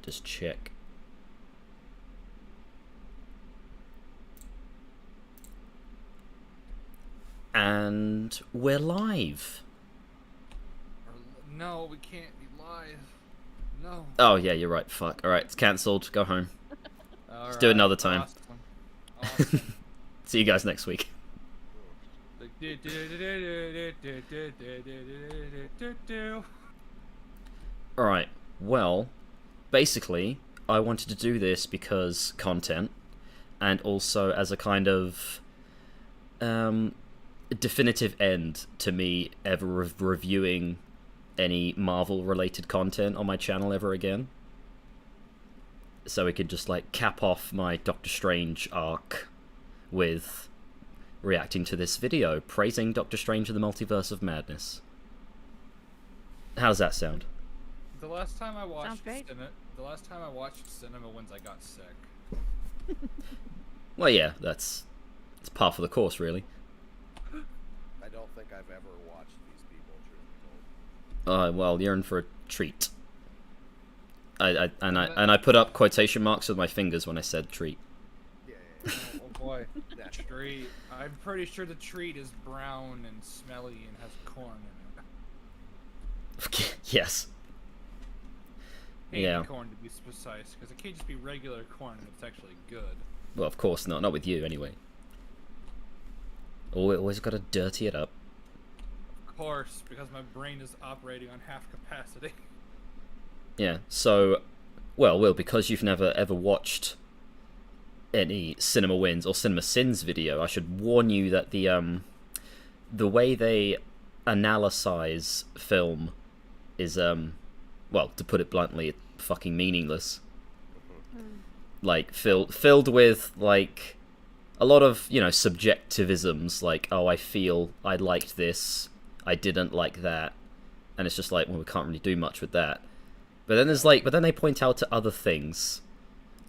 just check. And we're live. No, we can't be live. No. Oh yeah, you're right. Fuck. All right, it's cancelled. Go home. Let's do it another time. Awesome. See you guys next week. Alright, well, basically, I wanted to do this because content, and also as a kind of definitive end to me ever reviewing any Marvel-related content on my channel ever again. So we could just, like, cap off my Doctor Strange arc with reacting to this video, praising Doctor Strange and the Multiverse of Madness. How does that sound? The last time I watched CinemaWins, I got sick. Well, yeah, it's par for the course, really. I don't think I've ever watched these people, truth be told. Well, you're in for a treat. I put up quotation marks with my fingers when I said treat. Yeah. Oh boy, that treat. I'm pretty sure the treat is brown and smelly and has corn in it. Yes. Candy Yeah. corn to be precise, because it can't just be regular corn and it's actually good. Well, of course not. Not with you, anyway. Always got to dirty it up. Of course, because my brain is operating on half capacity. Yeah, so... Well, because you've never ever watched any CinemaWins or CinemaSins video, I should warn you that the way they analyze film is, well, to put it bluntly, fucking meaningless. Like, filled with, like, a lot of, you know, subjectivisms, like, oh, I feel I liked this, I didn't like that, and it's just like, well, we can't really do much with that. But then there's, like, but then they point out to other things,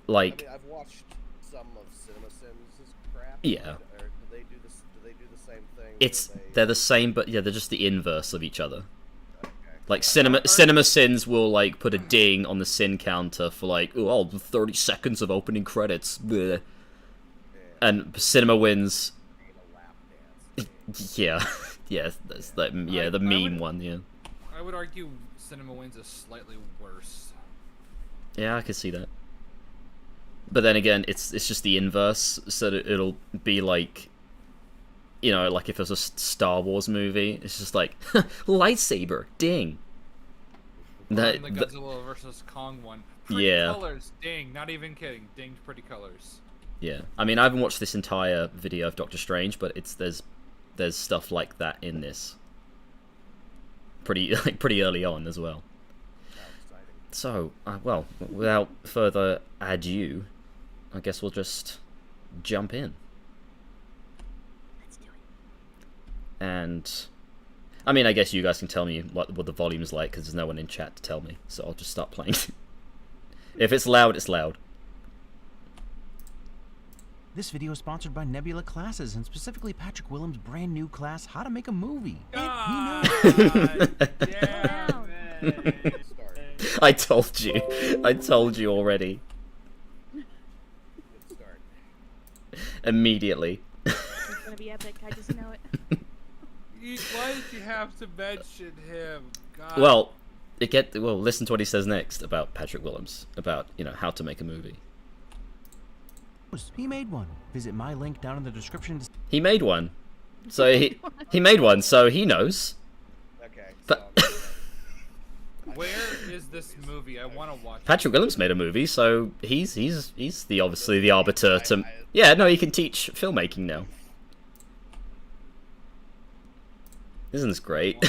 like... I mean, I've watched some of CinemaSins' crap. Yeah. Do they do the same thing? They're the same, but yeah, they're just the inverse of each other. Okay. Like, CinemaSins will, like, put a ding on the sin counter for, like, oh, 30 seconds of opening credits. Bleh. Yeah. And CinemaWins... A lap dance. Yeah. Yeah, that's the meme one, yeah. I would argue CinemaWins is slightly worse. Yeah, I can see that. But then again, it's just the inverse, so that it'll be like... You know, like if it was a Star Wars movie, it's just like, lightsaber, ding. The Godzilla versus Kong one. Pretty Yeah. colors, ding, not even kidding, dinged pretty colors. Yeah, I mean, I haven't watched this entire video of Doctor Strange, but there's stuff like that in this. Pretty early on as well. How exciting. So, well, without further ado, I guess we'll just jump in. Let's do it. And, I mean, I guess you guys can tell me what the volume's like, because there's no one in chat to tell me, so I'll just start playing. If it's loud, it's loud. This video is sponsored by Nebula Classes, and specifically Patrick Willems' brand new class, How to Make a Movie. God damn it. Start. I told you already. Good start. Immediately. It's gonna be epic. I just know it. Why did you have to mention him? God. Well, listen to what he says next about Patrick Willems, about, you know, how to make a movie. He made one. Visit my link down in the description. He made one. So he made one, so he knows. Okay. But Where is this movie? I want to watch Patrick Willems made a movie, so he's the obviously the arbiter to... Yeah, no, he can teach filmmaking now. Isn't this great?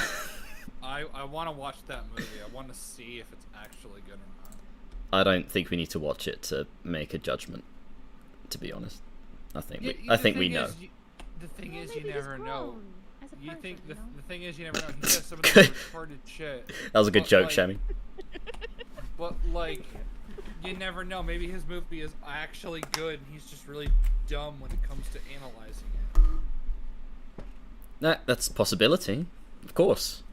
I want to watch that movie. I want to see if it's actually good or not. I don't think we need to watch it to make a judgment, to be honest. I think we know. The thing Well, is, you maybe he's never know. grown as a You person, think the know? thing is, you never know. He says some of the retarded shit. That was a good But, joke, like, Shammy. But like, you never know. Maybe his movie is actually good, and he's just really dumb when it comes to analyzing it. That's a possibility, of course.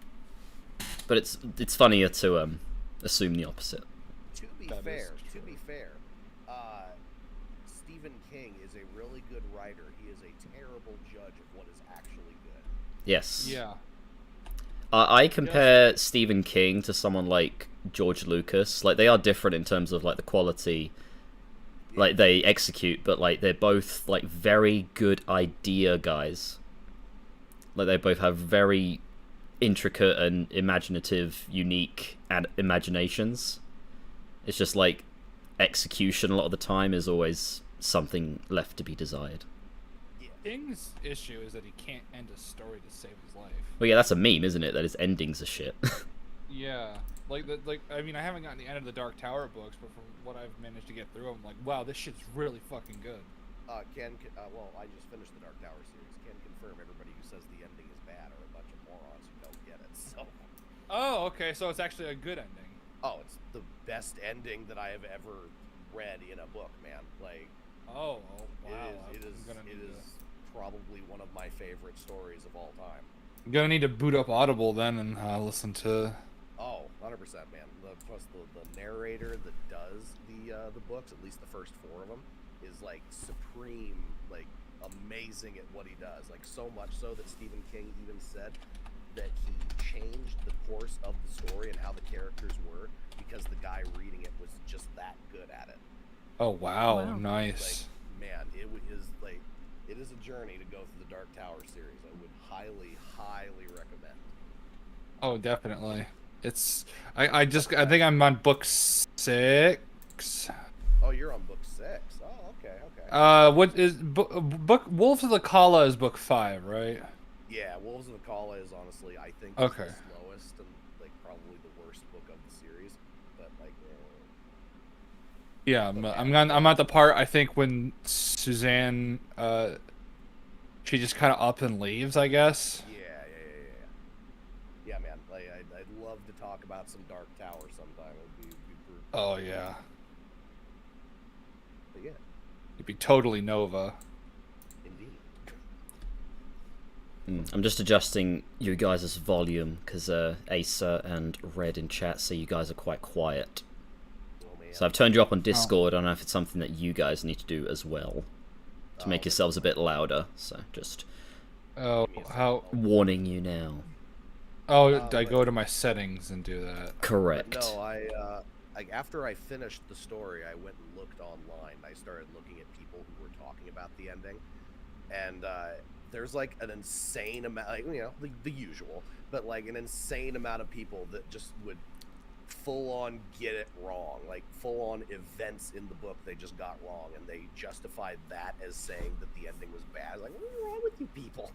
But it's funnier to assume the opposite. To be That fair, is to true. be fair, Stephen King is a really good writer. He is a terrible judge of what is actually good. Yes. Yeah. I compare Stephen King to someone like George Lucas. Like, they are different in terms of like the quality, like they execute, but like they're both like very good idea guys. Like, they both have very intricate and imaginative, unique imaginations. It's just like execution a lot of the time is always something left to be desired. King's issue is that he can't end a story to save his life. Well, yeah, that's a meme, isn't it? That his endings are shit. Yeah, like I mean, I haven't gotten the end of the Dark Tower books, but from what I've managed to get through, I'm like, wow, this shit's really fucking good. Well, I just finished the Dark Tower series. Can confirm everybody who says the ending is bad are a bunch of morons who don't get it. So. Oh, okay, so it's actually a good ending. Oh, it's the best ending that I have ever read in a book, man. Like. Oh, wow. It is probably one of my favorite stories of all time. I'm gonna need to boot up Audible then and listen to. Oh, 100%, man. Plus the narrator that does the books, at least the first 4 of them, is like supreme, like amazing at what he does. Like, so much so that Stephen King even said that he changed the course of the story and how the characters were because the guy reading it was just that good at it. Oh wow, Wow. nice. Like, man, it is a journey to go through the Dark Tower series. I would highly recommend. Oh, definitely. It's I think I'm on book 6. Oh, you're on book 6. Oh, okay. What is book Wolves of the Kala is book 5, right? Yeah, Wolves of the Kala is honestly, I think, Okay. the slowest and like probably the worst book of the series. But like, Yeah, I'm at the part I think when Suzanne she just kind of up and leaves, I guess. yeah, man. Like, I'd love to talk about some Dark Tower sometime. It'd be brutal. Oh yeah, But yeah, it'd be totally Nova. indeed. I'm just adjusting you guys' volume because Acer and Red in chat say you guys are quite quiet. Oh, man. So I've turned you up on Discord. I don't know if it's something that you guys need to do as well to make yourselves a bit louder. So just Oh, how? warning you now. Oh, I go to my settings and do that. Correct. But no, like after I finished the story, I went and looked online. I started looking at people who were talking about the ending, and there's like an insane amount, like, you know, the usual, but like an insane amount of people that just would full on get it wrong, like full on events in the book they just got wrong, and they justified that as saying that the ending was bad. Like, what's wrong with you people?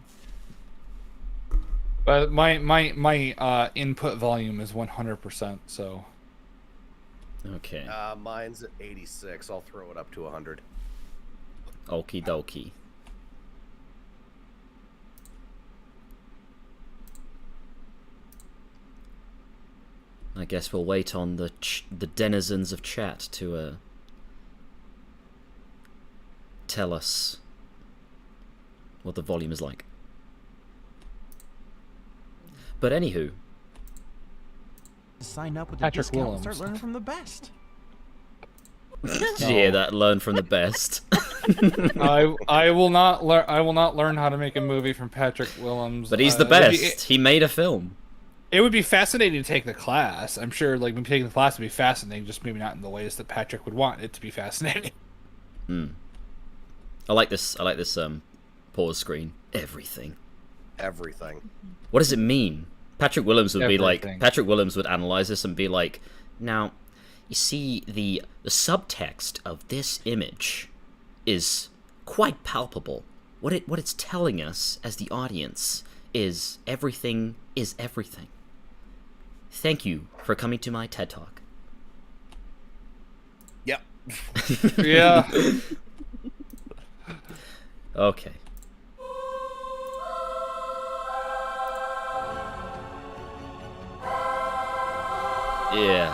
But my input volume is 100%. So Okay. Mine's at 86. I'll throw it up to 100. Okie dokie. I guess we'll wait on the denizens of chat to tell us what the volume is like. But anywho, Sign up with a Patrick discount and start Willems. learning from the best. did you hear that? Learn from the best. I will not learn how to make a movie from Patrick Willems. But he's the It would be- best. He made a film. It would be fascinating to take the class. I'm sure, like, when taking the class would be fascinating, just maybe not in the ways that Patrick would want it to be fascinating. I like this pause screen. Everything. Everything. What does it mean? Patrick Willems would be like, Everything. Patrick Willems would analyze this and be like, now, you see, the subtext of this image is quite palpable. What it's telling us as the audience is everything is everything. Thank you for coming to my TED Talk. Yep. Yeah. Okay. Yeah.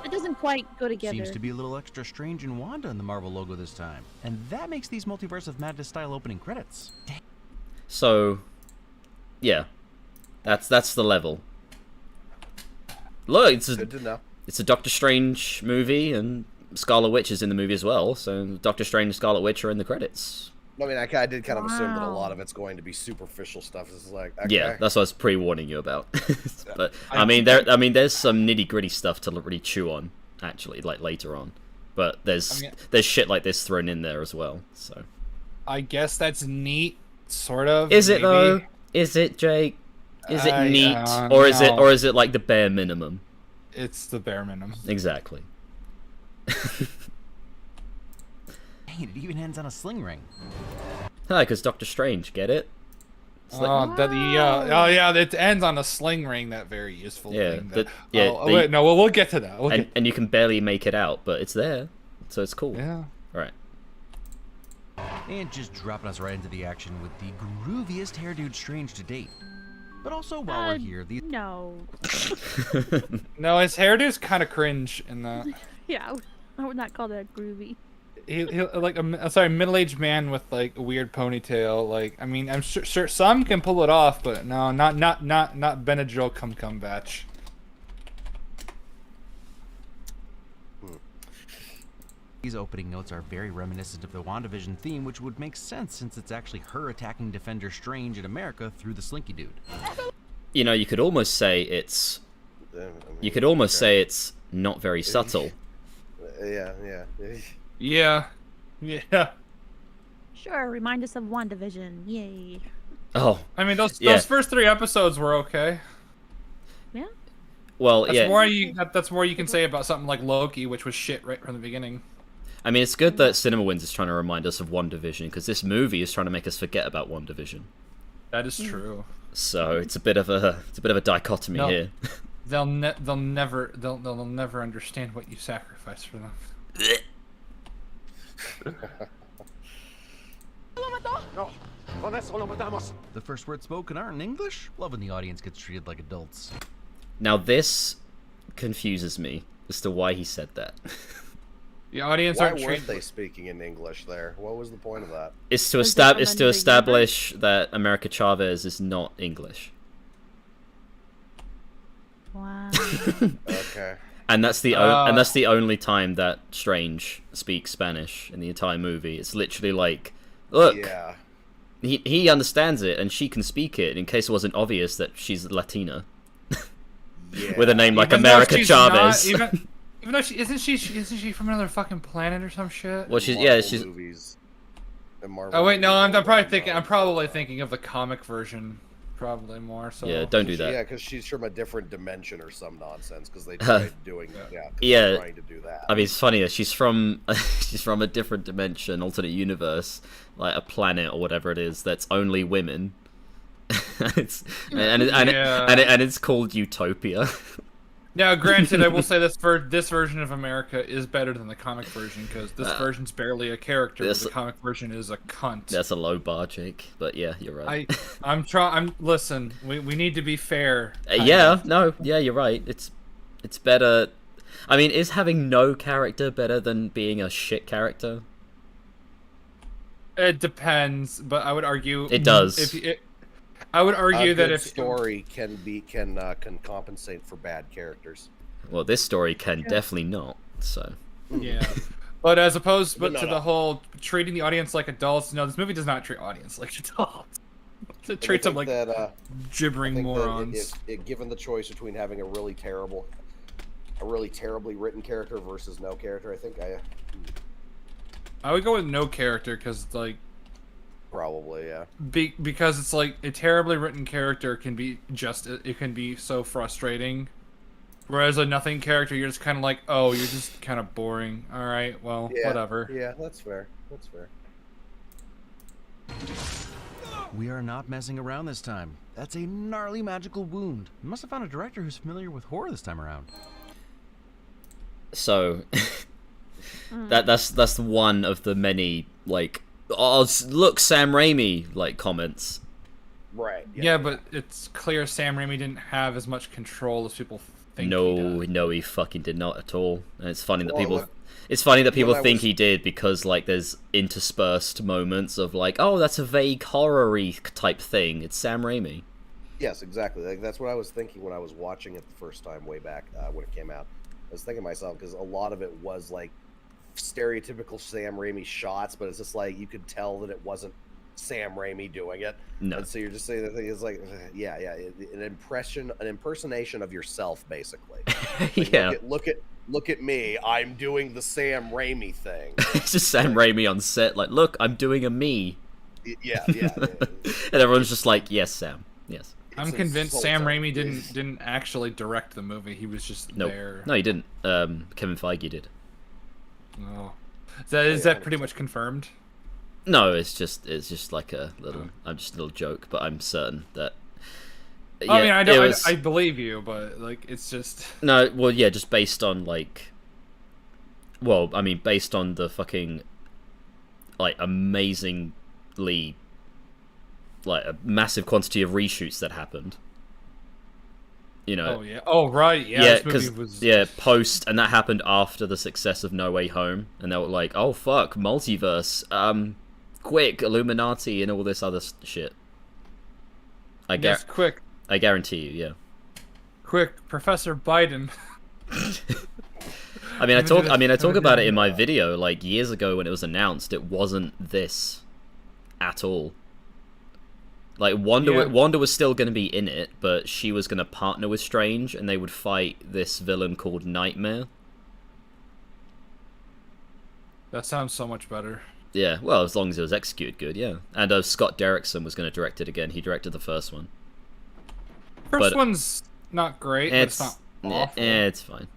It doesn't quite go together. Seems to be a little extra strange and Wanda in the Marvel logo this time. And that makes these Multiverse of Madness style opening credits. So, yeah, that's the level. Look, it's Good to know. it's a Doctor Strange movie, and Scarlet Witch is in the movie as well. So Doctor Strange and Scarlet Witch are in the credits. I mean, I did kind of assume that a lot of it's going to be superficial stuff. This is like, okay. Yeah, that's what I was pre-warning you about. But I mean, there's some nitty-gritty stuff to really chew on, actually, like later on. But there's shit like this thrown in there as well. So I guess that's neat, sort of. Is it maybe. though? Is it, Jake? Is it neat, or is it like the bare minimum? It's the bare minimum. Exactly. Hey, it even ends on a sling ring. Hi, because Doctor Strange, get it? It's like, It ends on a sling ring. That very useful thing. Wait, no, we'll get to that. And you can barely make it out, but it's there, so it's cool. Yeah. All right. And just dropping us right into the action with the grooviest hairdo Strange to date. But also, while we're here, these... No. No, his hairdo's kind of cringe in that. Yeah, I would not call that groovy. He like a middle-aged man with like a weird ponytail. Like, I mean, I'm sure some can pull it off, but no, not Benadryl Cumberbatch. These opening notes are very reminiscent of the WandaVision theme, which would make sense since it's actually her attacking Defender Strange in America through the Slinky Dude. You know, you could almost say it's... You could almost say it's not very subtle. Yeah. Sure, remind us of WandaVision. Yay. Oh. I mean, those first 3 episodes were okay. Yeah. Well, That's more you can say about something like Loki, which was shit right from the beginning. I mean, it's good that CinemaWins is trying to remind us of WandaVision, because this movie is trying to make us forget about WandaVision. That is true. So it's a bit of a dichotomy here. They'll never understand what you sacrificed for them. The first words spoken aren't in English. Love when the audience gets treated like adults. Now this confuses me as to why he said that. The audience Why aren't weren't they speaking in English there? What was the point of that? It's to establish that America Chavez is not English. Wow. Okay. And that's the only time that Strange speaks Spanish in the entire movie. It's literally like, look, Yeah. he understands it and she can speak it. In case it wasn't obvious that she's Latina, Yeah. with a name like Even though America she's Chavez. not- even though isn't she from another fucking planet or some shit? Well, she's Marvel movies and Marvel Oh wait, no, I'm movies. probably thinking of the comic version, probably more. So Yeah, don't do that. Yeah, because she's from a different dimension or some nonsense. Because they tried doing trying to do that. I mean, it's funny that she's from a different dimension, alternate universe, like a planet or whatever it is that's only women. It's it's called Utopia. Now, granted, I will say this version of America is better than the comic version because this version's barely a character. The comic version is a cunt. That's a low bar, Jake. But yeah, you're right. Listen, we need to be fair. You're right. It's better. I mean, is having no character better than being a shit character? It depends, but I would argue it does. I would argue that if story can compensate for bad characters. Well, this story can definitely not. So yeah, but as opposed to the whole treating the audience like adults. No, this movie does not treat audience like adults. It treats them like gibbering morons. Given the choice between having a really terribly written character versus no character, I think I would go with no character because like. Probably, yeah. Because it's like a terribly written character can be so frustrating, whereas a nothing character you're just kind of like, oh, you're just kind of boring. All right, well, whatever. Yeah, that's fair. That's fair. We are not messing around this time. That's a gnarly magical wound. You must have found a director who's familiar with horror this time around. So that's one of the many like. Oh, look, Sam Raimi, like, comments. Right. Yeah, but it's clear Sam Raimi didn't have as much control as people think he No, he fucking did not at all. And it's funny that people think he did because, like, there's interspersed moments of, like, oh, that's a vague horror-y type thing. It's Sam Raimi. Yes, exactly. Like, that's what I was thinking when I was watching it the first time way back when it came out. I was thinking to myself because a lot of it was like stereotypical Sam Raimi shots, but it's just like you could tell that it wasn't Sam Raimi doing it. No. And so you're just saying the thing is like, yeah, an impersonation of yourself, basically. Like, Yeah. Look at me. I'm doing the Sam Raimi thing. It's just Sam Raimi on set, like, look, I'm doing a me. Yeah. And everyone's just like, yes, Sam. Yes. I'm It's convinced insulting. Sam Raimi didn't actually direct the movie. He was just No. there. No, he didn't. Kevin Feige did. Oh. Is that pretty much confirmed? No, it's just like a little. I'm just a little joke, but I'm certain that. Yeah, I mean, I don't. it was- I believe you, but like, it's just. No, well, yeah, just based on like. Well, I mean, based on the fucking, like, amazingly, like, a massive quantity of reshoots that happened. You know. Oh yeah. Oh right. Yeah. Yeah, this movie because was. post, and that happened after the success of No Way Home, and they were like, "Oh fuck, multiverse, quick, Illuminati, and all this other shit." Yes, quick, I guarantee you, yeah. quick, Professor Biden. I mean, I talk about it in my video like years ago when it was announced. It wasn't this at all. Like Wanda was still going to be in it, but she was going to partner with Strange, and they would fight this villain called Nightmare. That sounds so much better. Yeah, well, as long as it was executed good, yeah. And Scott Derrickson was going to direct it again. He directed the first one. First But- one's not great. But it's not awful. it's fine.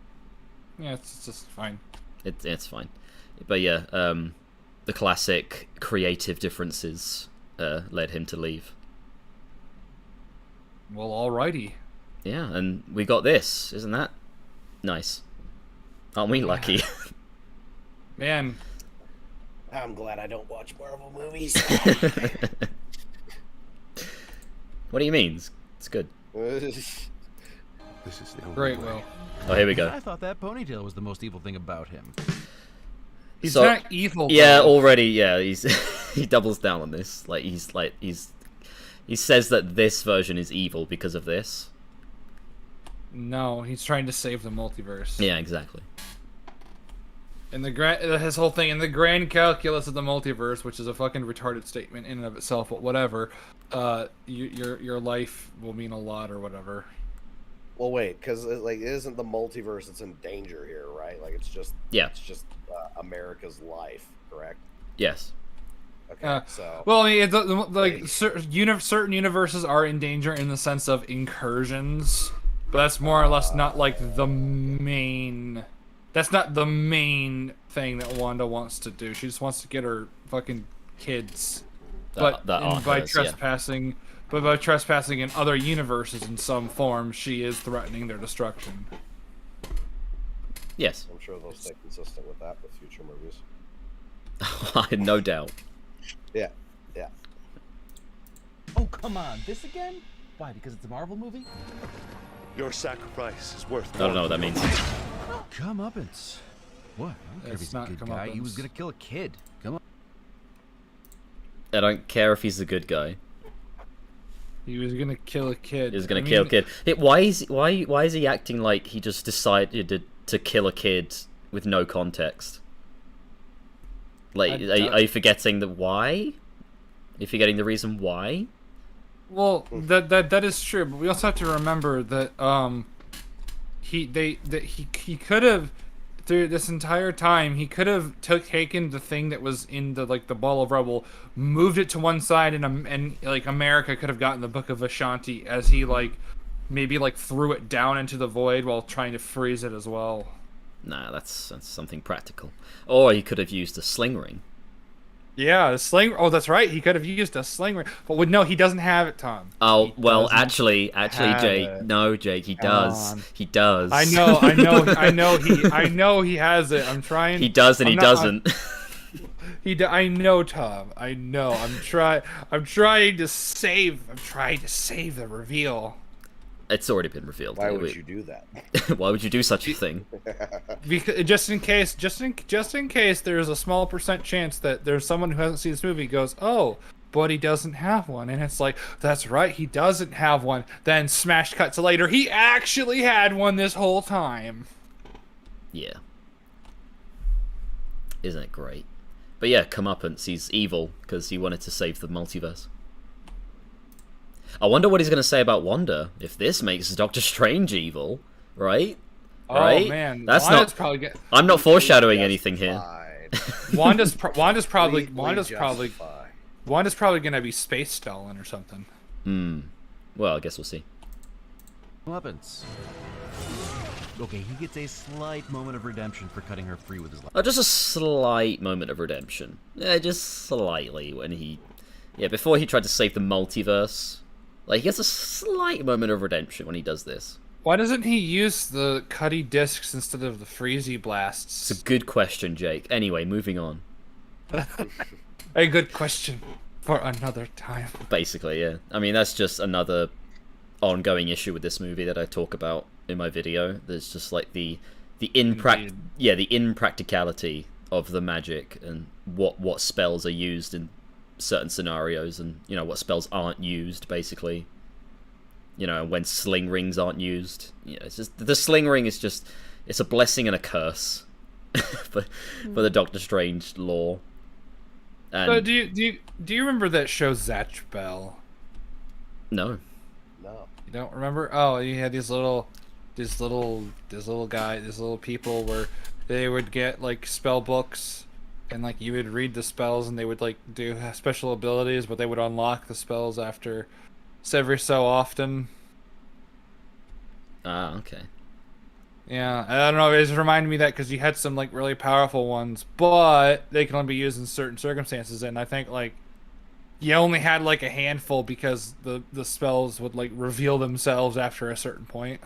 Yeah, it's just fine. It's fine. But yeah, the classic creative differences led him to leave. Well, alrighty. Yeah, and we got this. Isn't that nice? Aren't we lucky? Man, I'm glad I don't watch Marvel movies. What do you mean? It's good. This is the only great, way. Will. Oh, here we go. I thought that ponytail was the most evil thing about him. He's So- not evil. Yeah, though. already. Yeah, he's he doubles down on this. He says that this version is evil because of this. No, he's trying to save the multiverse. Yeah, exactly. And his whole thing in the grand calculus of the multiverse, which is a fucking retarded statement in and of itself, but whatever. Your life will mean a lot or whatever. Well, wait, because like it isn't the multiverse that's in danger here, right? Like it's just America's life, correct? Yes. Okay, so Well, I mean, like certain universes are in danger in the sense of incursions, but that's more or less not like the main. That's not the main thing that Wanda wants to do. She just wants to get her fucking kids. But that are by hers, yeah. trespassing, but by trespassing in other universes in some form, she is threatening their destruction. Yes. I'm sure they'll stay consistent with that with future movies. No doubt. Yeah. Oh, come on. This again? Why? Because it's a Marvel movie? Your sacrifice is worth I don't know what that means. Comeuppance. What? I don't care if It's he's a not good guy. He was comeuppance. gonna kill a kid. Come on. I don't care if he's a good guy. He was gonna kill a kid. He's gonna I kill a mean, kid. Why is he acting like he just decided to kill a kid with no context? Like, are you forgetting the why? Are you forgetting the reason why? Well, that is true, but we also have to remember that he could have, through this entire time, he could have taken the thing that was in the the ball of rubble, moved it to one side, and like America could have gotten the Book of Ashanti as he maybe threw it down into the void while trying to freeze it as well. Nah, that's something practical. Or he could have used a sling ring. Yeah, the sling. Oh, that's right. He could have used a sling ring, but no, he doesn't have it, Tom. Oh, He well, doesn't actually, have Jake. it. No, Jake, he Come does. on. He does. I know he has it. I'm trying. He does and he doesn't. I know, Tom. I know. I'm trying to save the reveal. It's already been revealed. Why would you do that? Why would you do such a thing? Because just in case there's a small percent chance that there's someone who hasn't seen this movie goes, oh, but he doesn't have one, and it's like, that's right, he doesn't have one. Then smash cut to later, he actually had one this whole time. Yeah. Isn't it great? But yeah, comeuppance, he's evil because he wanted to save the multiverse. I wonder what he's going to say about Wanda if this makes Doctor Strange evil, right? Oh right? man, That's Wanda's not. probably I'm not foreshadowing anything here. Wanda's probably Justified. Wanda's probably gonna be space stolen or something. Well, I guess we'll see. Weapons. Okay, he gets a slight moment of redemption for cutting her free with his life. Oh, just a slight moment of redemption. Yeah, just slightly when he... Yeah, before he tried to save the multiverse. Like, he gets a slight moment of redemption when he does this. Why doesn't he use the cutty discs instead of the freezy blasts? It's a good question, Jake. Anyway, moving on. A good question for another time. Basically, yeah. I mean, that's just another ongoing issue with this movie that I talk about in my video. There's just like the impracticality of the magic and what spells are used in certain scenarios, and you know what spells aren't used, basically. You know, when sling rings aren't used. You know, it's just the sling ring is just it's a blessing and a curse for the Doctor Strange lore. And So do you remember that show Zatch Bell? no. No. You don't remember? Oh, you had these little people where they would get like spell books, and like you would read the spells, and they would like do special abilities, but they would unlock the spells after every so often. Ah, okay. Yeah, I don't know. It just reminded me of that because you had some like really powerful ones, but they can only be used in certain circumstances, and I think like you only had like a handful because the spells would like reveal themselves after a certain point.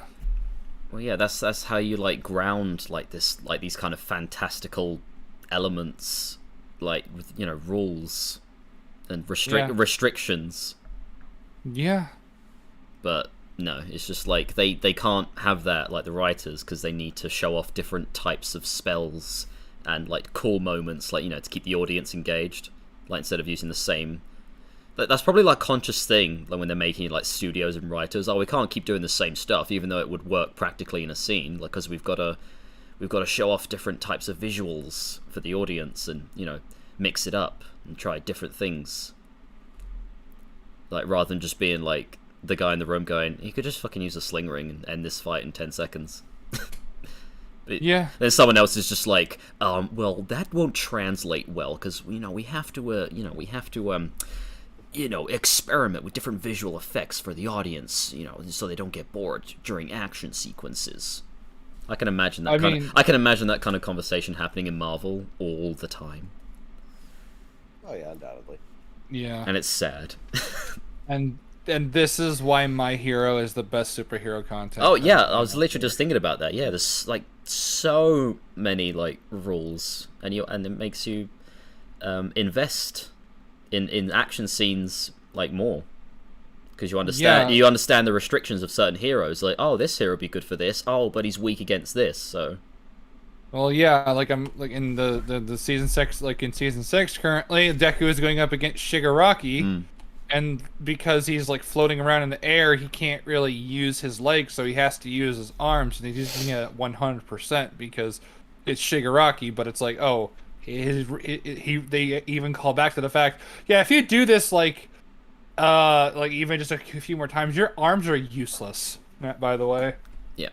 Well, yeah, that's how you like ground like these kind of fantastical elements, like with, you know, rules and restrictions. Yeah. But no, it's just like they can't have that, like the writers, because they need to show off different types of spells and like cool moments, like, you know, to keep the audience engaged. Like instead of using the same. That's probably like conscious thing, like when they're making it, like studios and writers. Oh, we can't keep doing the same stuff, even though it would work practically in a scene, like because we've got to show off different types of visuals for the audience, and you know, mix it up and try different things. Like rather than just being like the guy in the room going, "You could just fucking use a sling ring and end this fight in 10 seconds." Yeah. Then someone else is just like, well, that won't translate well because you know we have to experiment with different visual effects for the audience, you know, so they don't get bored during action sequences. I can imagine that kind of conversation happening in Marvel all the time. Oh yeah, undoubtedly. Yeah. And it's sad. And this is why My Hero is the best superhero content. Oh yeah, I was literally just thinking about that. Yeah, there's like so many like rules, and it makes you invest in action scenes like more, because you understand the restrictions of certain heroes. Like, oh, this hero would be good for this. Oh, but he's weak against this. So, well, yeah, like I'm like in the season 6, like in season 6 currently, Deku is going up against Shigaraki, and because he's like floating around in the air, he can't really use his legs, so he has to use his arms, and he's using it at 100% because it's Shigaraki. But it's like, oh. They even call back to the fact, yeah, if you do this like even just a few more times, your arms are useless. By the way. Yeah.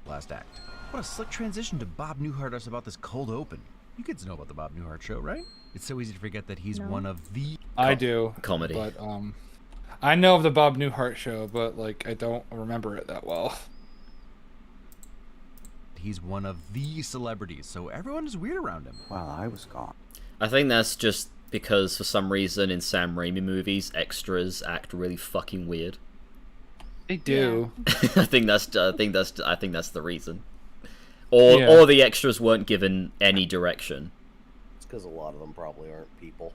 Last act. What a slick transition to Bob Newhart us about this cold open. You kids know about the Bob Newhart show, right? It's so easy to forget that he's one of the... I do. Comedy. But I know of the Bob Newhart show, but like I don't remember it that well. He's one of the celebrities, so everyone is weird around him. While I was gone. I think that's just because for some reason in Sam Raimi movies, extras act really fucking weird. They do. I think that's the reason. Or the extras weren't given any direction. It's because a lot of them probably aren't people.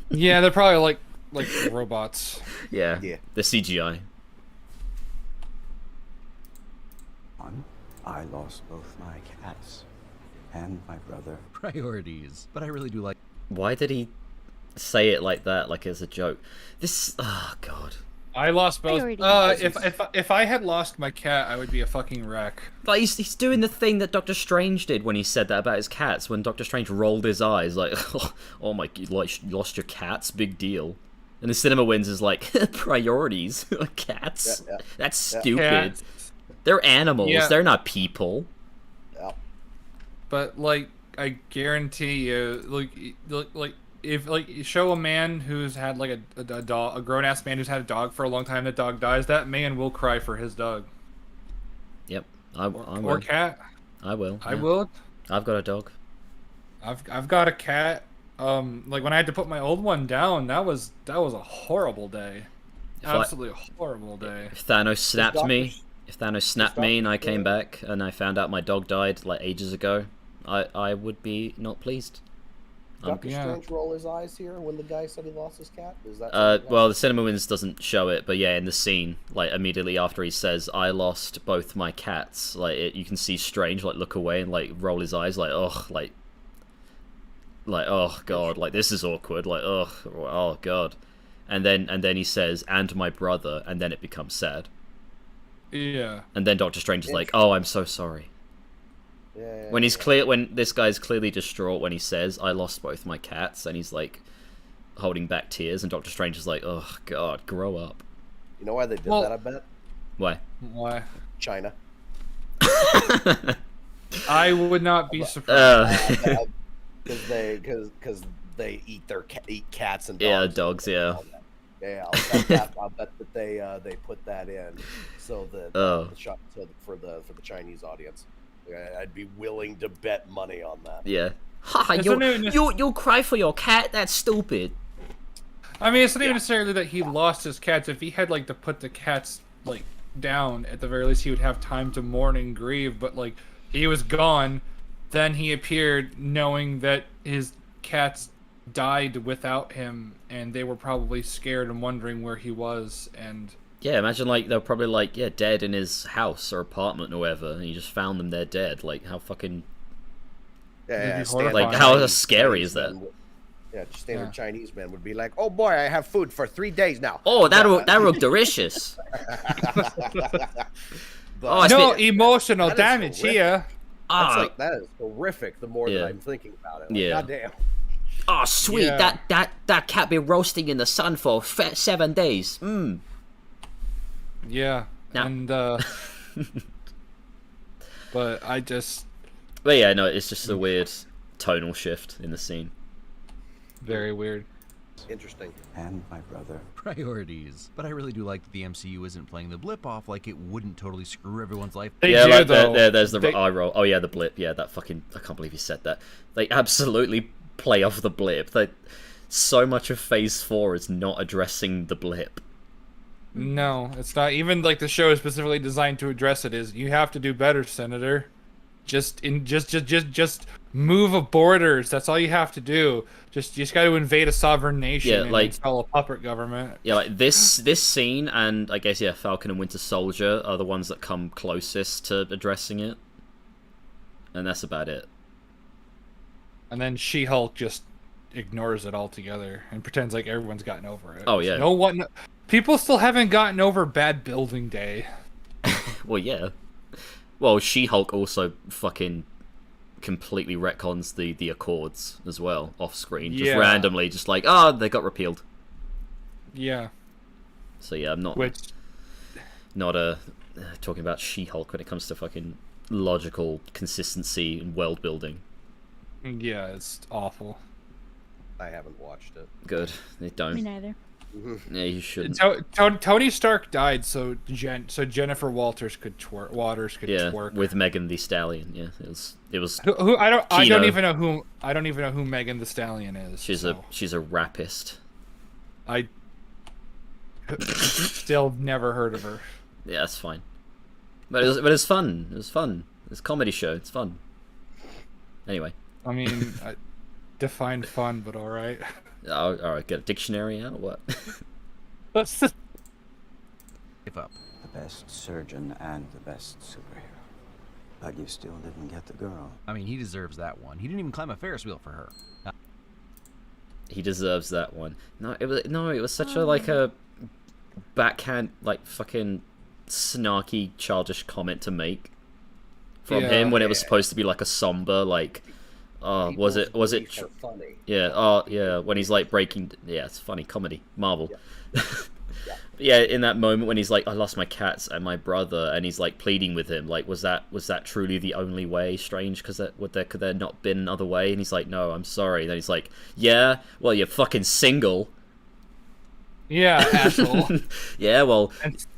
Yeah, they're probably like robots. Yeah. The CGI. I lost both my cats and my brother. Priorities. But I really do like... Why did he say it like that, like as a joke? Oh, God. I lost both. Priorities. If I had lost my cat, I would be a fucking wreck. Like he's doing the thing that Doctor Strange did when he said that about his cats. When Doctor Strange rolled his eyes, like, oh my, you lost your cats, big deal. And the CinemaWins is like priorities, cats. Yeah. That's stupid. Cats. They're animals. Yeah. They're not people. Yeah. But like, I guarantee you, like if you show a man who's had like a dog, a grown ass man who's had a dog for a long time, that dog dies, that man will cry for his dog. Yep, I will. Or cat. I will. I yeah. will. I've got a dog. I've got a cat. Like when I had to put my old one down, that was a horrible day. Absolutely horrible day. If Thanos snapped me, doctors- if Thanos snapped me and I came back and I found out my dog died like ages ago, I would be not pleased. Doctor Yeah. Strange roll his eyes here when the guy said he lost his cat? Is that Well, the CinemaWins doesn't show it, but yeah, in the scene, like immediately after he says, "I lost both my cats," like you can see Strange like look away and like roll his eyes, like ugh, like oh god, like this is awkward, like ugh, oh god, and then he says, "And my brother," and then it becomes sad, Yeah. and then Doctor Strange is like, "Oh, I'm so sorry." Yeah, When this guy's clearly distraught when he says, "I lost both my cats," and he's like holding back tears, and Doctor Strange is like, "Oh God, grow up." You know why they did Well- that, I bet? Why? Why? China. I would not be surprised. Because they eat eat cats and dogs. Yeah, dogs. Yeah. Yeah, I'll bet that they put that in so that for the Chinese audience. I'd be willing to bet money on that. Yeah. Ha! Isn't it- You'll cry for your cat? That's stupid. I mean, it's not even necessarily that he lost his cats. If he had like to put the cats like down, at the very least, he would have time to mourn and grieve. But like, he was gone. Then he appeared, knowing that his cats died without him, and they were probably scared and wondering where he was. And Yeah, imagine like they're probably like dead in his house or apartment or whatever, and you just found them there dead. Like how fucking Yeah, be standard horrifying. how Chinese scary is that? man would- Yeah, just standard Yeah. Chinese man would be like, "Oh boy, I have food for 3 days now." Oh, that look delicious. But Oh, I no speak- emotional That is damage horrific. here. that is horrific. The more Yeah. that I'm thinking about it, like, Yeah. goddamn. Oh, sweet. Yeah. That cat been roasting in the sun for 7 days. Mmm. Yeah, Now- and but I just But yeah, no, it's just a weird tonal shift in the scene. very weird. Interesting. And my brother. Priorities. But I really do like that the MCU isn't playing the blip off like it wouldn't totally screw everyone's life. They Yeah, do, like though. there's the They- eye roll. Oh yeah, the blip. Yeah, that fucking. I can't believe you said that. They absolutely play off the blip. That so much of Phase 4 is not addressing the blip. No, it's not. Even like the show is specifically designed to address it. Is you have to do better, Senator. Just move of borders. That's all you have to do. You just got to invade a sovereign nation Yeah, and like- install a puppet government. Yeah, like this scene, and I guess Falcon and Winter Soldier are the ones that come closest to addressing it, and that's about it. And then She-Hulk just ignores it altogether and pretends like everyone's gotten over it. Oh, yeah. No one. People still haven't gotten over Bad Building Day. Well, yeah. Well, She-Hulk also fucking completely retcons the Accords as well off screen, just Yeah. randomly, just like they got repealed. Yeah. So yeah, I'm not Which talking about She-Hulk when it comes to fucking logical consistency and world building. yeah, it's awful. I haven't watched it. Good, they Me don't. neither. Yeah, you shouldn't. Tony Stark died, so Jennifer Walters could twerk. Yeah, twerk. with Megan the Stallion. Yeah, it was. Who I don't Kino. even know who Megan the Stallion is. She's a rapist. I still never heard of her. Yeah, that's fine. But it's fun. It was fun. It's a comedy show. It's fun. Anyway, I mean, define fun, but all right. all right, get a dictionary out. Or what? If up. The best surgeon and the best superhero. But you still didn't get the girl. I mean, he deserves that one. He didn't even climb a Ferris wheel for her. He deserves that one. No, it was such a like a backhand, like, fucking snarky, childish comment to make from him when it was supposed to be like a somber, like, was it funny. yeah, when he's like breaking, yeah, it's funny comedy, Marvel. Yeah, in that moment when he's like, I lost my cats and my brother, and he's like pleading with him, like, was that truly the only way, Strange? Because could there not been another way? And he's like, no, I'm sorry. And then he's like, yeah, well, you're fucking single. Yeah, asshole. yeah, well,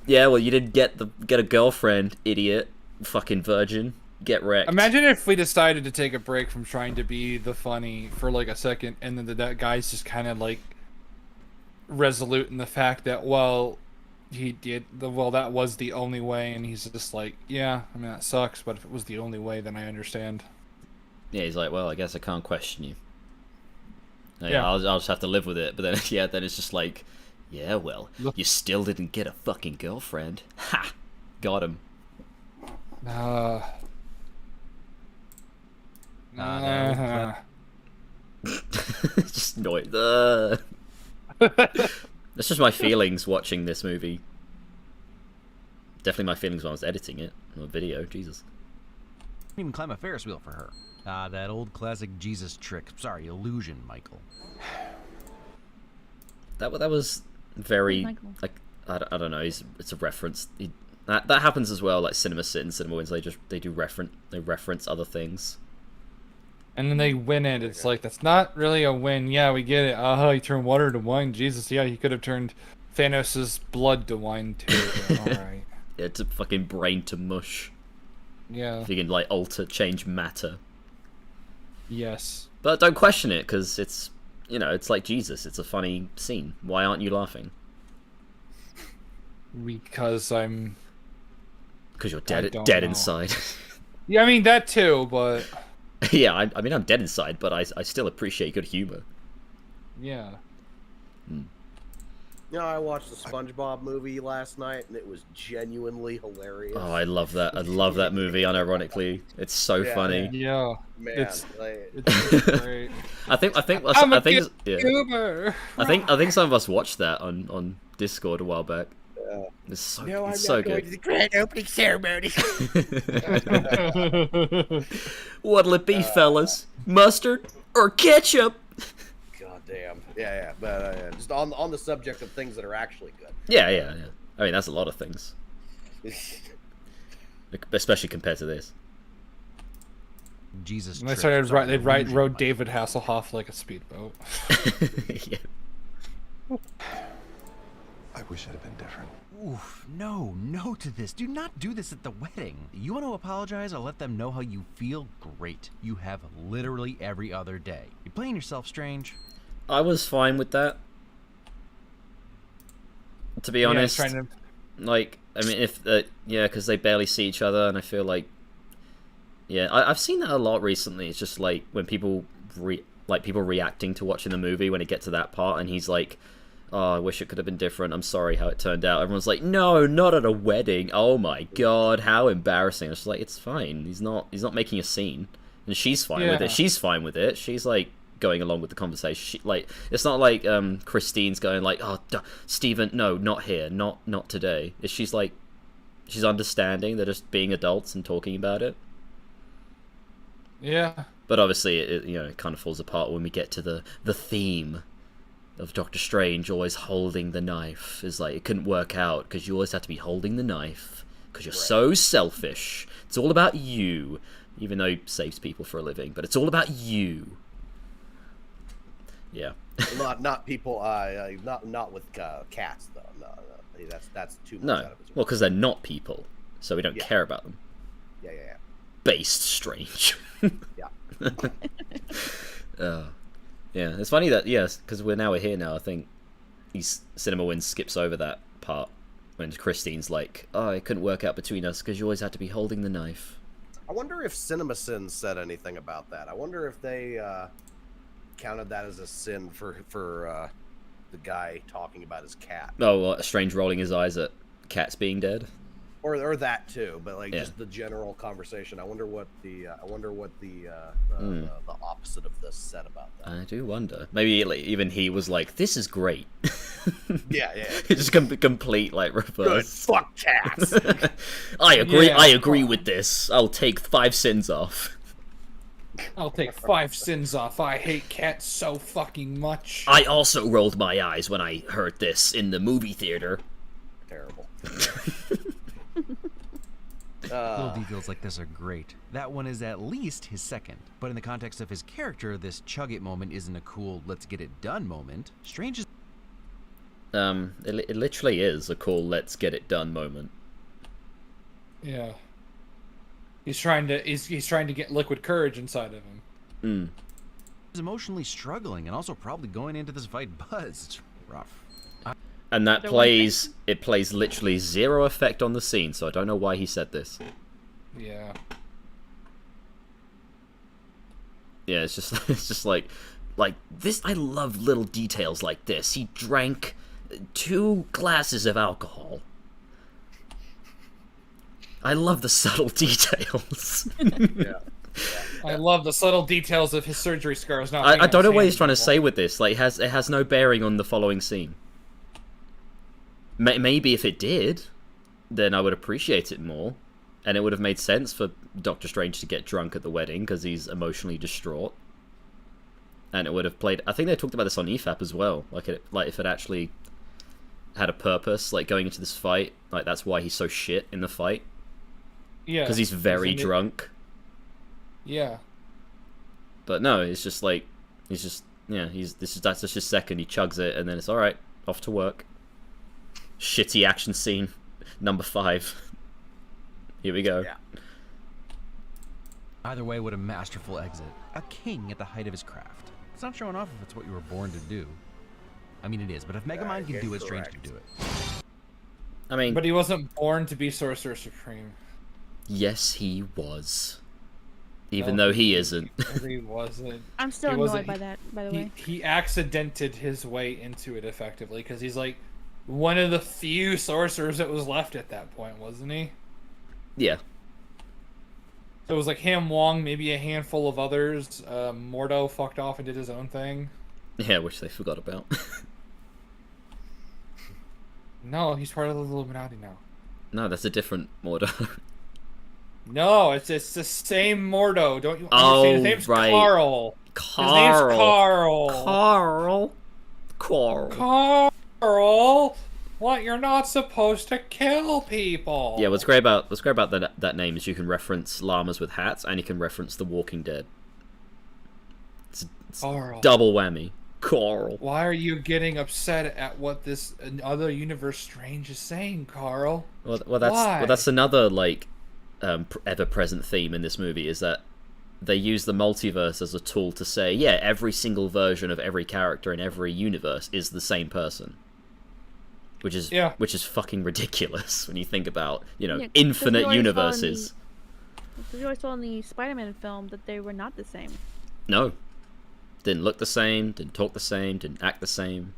you didn't get a girlfriend, idiot, fucking virgin. Get wrecked. Imagine if we decided to take a break from trying to be the funny for like a second, and then that guy's just kind of like resolute in the fact that, well, that was the only way, and he's just like, yeah, I mean, that sucks, but if it was the only way, then I understand. Yeah, he's like, well, I guess I can't question you. Yeah. I'll just have to live with it. But then, yeah, then it's just like, yeah, well, you still didn't get a fucking girlfriend. Ha! Got him. Just noise. That's just my feelings watching this movie. Definitely my feelings when I was editing it on video. Jesus. Didn't even climb a Ferris wheel for her. That old classic Jesus trick. Sorry, illusion, Michael. That was very like I don't know. It's a reference. That happens as well. Like CinemaWins, they do reference other things. And then they win it. It's like, that's not really a win. Yeah, we get it. He turned water to wine. Jesus, yeah, he could have turned Thanos' blood to wine too. Alright. Yeah, it's a fucking brain to mush. Yeah. If you can, like, change matter. Yes. But don't question it, because it's, it's like Jesus. It's a funny scene. Why aren't you laughing? Because you're dead inside. Yeah, I mean, that too, but... Yeah, I mean, I'm dead inside, but I still appreciate good humor. Yeah. I watched the SpongeBob movie last night, and it was genuinely hilarious. Oh, I love that. I love that movie, unironically. It's so funny. Yeah. Man, it's great. I think some of us watched that on Discord a while back. It's so, no, it's I'm so not going good. to the grand opening ceremony. What'll it be, fellas? Mustard or ketchup? God damn. Yeah. But just on the subject of things that are actually good. Yeah. I mean, that's a lot of things, especially compared to this. Jesus. And they'd rode David Hasselhoff like a speedboat. Yeah. I wish it had been different. Oof, no to this. Do not do this at the wedding. You want to apologize or let them know how you feel? Great. You have literally every other day. You're playing yourself, Strange. I was fine with that. To be honest, like, I mean, because they barely see each other, and I feel like, I've seen that a lot recently. It's just like when people reacting to watching the movie when it gets to that part, and he's like, oh, I wish it could have been different. I'm sorry how it turned out. Everyone's like, no, not at a wedding. Oh my god, how embarrassing. It's just like, it's fine. He's not making a scene, and she's fine with it. She's fine with it. She's like going along with the conversation. It's not like Christine's going like, oh, Stephen, no, not here, not today. She's like, she's understanding. They're just being adults and talking about it. Yeah. But obviously, it kind of falls apart when we get to the theme of Doctor Strange always holding the knife. Is like, it couldn't work out because you always have to be holding the knife because you're so selfish. It's all about you, even though he saves people for a living, but it's all about you. Yeah. not people. Not with cats though. No. That's too much. No. Out of his Well, because they're not people, so we don't care about them. Yeah. Based Strange. Yeah. Yeah, it's funny that, because we're here now, I think CinemaWins skips over that part when Christine's like, oh, it couldn't work out between us because you always had to be holding the knife. I wonder if CinemaSins said anything about that. I wonder if they counted that as a sin for the guy talking about his cat. Oh, well, Strange rolling his eyes at cats being dead? Or that too, but just the general conversation. I wonder what the opposite of this said about that. I do wonder. Maybe even he was like, "This is great." Yeah. It's just complete like Good. reverse. Fuck cats. I agree. Yeah. I agree with this. I'll take 5 sins off. I'll take 5 sins off. I hate cats so fucking much. I also rolled my eyes when I heard this in the movie theater. Terrible. Little details like this are great. That one is at least his second. But in the context of his character, this chug it moment isn't a cool let's get it done moment. Strange is It literally is a cool let's get it done moment. Yeah. He's trying to get liquid courage inside of him. emotionally struggling and also probably going into this fight buzzed. It's rough. And that plays literally 0 effect on the scene, so I don't know why he said this. Yeah. Yeah, it's just like this. I love little details like this. He drank 2 glasses of alcohol. I love the subtle details. Yeah. I love the subtle details of his surgery scars. Not I don't know what he's trying to say with this. Like, it has no bearing on the following scene. Maybe if it did, then I would appreciate it more, and it would have made sense for Doctor Strange to get drunk at the wedding because he's emotionally distraught, and it would have played. I think they talked about this on EFAP as well. Like if it actually had a purpose, like going into this fight, like that's why he's so shit in the fight. Yeah. Because he's very drunk. Yeah. But no, it's just like he's just that's just his second. He chugs it, and then it's all right, off to work. Shitty action scene, number 5. Here we go. Yeah. Either way, what a masterful exit. A king at the height of his craft. It's not showing off if it's what you were born to do. I mean, it is, but if Megamind can do it, Strange can do it. I mean, But he wasn't born to be Sorcerer Supreme. yes, he was. Even though he isn't. He wasn't. I'm still He annoyed wasn't- by that, by the way. He accidented his way into it effectively because he's like one of the few sorcerers that was left at that point, wasn't he? Yeah. So it was like him, Wong, maybe a handful of others. Mordo fucked off and did his own thing. Yeah, which they forgot about. No, he's part of the Illuminati now. No, that's a different Mordo. No, it's the same Mordo. Don't you understand? Oh, His name's right. Carl. His name's Carl. Carl. What? You're not supposed to kill people. Yeah, what's great about that name is you can reference llamas with hats, and you can reference The Walking Dead. It's Carl. double whammy. Carl. Why are you getting upset at what this other universe Strange is saying, Carl? Well, Why? that's another like ever-present theme in this movie is that they use the multiverse as a tool to say, yeah, every single version of every character in every universe is the same person. Which is fucking ridiculous when you think about, infinite universes. Because you always saw in the Spider-Man film that they were not the same. No. Didn't look the same, didn't talk the same, didn't act the same.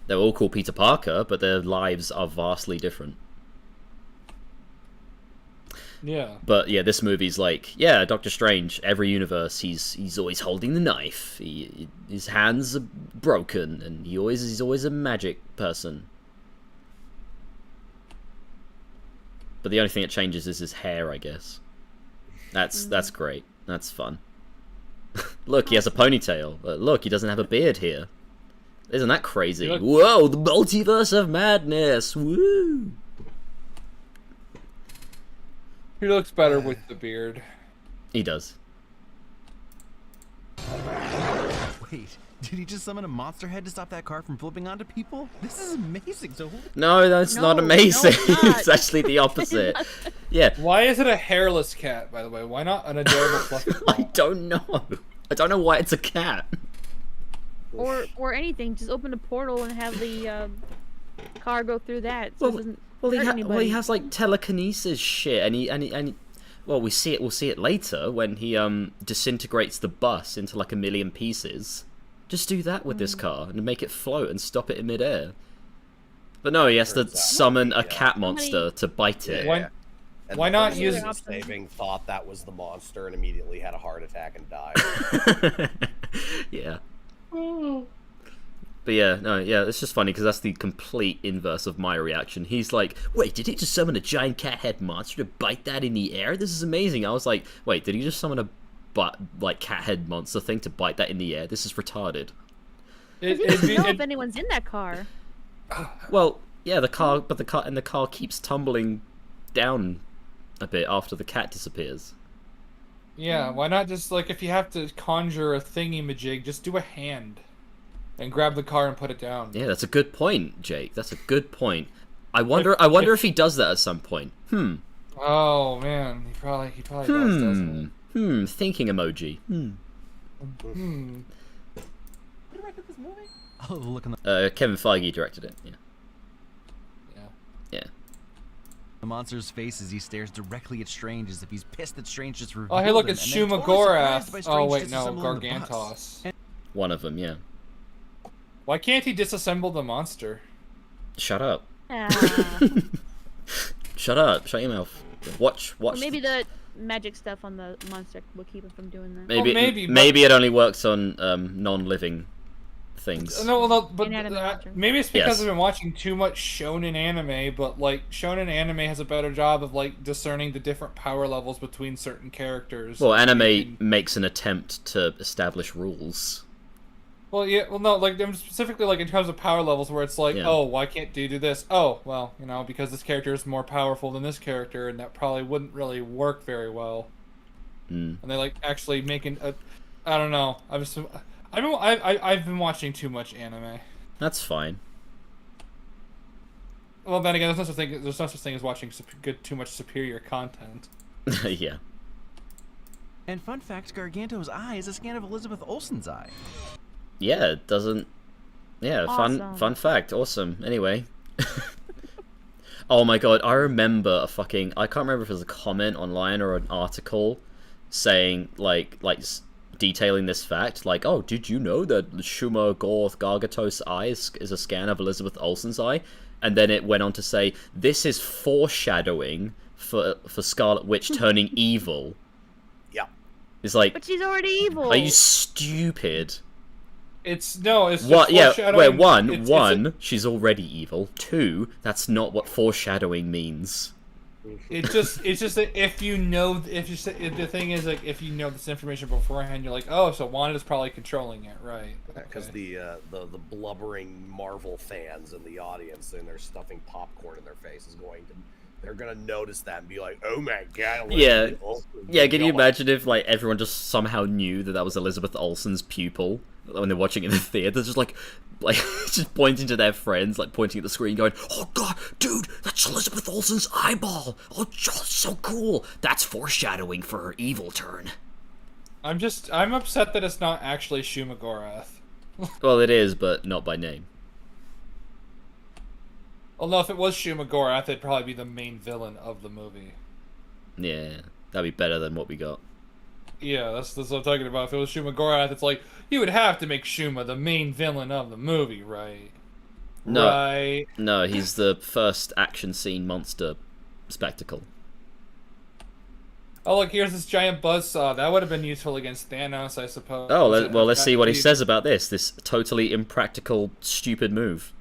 They were all called Peter Parker, but their lives are vastly different. Yeah. But yeah, this movie's like, yeah, Doctor Strange, every universe, he's always holding the knife. His hands are broken, and he's always a magic person. But the only thing that changes is his hair, I guess. That's great. That's fun. Look, he has a ponytail. Look, he doesn't have a beard here. Isn't that crazy? Whoa, the multiverse of madness! Woo! He looks better with the beard. He does. Wait, did he just summon a monster head to stop that car from flipping onto people? This is amazing. So No, that's not amazing. it's not. It's actually the opposite. Yeah. Why is it a hairless cat, by the way? Why not an adorable fluffy I cat? don't know. I don't know why it's a cat. Or anything. Just open a portal and have the car go through that. So it doesn't hurt anybody. He has like telekinesis shit, and he well, we'll see it later when he disintegrates the bus into like a million pieces. Just do that with this car and make it float and stop it in midair. But no, he has to summon a cat monster to bite it. Why- And Why the not person use- who was saving thought that was the monster and immediately had a heart attack and died. Yeah. But yeah, no, yeah, it's just funny because that's the complete inverse of my reaction. He's like, wait, did he just summon a giant cat head monster to bite that in the air? This is amazing. I was like, wait, did he just summon a cat head monster thing to bite that in the air? This is retarded. He doesn't know if anyone's in that car. Well, yeah, the car keeps tumbling down a bit after the cat disappears. Yeah, why not just, like, if you have to conjure a thingy-majig, just do a hand. And grab the car and put it down. Yeah, that's a good point, Jake. That's a good point. I wonder if he does that at some point. Oh man, he probably does, doesn't he? Thinking emoji. Who directed this movie? Oh, look in Kevin Feige directed it. Yeah. the monster's face as he stares directly at Strange as if he's pissed that Strange just revealed Oh, hey, look, him, it's and then Shuma totally surprised by Gorath. Strange Oh, wait, no, disassembling the bus. Gargantos. One of them, yeah. Why can't he disassemble the monster? Shut up. Ah. Shut up. Shut your mouth. Watch. Well, maybe the magic stuff on the monster will keep him from doing that. Maybe, maybe, maybe it only works on but non-living things. maybe it's because I've been watching too much shonen anime, but like shonen anime has a better job of like discerning the different power levels between certain characters. Well, anime makes an attempt to establish rules. Well, yeah, well, no, like I'm specifically like in terms of power levels, where it's like, oh, why can't you do this? Oh, well, you know, because this character is more powerful than this character, and that probably wouldn't really work very well. And they like actually making a, I don't know. I've been watching too much anime. That's fine. Well, then again, there's no such thing as watching too much superior content. Yeah. And fun fact, Garganto's eye is a scan of Elizabeth Olsen's eye. Yeah, it doesn't... Yeah, awesome. fun fact. Awesome. Anyway. Oh my god, I remember a fucking... I can't remember if it was a comment online or an article saying, like detailing this fact. Like, oh, did you know that Shuma Gargantos' eye is a scan of Elizabeth Olsen's eye? And then it went on to say, this is foreshadowing for Scarlet Witch turning evil. Yeah. It's like... But she's already evil. Are you stupid? It's just what? Yeah, foreshadowing. wait, one, she's already evil. Two, that's not what foreshadowing means. It's just that if you know, the thing is, like, if you know this information beforehand, you're like, oh, so Wanda's probably controlling it, right? Because the blubbering Marvel fans in the audience and they're stuffing popcorn in their face they're gonna notice that and be like, oh my god. Yeah. Can you imagine if like everyone just somehow knew that was Elizabeth Olsen's pupil when they're watching it in the theater, just like just pointing to their friends, like pointing at the screen, going, "Oh god, dude, that's Elizabeth Olsen's eyeball! Oh, so cool! That's foreshadowing for her evil turn." I'm upset that it's not actually Shuma Gorath. Well, it is, but not by name. Well, no, if it was Shuma Gorath, it'd probably be the main villain of the movie. Yeah, that'd be better than what we got. Yeah, that's what I'm talking about. If it was Shuma Gorath, it's like, you would have to make Shuma the main villain of the movie, right? No, right. No, he's the first action scene monster spectacle. Oh, look, here's this giant buzzsaw. That would have been useful against Thanos, I suppose. Oh, let's see what he says about this totally impractical, stupid move.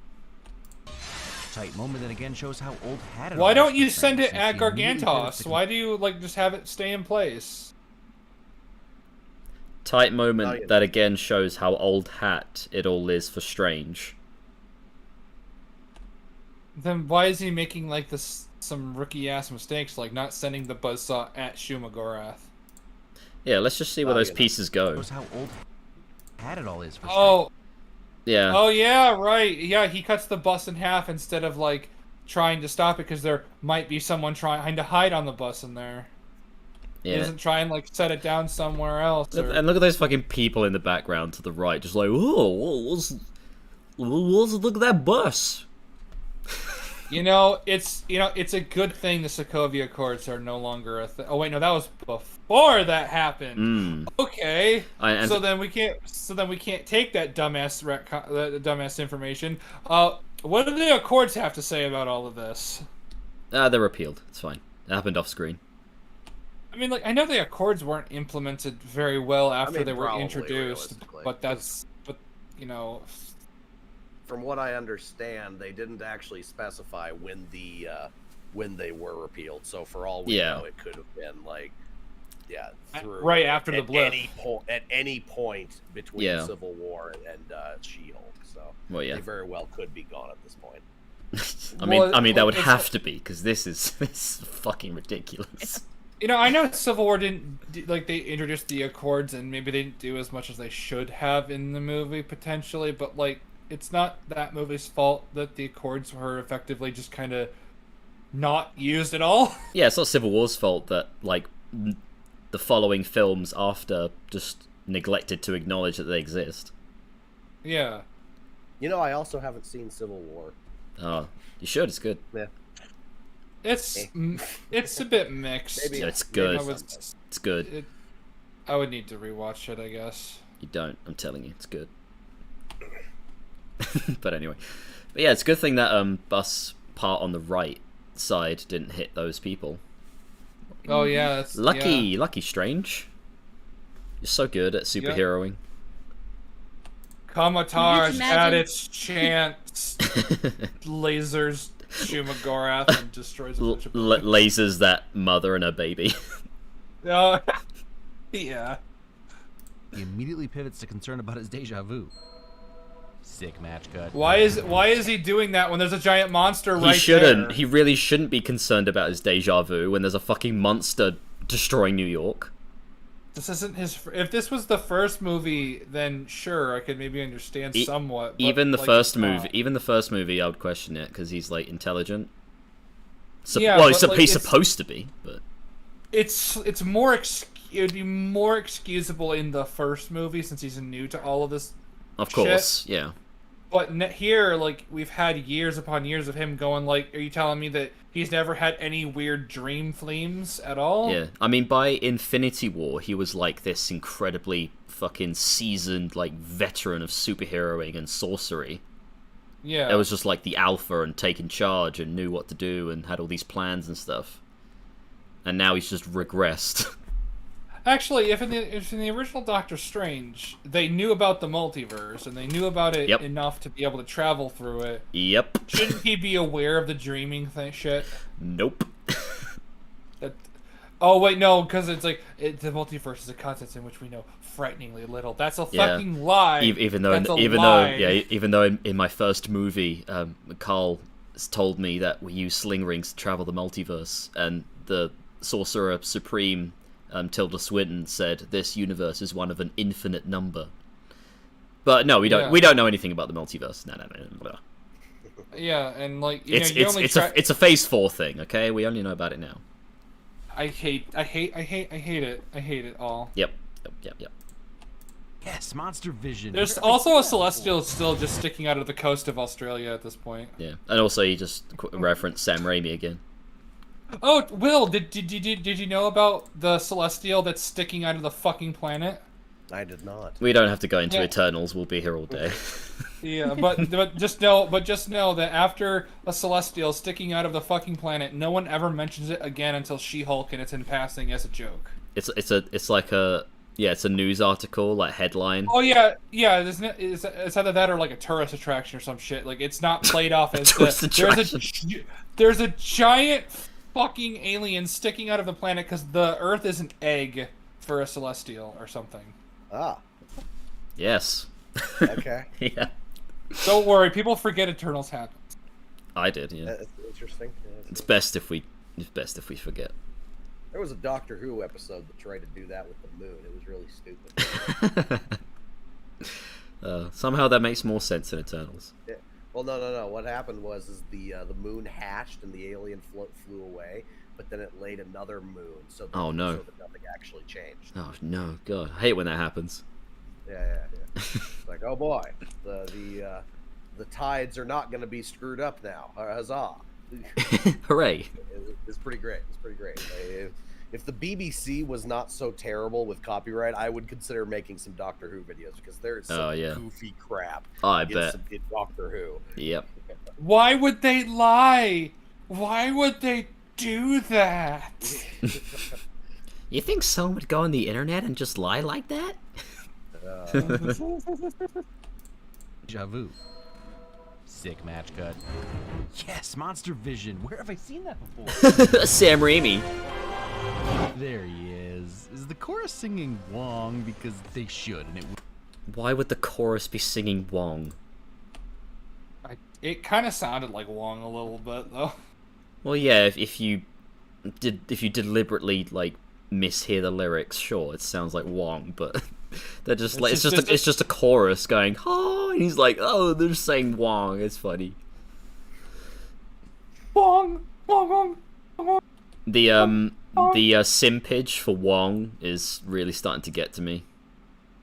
Tight moment that again shows how old hat it Why all don't is you for send Strange, it at since he immediately Gargantos? pivots Why do you, like, just have it stay in place? Tight moment that again shows how old hat it all is for Strange. Then why is he making, like, some rookie-ass mistakes, like not sending the buzzsaw at Shuma Gorath? Yeah, let's just see where those pieces go. Shows how old hat it all is for Oh. Yeah. Oh, yeah, right. Yeah, he cuts the bus in half instead of, like, trying to stop it because there might be someone trying to hide on the bus in there. Yeah. He doesn't try and, like, set it down somewhere else. And look at those fucking people in the background to the right, just like, oh, look at that bus. It's a good thing the Sokovia Accords are no longer a thing. Oh wait, no, that was before that happened. Okay, so then we can't take that dumbass information. What do the Accords have to say about all of this? They're repealed. It's fine. It happened off screen. I mean, like, I know the Accords weren't implemented very well after they were introduced, but from what I understand, they didn't actually specify when they were repealed. So for all we know, it could have been like, through right after the blip. At any point between Civil War and She-Hulk. So they very well could be gone at this point. I mean, that would have to be, because this is fucking ridiculous. You know, I know Civil War didn't they introduced the Accords, and maybe they didn't do as much as they should have in the movie potentially, but like, it's not that movie's fault that the Accords were effectively just kind of not used at all. Yeah, it's not Civil War's fault that like the following films after just neglected to acknowledge that they exist. Yeah. You know, I also haven't seen Civil War. Oh, you should. It's good. Yeah. It's a bit mixed. Maybe, it's good. It's good. I would need to rewatch it, I guess. You don't. I'm telling you, it's good. But anyway, it's a good thing that bus part on the right side didn't hit those people. Oh yeah, that's lucky Strange. You're so good at superheroing. Kamatage at its chance. Lasers Shumagorath and destroys a bunch of lasers that mother and her baby. Oh, yeah. He immediately pivots to concern about his deja vu. Sick match cut. Why is he doing that when there's a giant monster right there? He shouldn't. He really shouldn't be concerned about his deja vu when there's a fucking monster destroying New York. This isn't his. If this was the first movie, then sure, I could maybe understand somewhat. But even the first movie, I would question it because he's like intelligent. He's supposed to be, but it's more. It would be more excusable in the first movie since he's new to all of this. Of course, yeah. But here, like, we've had years upon years of him going, like, are you telling me that he's never had any weird dream themes at all? Yeah. I mean, by Infinity War, he was, like, this incredibly fucking seasoned, like, veteran of superheroing and sorcery. Yeah. It was just, like, the alpha and taking charge and knew what to do and had all these plans and stuff. And now he's just regressed. Actually, if in the original Doctor Strange, they knew about the multiverse, and they knew about it enough to be able to travel through it... Yep. Shouldn't he be aware of the dreaming shit? Nope. Oh, wait, no, because it's like, the multiverse is a concept in which we know frighteningly little. That's a fucking lie. Even though in my first movie, Carl told me that we use sling rings to travel the multiverse, and the Sorcerer Supreme... Tilda Swinton said this universe is one of an infinite number. But no, we don't. We don't know anything about the multiverse. No. Yeah, and like it's a Phase 4 thing. Okay, we only know about it now. I hate it all. Yep. Yes, monster vision. There's also a Celestial still just sticking out of the coast of Australia at this point. Yeah, and also he just referenced Sam Raimi again. Oh, Will, did you know about the Celestial that's sticking out of the fucking planet? I did not. We don't have to go into Eternals. We'll be here all day. Yeah, but just know that after a Celestial sticking out of the fucking planet, no one ever mentions it again until She-Hulk, and it's in passing as a joke. It's a news article, like headline. Oh yeah. It's either that or like a tourist attraction or some shit. Like it's not played off as there's a giant fucking alien sticking out of the planet because the Earth is an egg for a Celestial or something. Ah. Yes. Okay. Yeah. Don't worry, people forget Eternals happens. I did, yeah. That's interesting. It's best if we forget. There was a Doctor Who episode that tried to do that with the moon. It was really stupid. Somehow that makes more sense in Eternals. Yeah. Well, no. What happened was the moon hatched and the alien flew away, but then it laid another moon, so that nothing actually changed. Oh no, God, I hate when that happens. Yeah. Like, oh boy, the tides are not going to be screwed up now. Huzzah! Hooray! It's pretty great. If the BBC was not so terrible with copyright, I would consider making some Doctor Who videos because there's some goofy crap. I bet. In Doctor Who. Yep. Why would they lie? Why would they do that? You think someone would go on the internet and just lie like that? Deja vu. Sick match cut. Yes, Monster Vision. Where have I seen that before? Sam Raimi. There he is. Is the chorus singing Wong? Because they should, and it would. Why would the chorus be singing Wong? It kind of sounded like Wong a little bit, though. Well, yeah, if you deliberately like mishear the lyrics, sure, it sounds like Wong, but they're just like it's just a chorus going, oh, and he's like, oh, they're just saying Wong. It's funny. Wong, Wong, Wong, Wong. The simpage for Wong is really starting to get to me.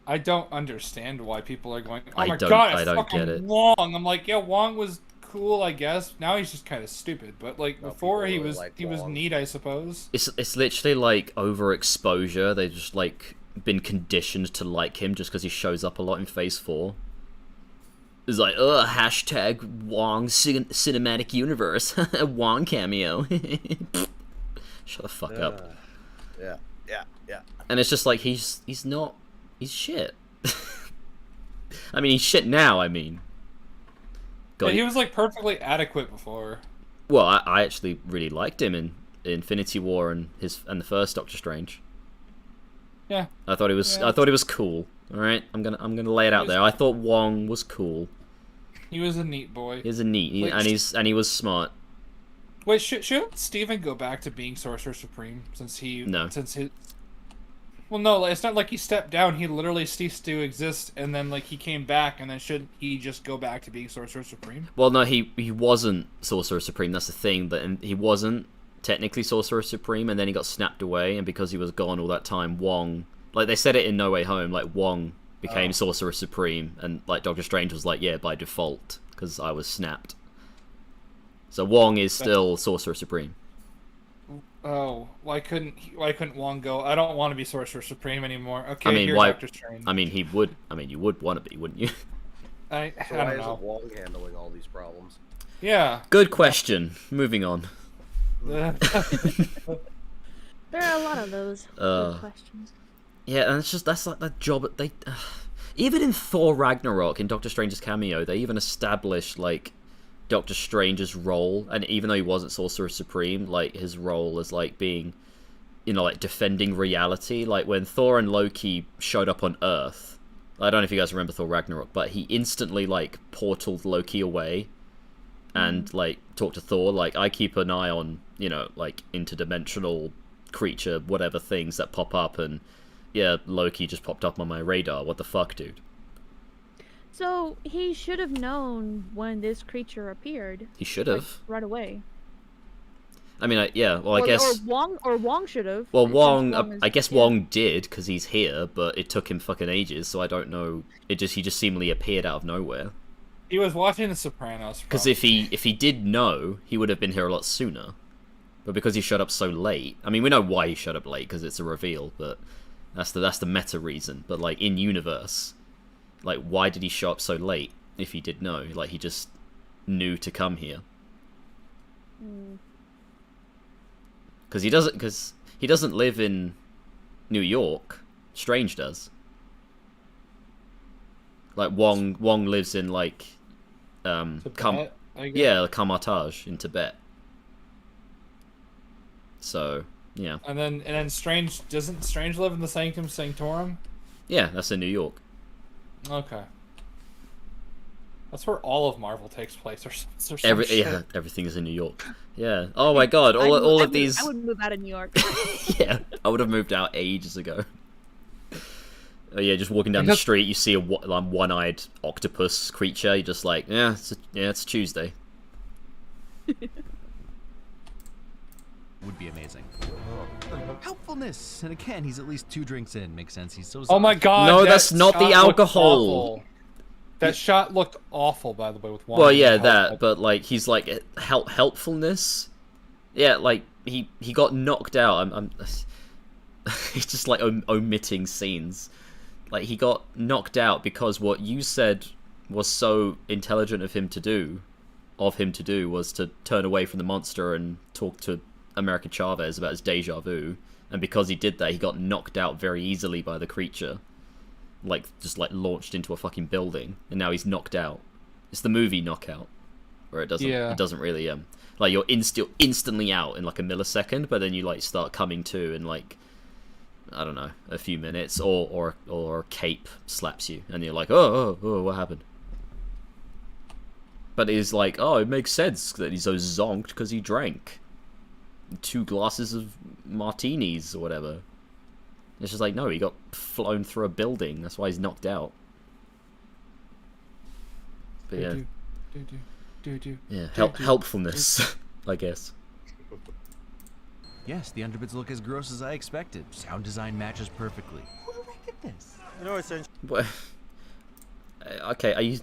I don't understand why people are going, oh I my don't- god, I it's don't fucking get it. Wong. I'm like, yeah, Wong was cool, I guess. Now he's just kind of stupid, but like No, before people he really was like he was Wong. neat, I suppose. It's literally like overexposure. They've just like been conditioned to like him just because he shows up a lot in Phase 4. It's like, hashtag Wong cinematic universe. Wong cameo. Shut the fuck up. Yeah. And it's just like he's shit. I mean, he's shit now, I mean. Yeah, he was like perfectly adequate before. Well, I actually really liked him in Infinity War and the first Doctor Strange. Yeah. I thought he was cool. All right, I'm gonna lay it out there. I thought Wong was cool. He was a neat boy. He's a neat, and he was smart. Wait, shouldn't Steven go back to being Sorcerer Supreme No. Well, no, like, it's not like he stepped down. He literally ceased to exist, and then like he came back, and then shouldn't he just go back to being Sorcerer Supreme? Well, no, he wasn't Sorcerer Supreme. That's the thing. That he wasn't technically Sorcerer Supreme, and then he got snapped away. And because he was gone all that time, Wong, like they said it in No Way Home, like Wong became Sorcerer Supreme, and like Doctor Strange was like, yeah, by default, because I was snapped. So Wong is still Sorcerer Supreme. Oh, why couldn't Wong go? I don't want to be Sorcerer Supreme anymore. Okay, I mean, you're why? Doctor Strange. I mean, he would. I mean, you would want to be, wouldn't you? I So don't why know. isn't Wong handling all these problems? Yeah. Good question. Moving on. There are a lot of those good questions. Yeah, and it's just that's like that job. They even in Thor Ragnarok in Doctor Strange's cameo, they even established like Doctor Strange's role, and even though he wasn't Sorcerer Supreme, like his role as like being, you know, like defending reality. Like when Thor and Loki showed up on Earth, I don't know if you guys remember Thor Ragnarok, but he instantly like portaled Loki away and like talked to Thor. Like, I keep an eye on, you know, like interdimensional creature, whatever things that pop up, and yeah, Loki just popped up on my radar. What the fuck, dude? So he should have known when this creature appeared. He should like, have. right away. I mean, yeah. Well, I guess. Or Wong should have. Well, since Wong. I is- guess yeah. Wong did because he's here, but it took him fucking ages. So I don't know. He just seemingly appeared out of nowhere. He was watching The Sopranos. Because if he did know, he would have been here a lot sooner. But because he showed up so late, I mean, we know why he showed up late because it's a reveal. But that's the meta reason. But like in universe, like why did he show up so late if he did know? Like he just knew to come here. Because he doesn't live in New York. Strange does. Like Wong lives in like Tibet, I guess. yeah, Kamartaj in Tibet. So yeah, And then Strange doesn't Strange live in the Sanctum Sanctorum? yeah, that's in New York. Okay. That's where all of Marvel takes place, or some shit. Yeah, everything is in New York. Yeah. Oh my god, all of these. I would move out of New York. Yeah, I would have moved out ages ago. Yeah, just walking down the street, you see a one-eyed octopus creature. You're just like, yeah, it's Tuesday. Would be amazing. Helpfulness, and again, he's at least 2 drinks in. Makes sense. He's so. Oh my god! No, that that's not the shot looked alcohol. awful. That shot looked awful, by the way, with Wong. Well, yeah, that, but like he's like helpfulness. Yeah, like he got knocked out. I'm he's just like omitting scenes. Like he got knocked out because what you said was so intelligent of him to do was to turn away from the monster and talk to America Chavez about his deja vu, and because he did that, he got knocked out very easily by the creature. Like, just like launched into a fucking building, and now he's knocked out. It's the movie Knockout. where it doesn't really like you're instantly out in like a millisecond, but then you like start coming to in like, I don't know, a few minutes, or a cape slaps you and you're like, oh, what happened? But it's like, oh, it makes sense that he's so zonked because he drank 2 glasses of martinis or whatever. It's just like, no, he got flown through a building. That's why he's knocked out. But yeah. Yeah, helpfulness, I guess. Yes, the underbids look as gross as I expected. Sound design matches perfectly. Who directed this? You know, essentially. Okay, are you...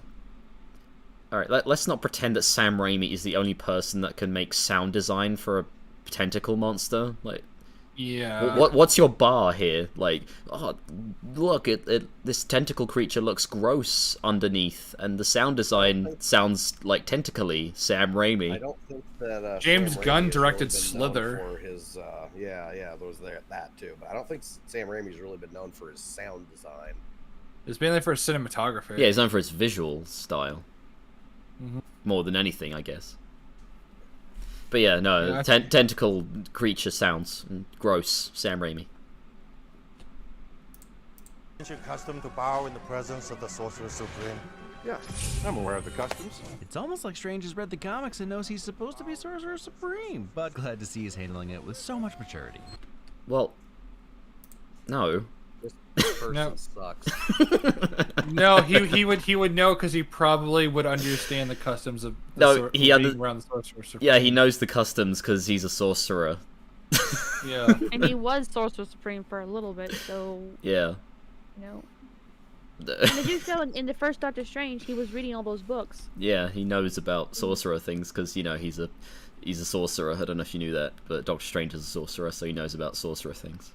Alright, let's not pretend that Sam Raimi is the only person that can make sound design for a tentacle monster. Like, yeah. What's your bar here? Like, oh, look, this tentacle creature looks gross underneath, and the sound design sounds like tentacly. Sam Raimi. I don't think that James Sam Gunn Raimi has directed really been known Slither. for his, there was that too. But I don't think Sam Raimi's really been known for his sound design. It's mainly for cinematography. Yeah, he's known for his visual style. Mm-hmm. More than anything, I guess. But yeah, no, Yeah, tentacle creature sounds gross. Sam Raimi. Aren't you accustomed to bow in the presence of the Sorcerer Supreme? Yeah, I'm aware of the customs. It's almost like Strange has read the comics and knows he's supposed to be Sorcerer Supreme, but glad to see he's handling it with so much maturity. Well, no. This person No. sucks. No, he would know because he probably would understand the customs of the being around the Sorcerer Supreme. Yeah, he knows the customs because he's a sorcerer. Yeah. And he was Sorcerer Supreme for a little bit, so Yeah. you know. And they do show in the first Doctor Strange, he was reading all those books. Yeah, he knows about sorcerer things because, you know, he's a sorcerer. I don't know if you knew that, but Doctor Strange is a sorcerer, so he knows about sorcerer things.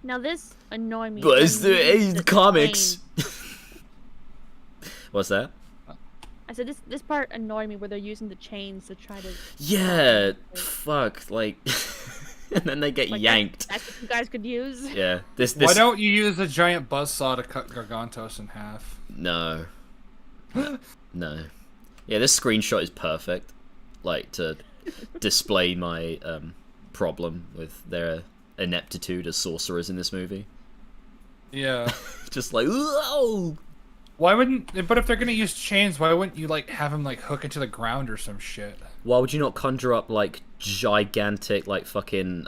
Now this annoyed me. But it's when they used the the comics. chain. What's that? I said this part annoyed me where they're using the chains to try to. Yeah, fuck, like, and then they get Like, yanked. That's what you guys could use. Yeah, this. Why don't you use a giant buzzsaw to cut Gargantos in half? No. No. Yeah, this screenshot is perfect. Like, to display my problem with their ineptitude as sorcerers in this movie. Yeah. Just like, whoa! Why wouldn't? But if they're gonna use chains, why wouldn't you like have them like hook into the ground or some shit? Why would you not conjure up like gigantic, like fucking,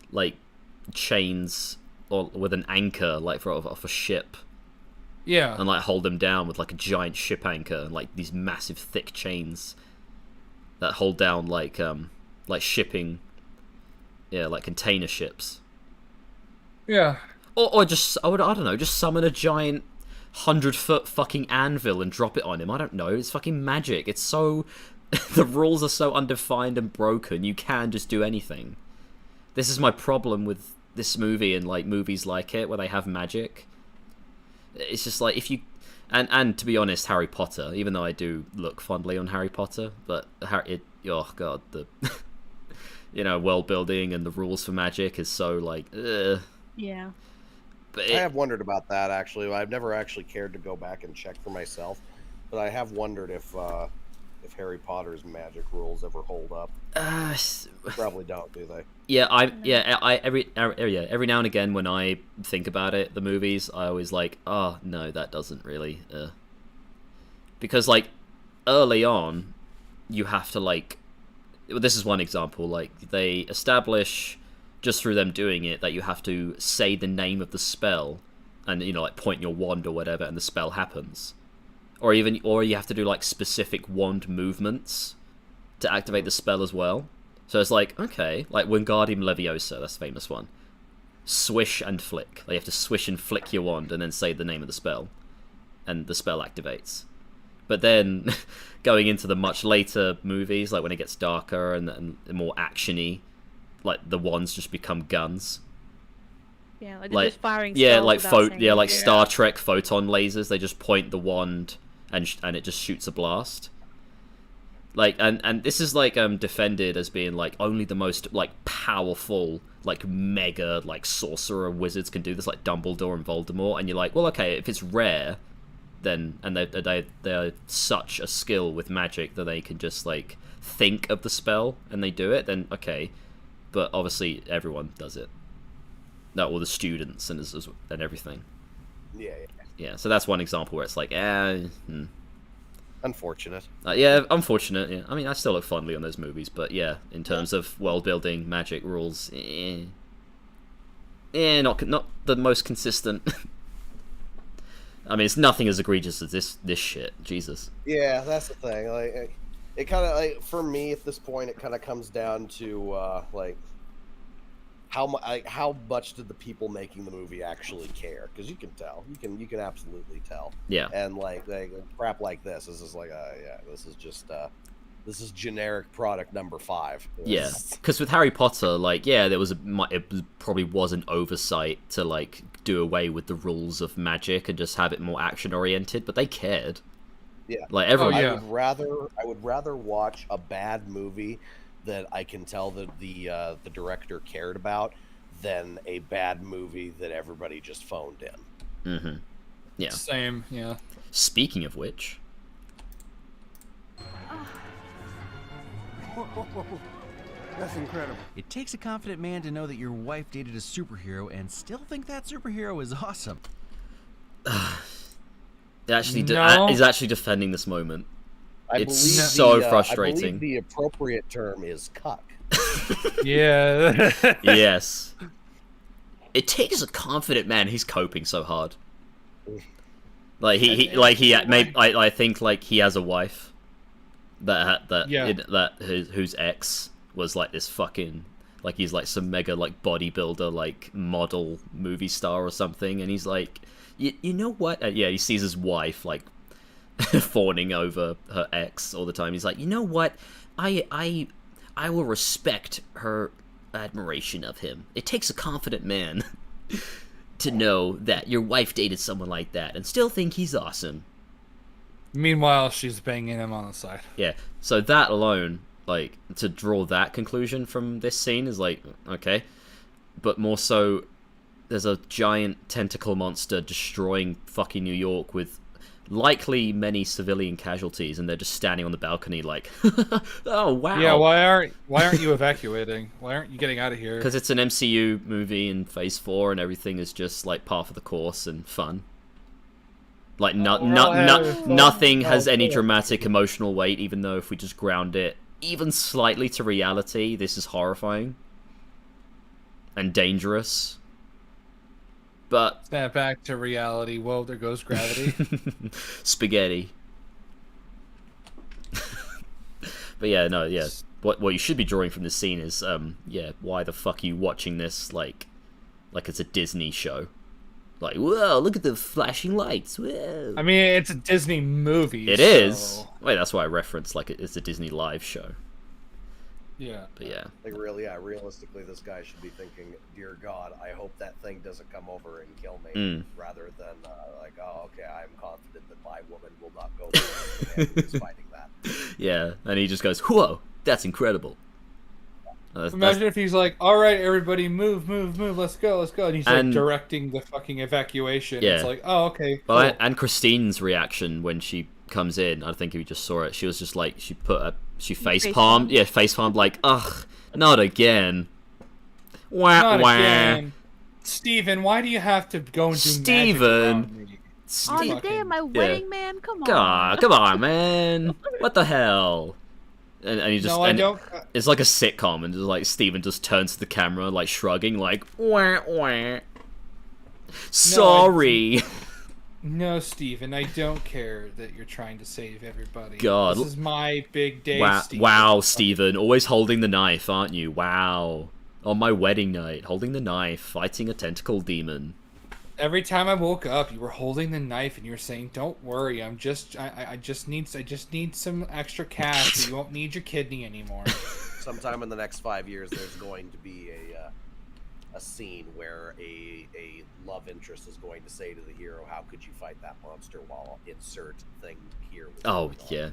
like chains or with an anchor, like off a ship? Yeah. And like hold them down with like a giant ship anchor and like these massive thick chains that hold down like shipping, yeah, like container ships. Yeah. Or just I don't know, just summon a giant 100-foot fucking anvil and drop it on him. I don't know. It's fucking magic. It's so the rules are so undefined and broken. You can just do anything. This is my problem with this movie and like movies like it where they have magic. It's just like if you and to be honest, Harry Potter. Even though I do look fondly on Harry Potter, but oh god, the you know, world building and the rules for magic is so like Yeah. I have wondered about that, actually. I've never actually cared to go back and check for myself, but I have wondered if Harry Potter's magic rules ever hold up. Probably don't, do they? Every now and again when I think about it, the movies, I always like, oh no, that doesn't really, because like early on, you have to like, this is one example, like they establish just through them doing it that you have to say the name of the spell and, you know, like point your wand or whatever and the spell happens. Or you have to do like specific wand movements to activate the spell as well. So it's like, okay, like Wingardium Leviosa, that's a famous one. Swish and flick. Like you have to swish and flick your wand and then say the name of the spell. And the spell activates. But then, going into the much later movies, like when it gets darker and more action-y, like the wands just become guns. Yeah, like they're just firing yeah, spells like without saying like it. Star Trek photon lasers. They just point the wand and it just shoots a blast. Like and this is like defended as being like only the most like powerful like mega like sorcerer wizards can do this, like Dumbledore and Voldemort. And you're like, well, okay, if it's rare, then and they're such a skill with magic that they can just like think of the spell and they do it, then okay. But obviously everyone does it. No, all the students and everything. Yeah. So that's one example where it's like, Unfortunate. Yeah, unfortunate. Yeah, I mean, I still look fondly on those movies, but yeah, in terms of world building, magic rules, not the most consistent. I mean, it's nothing as egregious as this shit. Jesus. Yeah, that's the thing. Like, it kind of like for me at this point, it kind of comes down to like how much did the people making the movie actually care? Because you can tell, you can absolutely tell. Yeah. And like crap like this is like this is just this is generic product number 5. Yeah, because with Harry Potter, like, yeah, it probably was an oversight to like do away with the rules of magic and just have it more action oriented, but they cared. Yeah, like everyone. I would rather watch a bad movie that I can tell that the director cared about than a bad movie that everybody just phoned in. Mm-hmm. Yeah. Same. Yeah. Speaking of which. That's incredible. It takes a confident man to know that your wife dated a superhero and still think that superhero is awesome. He's actually defending this moment. It's so frustrating. I believe the appropriate term is cuck. Yeah. Yes. It takes a confident man. He's coping so hard. Like I think like he has a wife whose ex was like this fucking, like, he's like some mega like bodybuilder like model movie star or something, and he's like, you know what? Yeah, he sees his wife like fawning over her ex all the time. He's like, you know what? I will respect her admiration of him. It takes a confident man to know that your wife dated someone like that and still think he's awesome. Meanwhile, she's banging him on the side. Yeah, so that alone, like, to draw that conclusion from this scene is like, okay. But more so, there's a giant tentacle monster destroying fucking New York with likely many civilian casualties, and they're just standing on the balcony like, oh wow. Yeah, why aren't you evacuating? Why aren't you getting out of here? Because it's an MCU movie in Phase 4 and everything is just like par for the course and fun. Like nothing has any dramatic emotional weight, even though if we just ground it even slightly to reality, this is horrifying and dangerous. But snap back to reality. Whoa, there goes gravity. Spaghetti. But yeah, no, yeah. What you should be drawing from this scene is, why the fuck are you watching this like it's a Disney show? Like, whoa, look at the flashing lights. Whoa. I mean, it's a Disney movie. It is. Wait, that's why I referenced like it's a Disney live show. Yeah. But yeah. Like, really, realistically, this guy should be thinking, dear God, I hope that thing doesn't come over and kill me, rather than, like, oh, okay, I'm confident that my woman will not go for the man who is fighting that. Yeah, and he just goes, whoa, that's incredible. Imagine if he's like, all right, everybody, move, let's go. And he's like directing the fucking evacuation. Yeah. It's like, oh, okay, cool. Well, and Christine's reaction when she comes in, I think if you just saw it, she was just like, she face palmed. Yeah, face palmed like, ugh, not again. Not again. Steven, why do you have to go and do magic around me? On the day of my wedding, man? Come on. God, come on, man. What the hell? And he just, I don't. It's like a sitcom, and just like Steven just turns to the camera, like shrugging, like, wah, wah. Sorry. No, Steven, I don't care that you're trying to save everybody. God. This is my big day, Steven. Wow, Steven. Always holding the knife, aren't you? Wow. On my wedding night, holding the knife, fighting a tentacle demon. Every time I woke up, you were holding the knife and you were saying, "Don't worry, I just need some extra cash. So you won't need your kidney anymore." Sometime in the next 5 years, there's going to be a scene where a love interest is going to say to the hero, "How could you fight that monster?" While insert thing here. Oh yeah.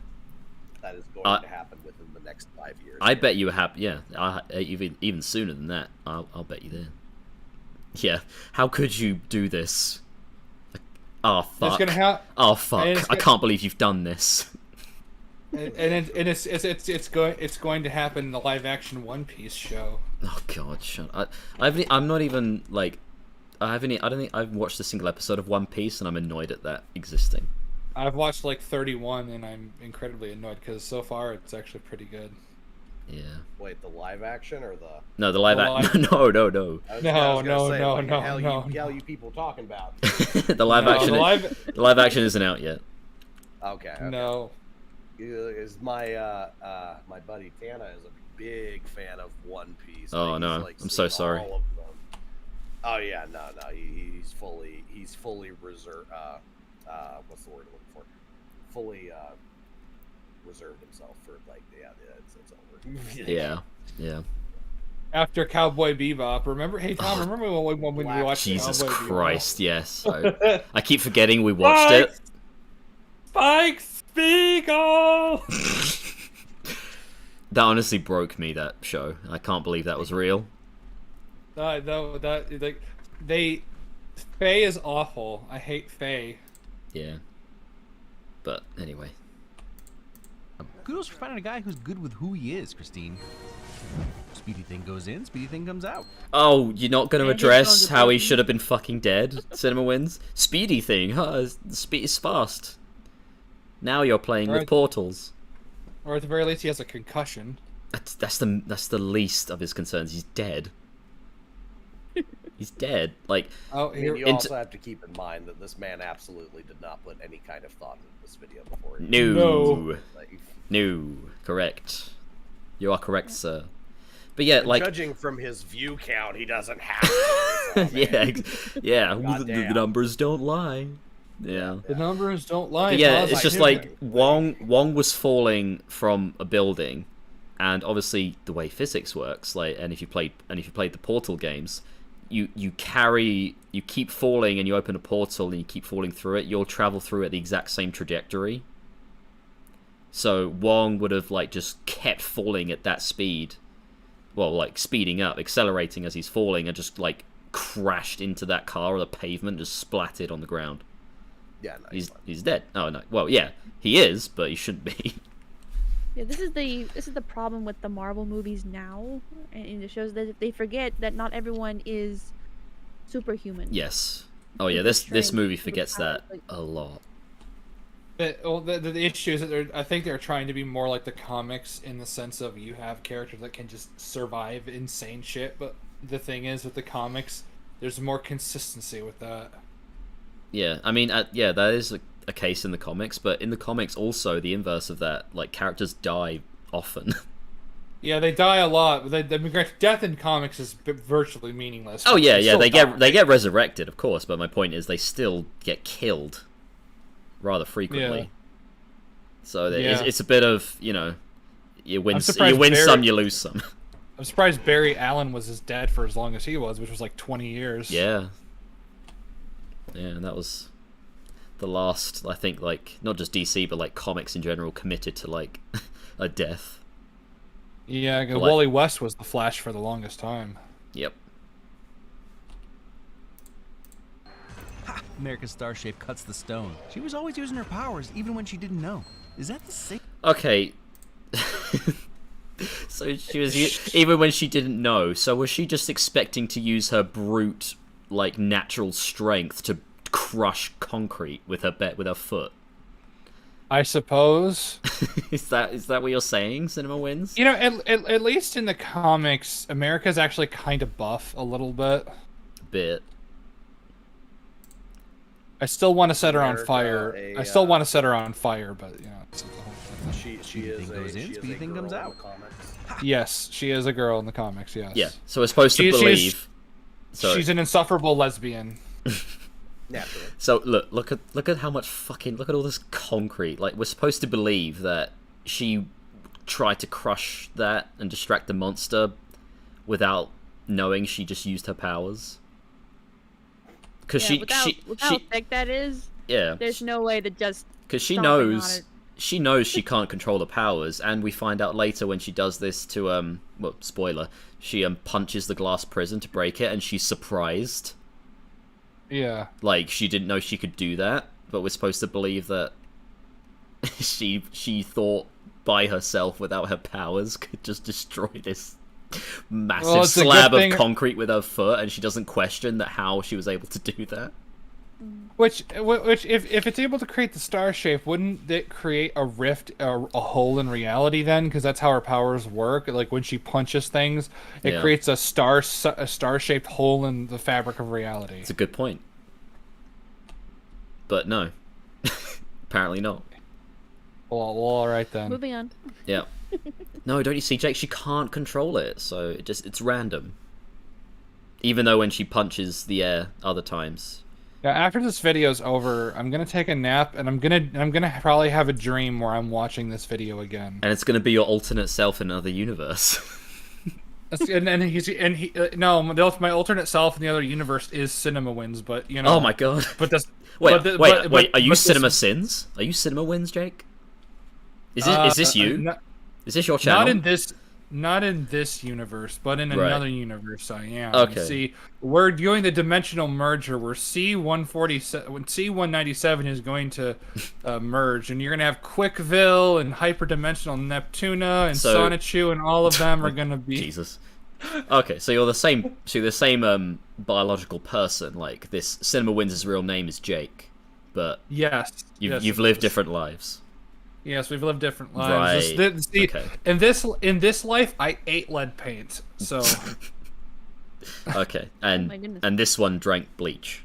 That is going to happen within the next 5 years. I bet you have. Yeah, even sooner than that. I'll bet you there. Yeah, how could you do this? Oh fuck! Gonna oh fuck! I can't believe you've done this. It's going to happen in the live action One Piece show. Oh god, I'm not even like, I don't think I've watched a single episode of One Piece, and I'm annoyed at that existing. I've watched like 31, and I'm incredibly annoyed because so far it's actually pretty good. Yeah. Wait, the live action or the? No, the live action. No. No. Hell, you people talking about? The live action. The live action isn't out yet. Okay. No. Is my my buddy Tana is a big fan of One Piece. Oh no, like, I'm so sorry. All of them. Oh yeah, no, he's fully reserved. What's the word I'm looking for? Fully reserved himself for like it's over. yeah. After Cowboy Bebop, remember? Hey Tom, remember when we watched Jesus Cowboy Christ, Bebop? yes. I keep forgetting we watched it. Spike Spiegel. That honestly broke me. That show. I can't believe that was real. Faye is awful. I hate Faye. Yeah. But anyway. Kudos for finding a guy who's good with who he is, Christine. Speedy thing goes in, speedy thing comes out. Oh, you're not going to address how he should have been fucking dead? CinemaWins? Speedy thing, huh? Speed is fast. Now you're playing with portals. Or at the very least, he has a concussion. That's the least of his concerns. He's dead. He's dead. Like, you also have to keep in mind that this man absolutely did not put any kind of thought into this video before. No. Correct. You are correct, sir. But yeah, like, judging from his view count, he doesn't have to. The numbers don't lie. Yeah. The numbers don't lie. But yeah, it's just like Wong was falling from a building, and obviously the way physics works, like, and if you played the Portal games, you keep falling and you open a portal and you keep falling through it, you'll travel through at the exact same trajectory. So Wong would have like just kept falling at that speed, well, like speeding up, accelerating as he's falling, and just like crashed into that car or the pavement, just splatted on the ground. Yeah, no, he's dead. Oh no, well yeah, he is, but he shouldn't be. Yeah, this is the problem with the Marvel movies now, and it shows that they forget that not everyone is superhuman. Yes. Oh yeah, this movie forgets that a lot. The issue is that I think they're trying to be more like the comics in the sense of you have characters that can just survive insane shit, but the thing is with the comics, there's more consistency with that. Yeah, I mean, that is a case in the comics, but in the comics also the inverse of that, like characters die often. Yeah, they die a lot. Death in comics is virtually meaningless. Oh yeah, they get resurrected, of course, but my point is they still get killed rather frequently. Yeah. So it's a bit of, you win some, you lose some. I'm surprised Barry Allen was as dead for as long as he was, which was like 20 years. Yeah. Yeah, and that was the last, I think, like, not just DC, but like comics in general committed to like a death. Yeah, like, Wally West was the Flash for the longest time. Yep. Ha! America's Star Shape cuts the stone. She was always using her powers, even when she didn't know. Is that the same? Okay. So she was even when she didn't know. So was she just expecting to use her brute, like, natural strength to crush concrete with her foot? I suppose. Is that what you're saying, CinemaWins? At least in the comics, America's actually kind of buff a little bit. I still want to set her on fire. I still want to set her on fire, but it's the whole thing. She is a girl comes out. In the comics. Yes, she is a girl in the comics. Yes. Yeah. So we're supposed to believe. She's an insufferable lesbian. Naturally. So look at how much look at all this concrete. Like, we're supposed to believe that she tried to crush that and distract the monster without knowing she just used her powers. Because how thick that is. Yeah. There's no way to just. Because she knows she can't control the powers, and we find out later when she does this to spoiler, she punches the glass prison to break it, and she's surprised. Yeah. Like, she didn't know she could do that, but we're supposed to believe that she thought by herself without her powers could just destroy this massive slab of concrete with her foot, and she doesn't question that how she was able to do that. Which, if it's able to create the star shape, wouldn't it create a rift, a hole in reality then? Because that's how her powers work. Like when she punches things, it creates a star-shaped hole in the fabric of reality. It's a good point, but no, apparently not. Well, all right then. Moving on. Yeah. No, don't you see, Jake? She can't control it, so it's random. Even though when she punches the air other times. Yeah, after this video's over, I'm gonna take a nap, and I'm gonna probably have a dream where I'm watching this video again. And it's gonna be your alternate self in another universe. No, my alternate self in the other universe is CinemaWins, but you know. Oh my god. But this. Wait, are you CinemaSins? Are you CinemaWins, Jake? Is this you? Is this your channel? Not in this universe, but in another universe I am. Okay. See, we're doing the dimensional merger where C197 is going to merge, and you're going to have Quickville and Hyperdimensional Neptuna and Sonichu, and all of them are going to be... Jesus. Okay, so you're the same biological person. Like, this CinemaWins' real name is Jake, but you've lived different lives. Yes, we've lived different lives. Right. Okay. In this life, I ate lead paint. So. Okay, and this one drank bleach.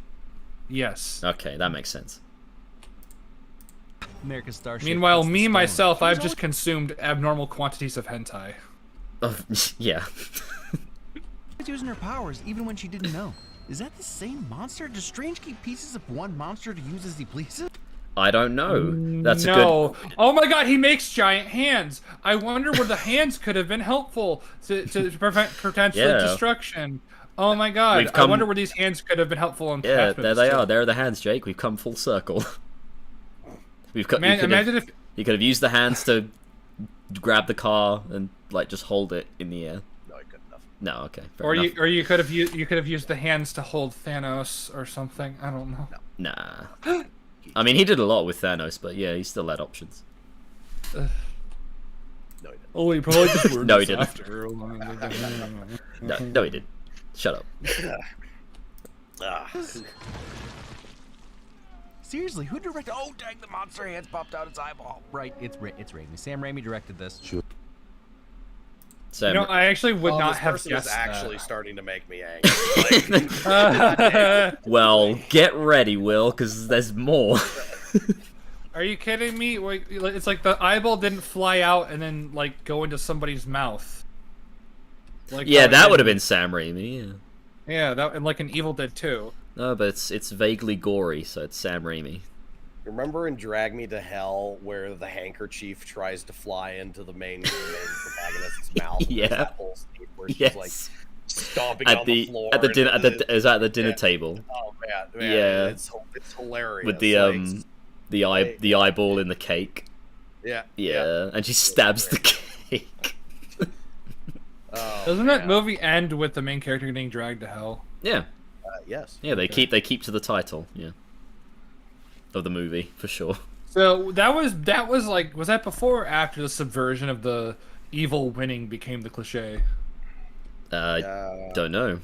Yes. Okay, that makes sense. America's Starship. Meanwhile, myself, I've just consumed abnormal quantities of hentai. Yeah. She's using her powers even when she didn't know. Is that the same monster? Does Strange keep pieces of one monster to use as he pleases? I don't know. That's a good... Oh my god, he makes giant hands. I wonder where the hands could have been helpful to prevent potential destruction. Oh my god, I wonder where these hands could have been helpful in there they are. There are the hands, Jake. We've come full circle. Imagine if... You could have used the hands to grab the car and, like, just hold it in the air. No, I couldn't have. No, okay. Or you could have used the hands to hold Thanos or something. I don't know. No. Nah. I mean, he did a lot with Thanos, but yeah, he still had options. No, he didn't. Oh, he probably just learned No, he didn't. after. No, he didn't. Shut up. Seriously, who directed? Oh, dang! The monster hands popped out its eyeball. Right, it's Raimi. Sam Raimi directed this. Sure. You know, I actually would not have guessed actually starting to make me angry. Like, well, get ready, Will, because there's more. Are you kidding me? It's like the eyeball didn't fly out and then like go into somebody's mouth. Like yeah, that would have been Sam Raimi. Yeah. Yeah, that and like an Evil Dead 2. No, but it's vaguely gory, so it's Sam Raimi. Remember in Drag Me to Hell where the handkerchief tries to fly into the main protagonist's mouth? Yeah. That whole scene where she's like stomping on the floor. At the dinner, is that the dinner table? Oh man, yeah, it's hilarious. With the eyeball in the cake. Yeah. And she stabs the cake. Doesn't that movie end with the main character getting dragged to hell? Yeah. Yes. Yeah, they keep to the title. Yeah. Of the movie for sure. So that was like, was that before or after the subversion of the evil winning became the cliche? Don't know.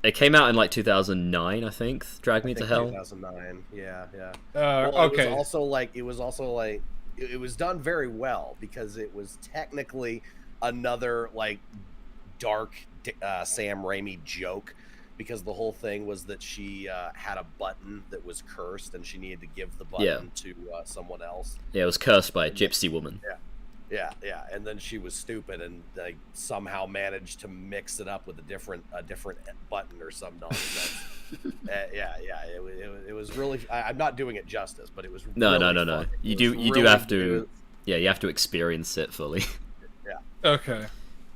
It came out in like 2009, I think. Drag Me to Hell. 2009. Yeah. Okay. It was done very well because it was technically another like dark Sam Raimi joke. Because the whole thing was that she had a button that was cursed, and she needed to give the button to someone else. Yeah, it was cursed by a gypsy woman. Yeah. And then she was stupid and somehow managed to mix it up with a different button or some nonsense. It was really. I'm not doing it justice, but it was. No. Fun. You have to. Yeah, you have to experience it fully. Yeah. Okay.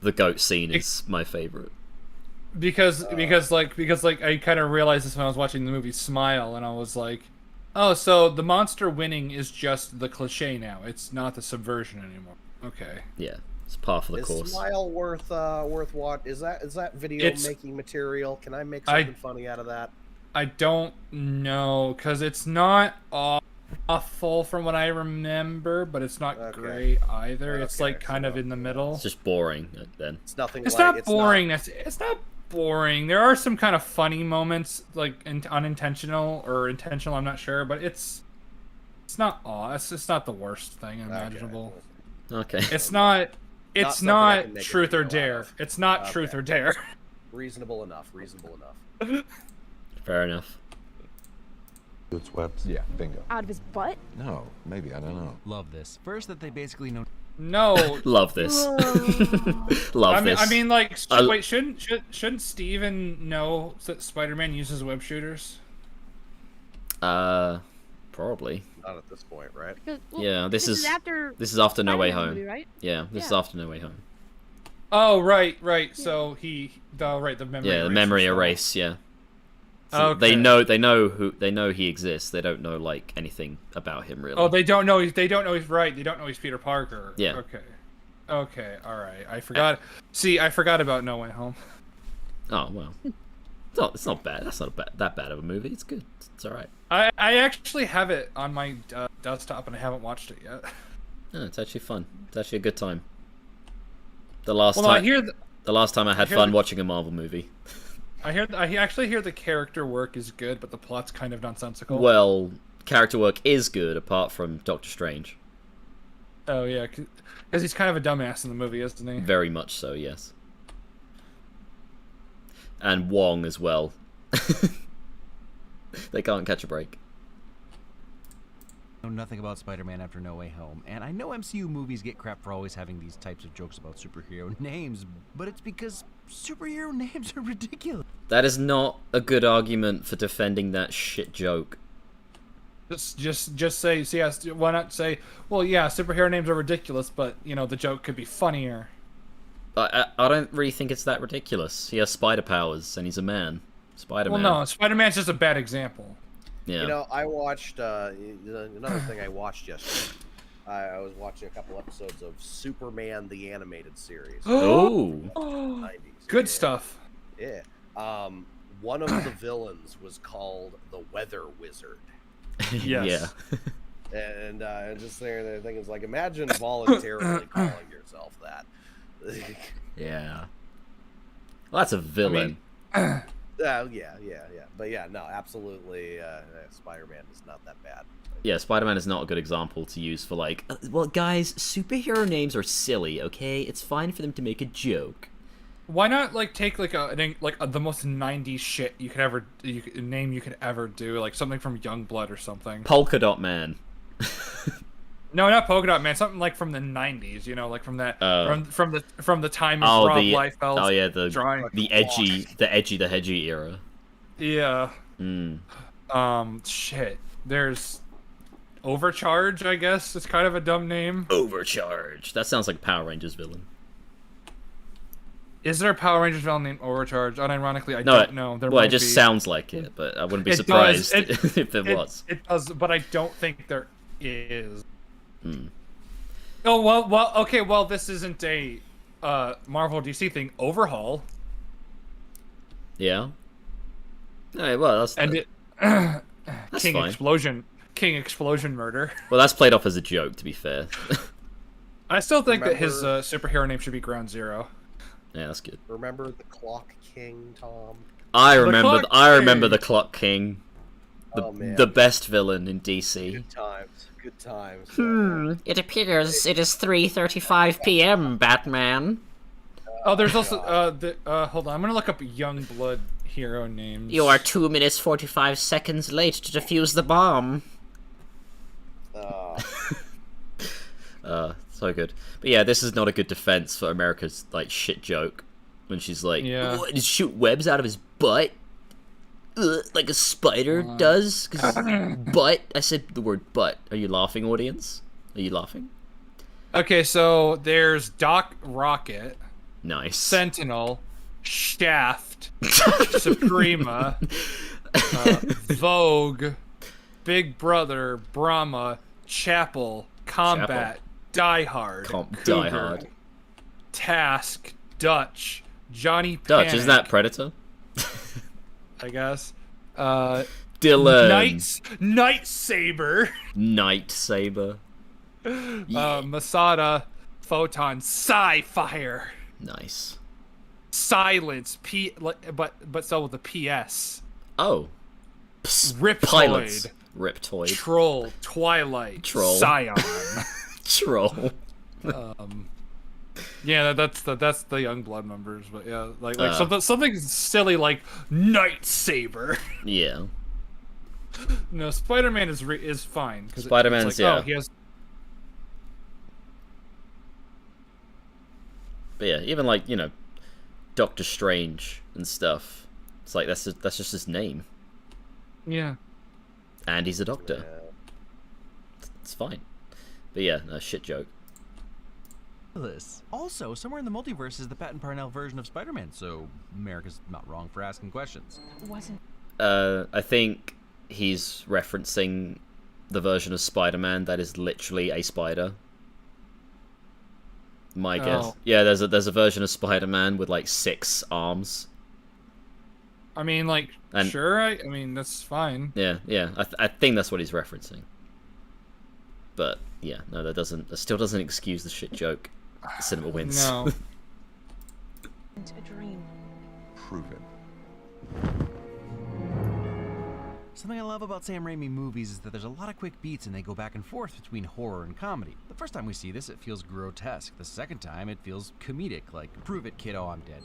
The goat scene is my favorite. Because I kind of realized this when I was watching the movie Smile, and I was like, oh, so the monster winning is just the cliche now. It's not the subversion anymore. Okay. Yeah, it's par for the course. Is Smile worth what? Is that video making material? Can I make something funny out of that? I don't know, because it's not awful from what I remember, but it's not great either. It's like kind of in the middle. It's just boring then. It's nothing. It's like, not boring. It's not boring. There are some kind of funny moments, like unintentional or intentional. I'm not sure, but it's not it's not the worst thing imaginable. Okay. It's not. It's not make a truth or video out dare. of. It's not truth or dare. Reasonable enough. Reasonable enough. Fair enough. It's webs. Yeah, bingo. Out of his butt? No, maybe, I don't know. Love this. First, that they basically know. No. Love this. Love this. I mean, like, wait, shouldn't Steven know that Spider-Man uses web shooters? Probably. Not at this point, right? Yeah, this is after. This is after No Way Spider-Man Home. movie, right? Yeah, this is Yeah. after No Way Home. Oh, right. So the memory. Yeah, the memory erase. Yeah. So Okay. they know he exists. They don't know like anything about him really. Oh, they don't know. They don't know he's right. They don't know he's Peter Parker. Yeah. Okay. Okay. All right. I forgot. See, I forgot about No Way Home. Oh well. It's not bad. That's not that bad of a movie. It's good. It's all right. I actually have it on my desktop and I haven't watched it yet. No, it's actually fun. It's actually a good time. The last Well, time. I hear the last time I had fun watching a Marvel movie. I actually hear the character work is good, but the plot's kind of nonsensical. Well, character work is good apart from Doctor Strange. Oh yeah, because he's kind of a dumbass in the movie, isn't he? Very much so, yes. And Wong as well. They can't catch a break. Know nothing about Spider-Man after No Way Home, and I know MCU movies get crap for always having these types of jokes about superhero names, but it's because superhero names are ridiculous. That is not a good argument for defending that shit joke. Just say, so yes, why not say, well, yeah, superhero names are ridiculous, but, you know, the joke could be funnier. I don't really think it's that ridiculous. He has spider powers, and he's a man. Spider-Man. Well, no, Spider-Man's just a bad example. Yeah. You know, I watched another thing I watched yesterday. I was watching a couple episodes of Superman the Animated Series. Oh. 90s. Good stuff. Yeah. One of the villains was called the Weather Wizard. Yes. Yeah. And just there thinking, it's like, imagine voluntarily calling yourself that. Yeah. Well, that's a villain. Yeah. But yeah, no, absolutely. Spider-Man is not that bad. Yeah, Spider-Man is not a good example to use for like, well, guys, superhero names are silly, okay? It's fine for them to make a joke. Why not like take like the most 90s shit you could ever do, like something from Youngblood or something. Polka Dot Man. No, not Polka Dot Man. Something like from the 90s. You know, like from that from the time of Rob Liefeld's drawing. the hedgy era. Yeah. Shit. There's Overcharge. I guess it's kind of a dumb name. Overcharge. That sounds like a Power Rangers villain. Is there a Power Rangers villain named Overcharge? Unironically, I don't know. It just sounds like it, but I wouldn't be surprised if there was. It does, but I don't think there is. Oh well, okay. Well, this isn't a Marvel DC thing. Overhaul. Yeah. All right. Well, that's King fine. King Explosion Murder. Well, that's played off as a joke, to be fair. I still think that his superhero name should be Ground Zero. Yeah, that's good. Remember the Clock King, Tom? I remember the Clock King. The best villain in DC. Good times. It appears it is 3:35 p.m., Batman. Oh, there's also hold on, I'm gonna look up Youngblood hero names. You are 2 minutes 45 seconds late to defuse the bomb. So good. But yeah, this is not a good defense for America's like shit joke when she's like, "What, did shoot webs out of his butt? Like a spider does?" Butt. I said the word butt. Are you laughing, audience? Are you laughing? Okay, so there's Doc Rocket. Nice. Sentinel, Shaft, Suprema, Vogue, Big Brother, Brahma, Chapel, Combat, Die Hard, Die Hard, Task, Dutch, Johnny Panic. Dutch, isn't that Predator? I guess. Dylan. Night Saber. Night Saber. Masada, Photon, Psy-Fire. Nice. Silence, but spelled with a PS. Oh. Riptoid. Pilots. Riptoid. Troll, Twilight, Troll. Scion. Troll. Yeah, that's the Youngblood members, but yeah, like something silly like Night Saber. Yeah. No, Spider-Man is fine because Spider-Man's like, oh, he has. But yeah, even like, you know, Doctor Strange and stuff. It's like that's just his name. Yeah. And he's a doctor. Yeah. It's fine. But yeah, no, shit joke. Also, somewhere in the multiverse is the Pat and Parnell version of Spider-Man, so America's not wrong for asking questions. I think he's referencing the version of Spider-Man that is literally a spider. My guess. Yeah, there's a version of Spider-Man with like 6 arms. I mean, like, sure. I mean, that's fine. Yeah. I think that's what he's referencing. But yeah, no, that still doesn't excuse the shit joke. Cinema wins. No. A dream. Prove it. Something I love about Sam Raimi movies is that there's a lot of quick beats and they go back and forth between horror and comedy. The first time we see this, it feels grotesque. The second time, it feels comedic, like, prove it, kiddo, I'm dead.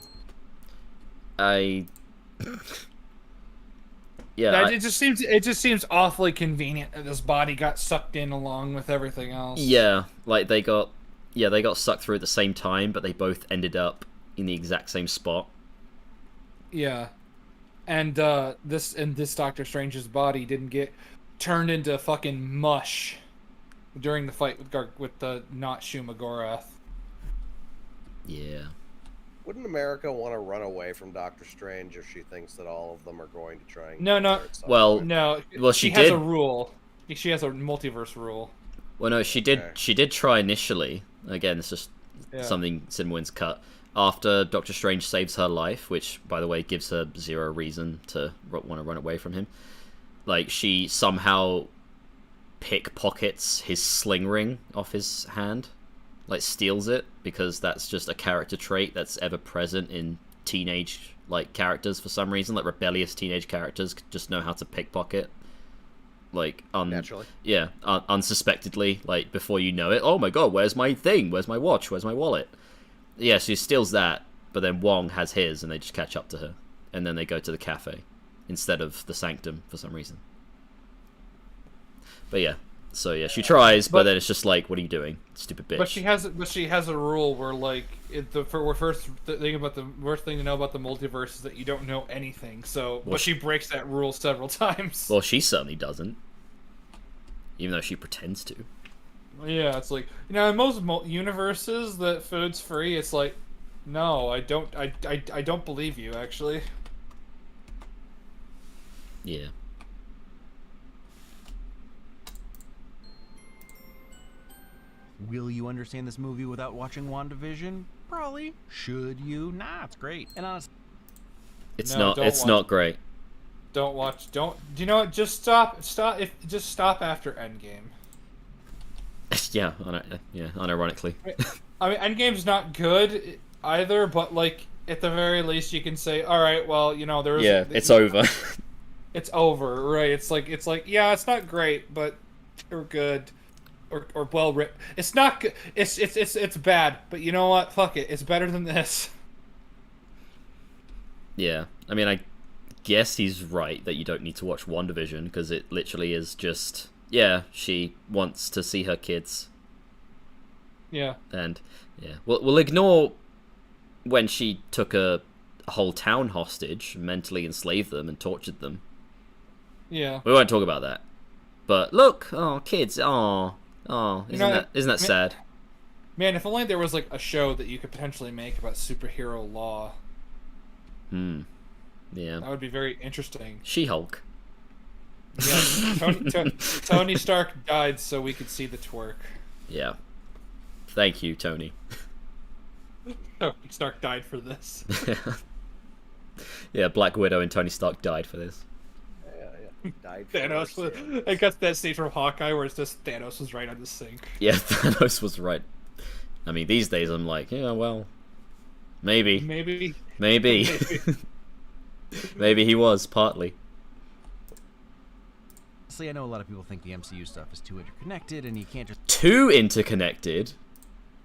Yeah. It just seems awfully convenient that this body got sucked in along with everything else. Yeah, like they got sucked through at the same time, but they both ended up in the exact same spot. Yeah. And this Doctor Strange's body didn't get turned into fucking mush during the fight with the not Shumagorath. Yeah. Wouldn't America want to run away from Doctor Strange if she thinks that all of them are going to try and No. Well, she has a rule. She has a multiverse rule. Well, no, she did. Okay. She did try initially. Again, it's just something CinemaWins cut after Doctor Strange saves her life, which, by the way, gives her 0 reason to want to run away from him. Like, she somehow pickpockets his sling ring off his hand, like steals it, because that's just a character trait that's ever present in teenage characters for some reason. Like, rebellious teenage characters just know how to pickpocket. Like, naturally. Yeah, unsuspectedly, like, before you know it. Oh my god, where's my thing? Where's my watch? Where's my wallet? Yeah, she steals that, but then Wong has his, and they just catch up to her. And then they go to the cafe instead of the Sanctum for some reason. But yeah, so yeah, she tries, but then it's just like, what are you doing, stupid bitch? But she has a rule where, like, the worst thing to know about the multiverse is that you don't know anything. So, but she breaks that rule several times. Well, she certainly doesn't, even though she pretends to. Yeah, it's like, you know, in most universes that food's free, it's like, no, I don't believe you, actually. Yeah. Will you understand this movie without watching WandaVision? Probably. Should you? Nah, it's great. And honestly, it's not great. Don't watch. Do you know what? Just stop. Just stop after Endgame. Yeah, unironically. I mean, Endgame's not good either, but like at the very least, you can say, all right, well, you know, there's it's over. It's over, right? It's like yeah, it's not great, but we're good. Or well written. It's not good. It's bad, but you know what? Fuck it. It's better than this. Yeah, I mean, I guess he's right that you don't need to watch WandaVision because it literally is just she wants to see her kids. Yeah. And yeah, we'll ignore when she took a whole town hostage, mentally enslaved them, and tortured them. Yeah. We won't talk about that. But look, kids, isn't that sad? Man, if only there was like a show that you could potentially make about superhero law. Yeah. That would be very interesting. She-Hulk. Yeah, Tony Stark died so we could see the twerk. Yeah. Thank you, Tony. Tony Stark died for this. Yeah, Black Widow and Tony Stark died for this. Died for our Thanos was. sins. It got to that stage from Hawkeye where it's just Thanos was right on the sink. Yeah, Thanos was right. I mean, these days I'm like, yeah, well, maybe. Maybe. Maybe. Maybe he was, partly. Honestly, I know a lot of people think the MCU stuff is too interconnected, and you can't just... Too interconnected?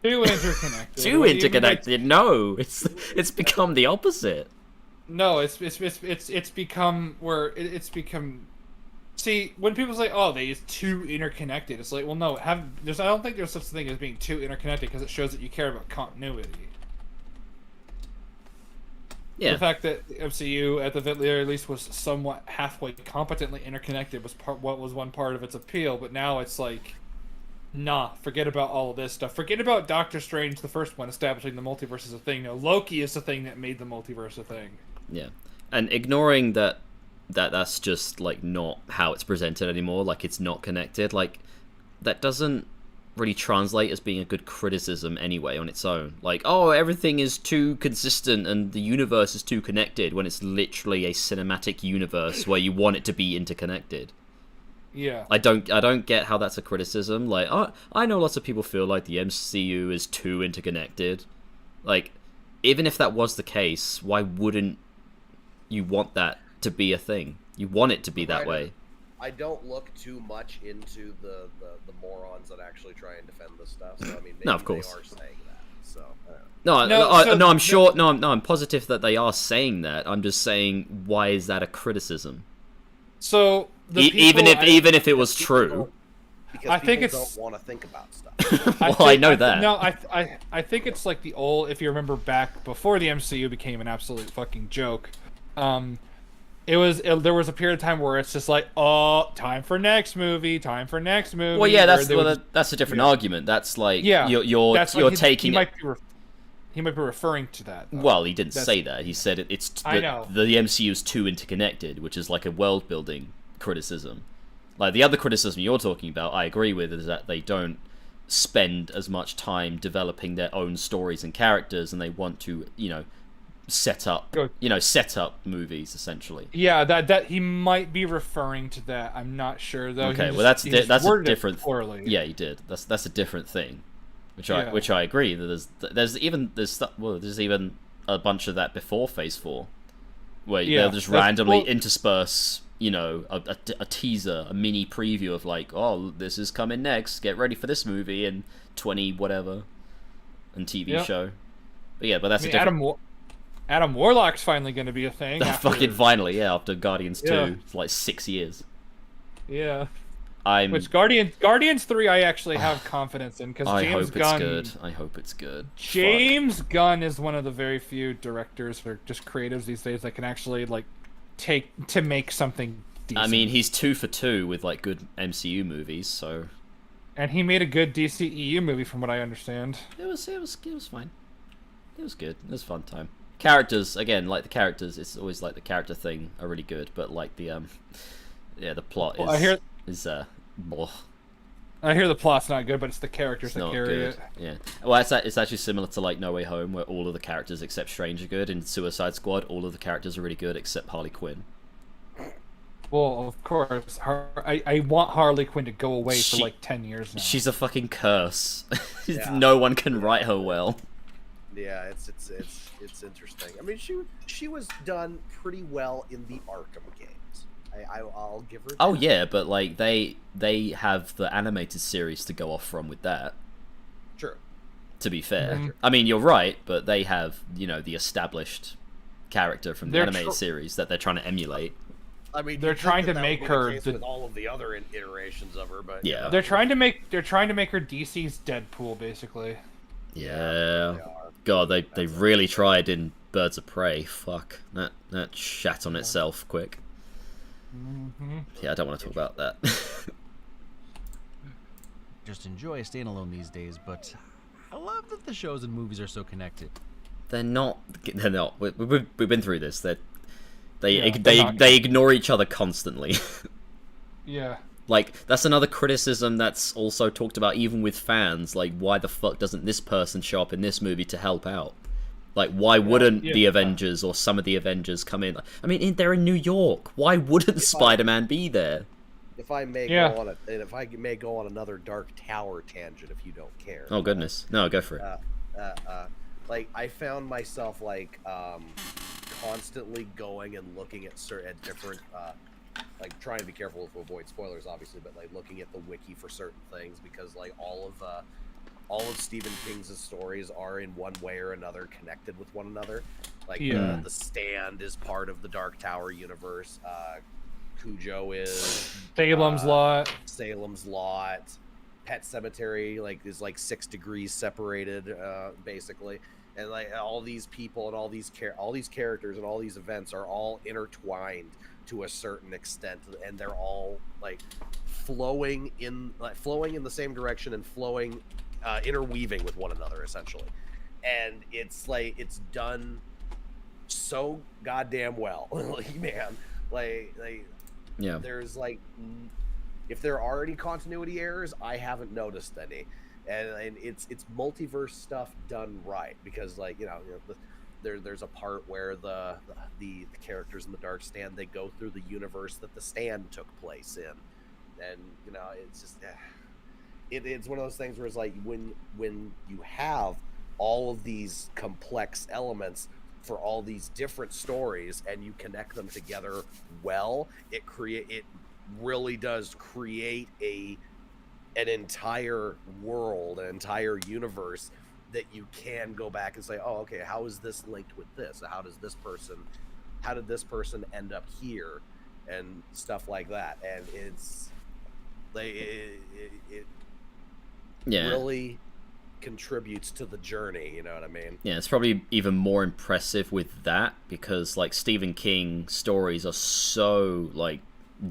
Too interconnected. Too What do you mean by- interconnected? No, it's become the opposite. No, it's become where it's become. See, when people say, "Oh, they is too interconnected," it's like, well, no, I don't think there's such a thing as being too interconnected because it shows that you care about continuity. Yeah. The fact that the MCU, at the very least, was somewhat halfway competently interconnected was what was one part of its appeal, but now it's like, nah, forget about all of this stuff. Forget about Doctor Strange, the first one, establishing the multiverse as a thing. No, Loki is the thing that made the multiverse a thing. Yeah. And ignoring that's just, like, not how it's presented anymore, like, it's not connected, like, that doesn't really translate as being a good criticism anyway on its own. Like, oh, everything is too consistent and the universe is too connected, when it's literally a cinematic universe where you want it to be interconnected. Yeah. I don't get how that's a criticism. Like, I know lots of people feel like the MCU is too interconnected. Like, even if that was the case, why wouldn't you want that to be a thing? You want it to be that way. I don't look too much into the morons that actually try and defend this stuff. So I mean, maybe No, of course. they are saying that. So I don't know. No, I'm sure. No, I'm positive that they are saying that. I'm just saying, why is that a criticism? So Even if it was true. Because I think people it's- don't want to think about stuff. Well, I know that. No, I think it's like the old. If you remember back before the MCU became an absolute fucking joke, there was a period of time where it's just like, oh, time for next movie. Well, yeah, that's a different argument. That's like, yeah, you're taking. He might be referring to that. Though. Well, he didn't say that. He said I know. the MCU is too interconnected, which is like a world building criticism. Like, the other criticism you're talking about, I agree with, is that they don't spend as much time developing their own stories and characters, and they want to, set up movies essentially. Yeah, that he might be referring to that. I'm not sure though. Okay, well that's a different. Poorly. Yeah, he did. That's a different thing, which I agree. That there's even a bunch of that before Phase 4, where they'll just randomly intersperse, a teaser, a mini preview of like, oh, this is coming next. Get ready for this movie and 20 whatever, and TV show. But yeah, but that's a different. Adam Warlock's finally going to be a thing. Fucking finally, after Guardians 2, it's like 6 years. Yeah. Which Guardians 3 I actually have confidence in, because James Gunn... I hope it's good. James Gunn is one of the very few directors or just creatives these days that can actually like make something decent. I mean, he's 2 for 2 with like good MCU movies, so... And he made a good DCEU movie from what I understand. It was fine. It was good. It was a fun time. Characters, again, like the characters, it's always like the character thing are really good, but like the the plot is blah. I hear the plot's not good, but it's the characters that carry it. Yeah. Well, it's actually similar to like No Way Home, where all of the characters except Strange are good. In Suicide Squad, all of the characters are really good except Harley Quinn. Well, of course. I want Harley Quinn to go away for like 10 years now. She's a fucking curse. No one can write her well. Yeah, it's interesting. I mean, she was done pretty well in the Arkham games. I'll give her that. Oh yeah, but like they have the animated series to go off from with that. True. To be fair, I mean, you're right, but they have the established character from the animated series that they're trying to emulate. I mean, they're trying to make her with all of the other iterations of her, but yeah, they're trying to make her DC's Deadpool, basically. Yeah. God, they really tried in Birds of Prey. Fuck, that shat on itself quick. Yeah, I don't want to talk about that. Just enjoy staying alone these days, but I love that the shows and movies are so connected. They're not. We've been through this. They ignore each other constantly. Yeah. Like, that's another criticism that's also talked about even with fans. Like, why the fuck doesn't this person show up in this movie to help out? Like, why wouldn't yeah, the Avengers or some of the Avengers come in? I mean, they're in New York. Why wouldn't Spider-Man be there? If I may go on if I may go on another Dark Tower tangent, if you don't care. Oh goodness, no, go for it. Like I found myself like constantly going and looking at different like trying to be careful to avoid spoilers, obviously, but like looking at the wiki for certain things because like all of Stephen King's stories are in one way or another connected with one another. Like the Stand is part of the Dark Tower universe. Cujo is Salem's Lot. Salem's Lot. Pet Cemetery is like 6 degrees separated, basically, and like all these people and all these characters and all these events are all intertwined to a certain extent, and they're all like flowing in the same direction and interweaving with one another essentially, and it's like it's done so goddamn well. Like man, like yeah, there's like. If there are any continuity errors, I haven't noticed any, and it's multiverse stuff done right because like there's a part where the characters in the Dark Stand, they go through the universe that the Stand took place in, and it's just it's one of those things where it's like when you have all of these complex elements for all these different stories and you connect them together well, it really does create an entire world, an entire universe that you can go back and say, oh, okay, how is this linked with this? How did this person end up here, and stuff like that. And it's like it really contributes to the journey, you know what I mean? Yeah, it's probably even more impressive with that because like Stephen King stories are so like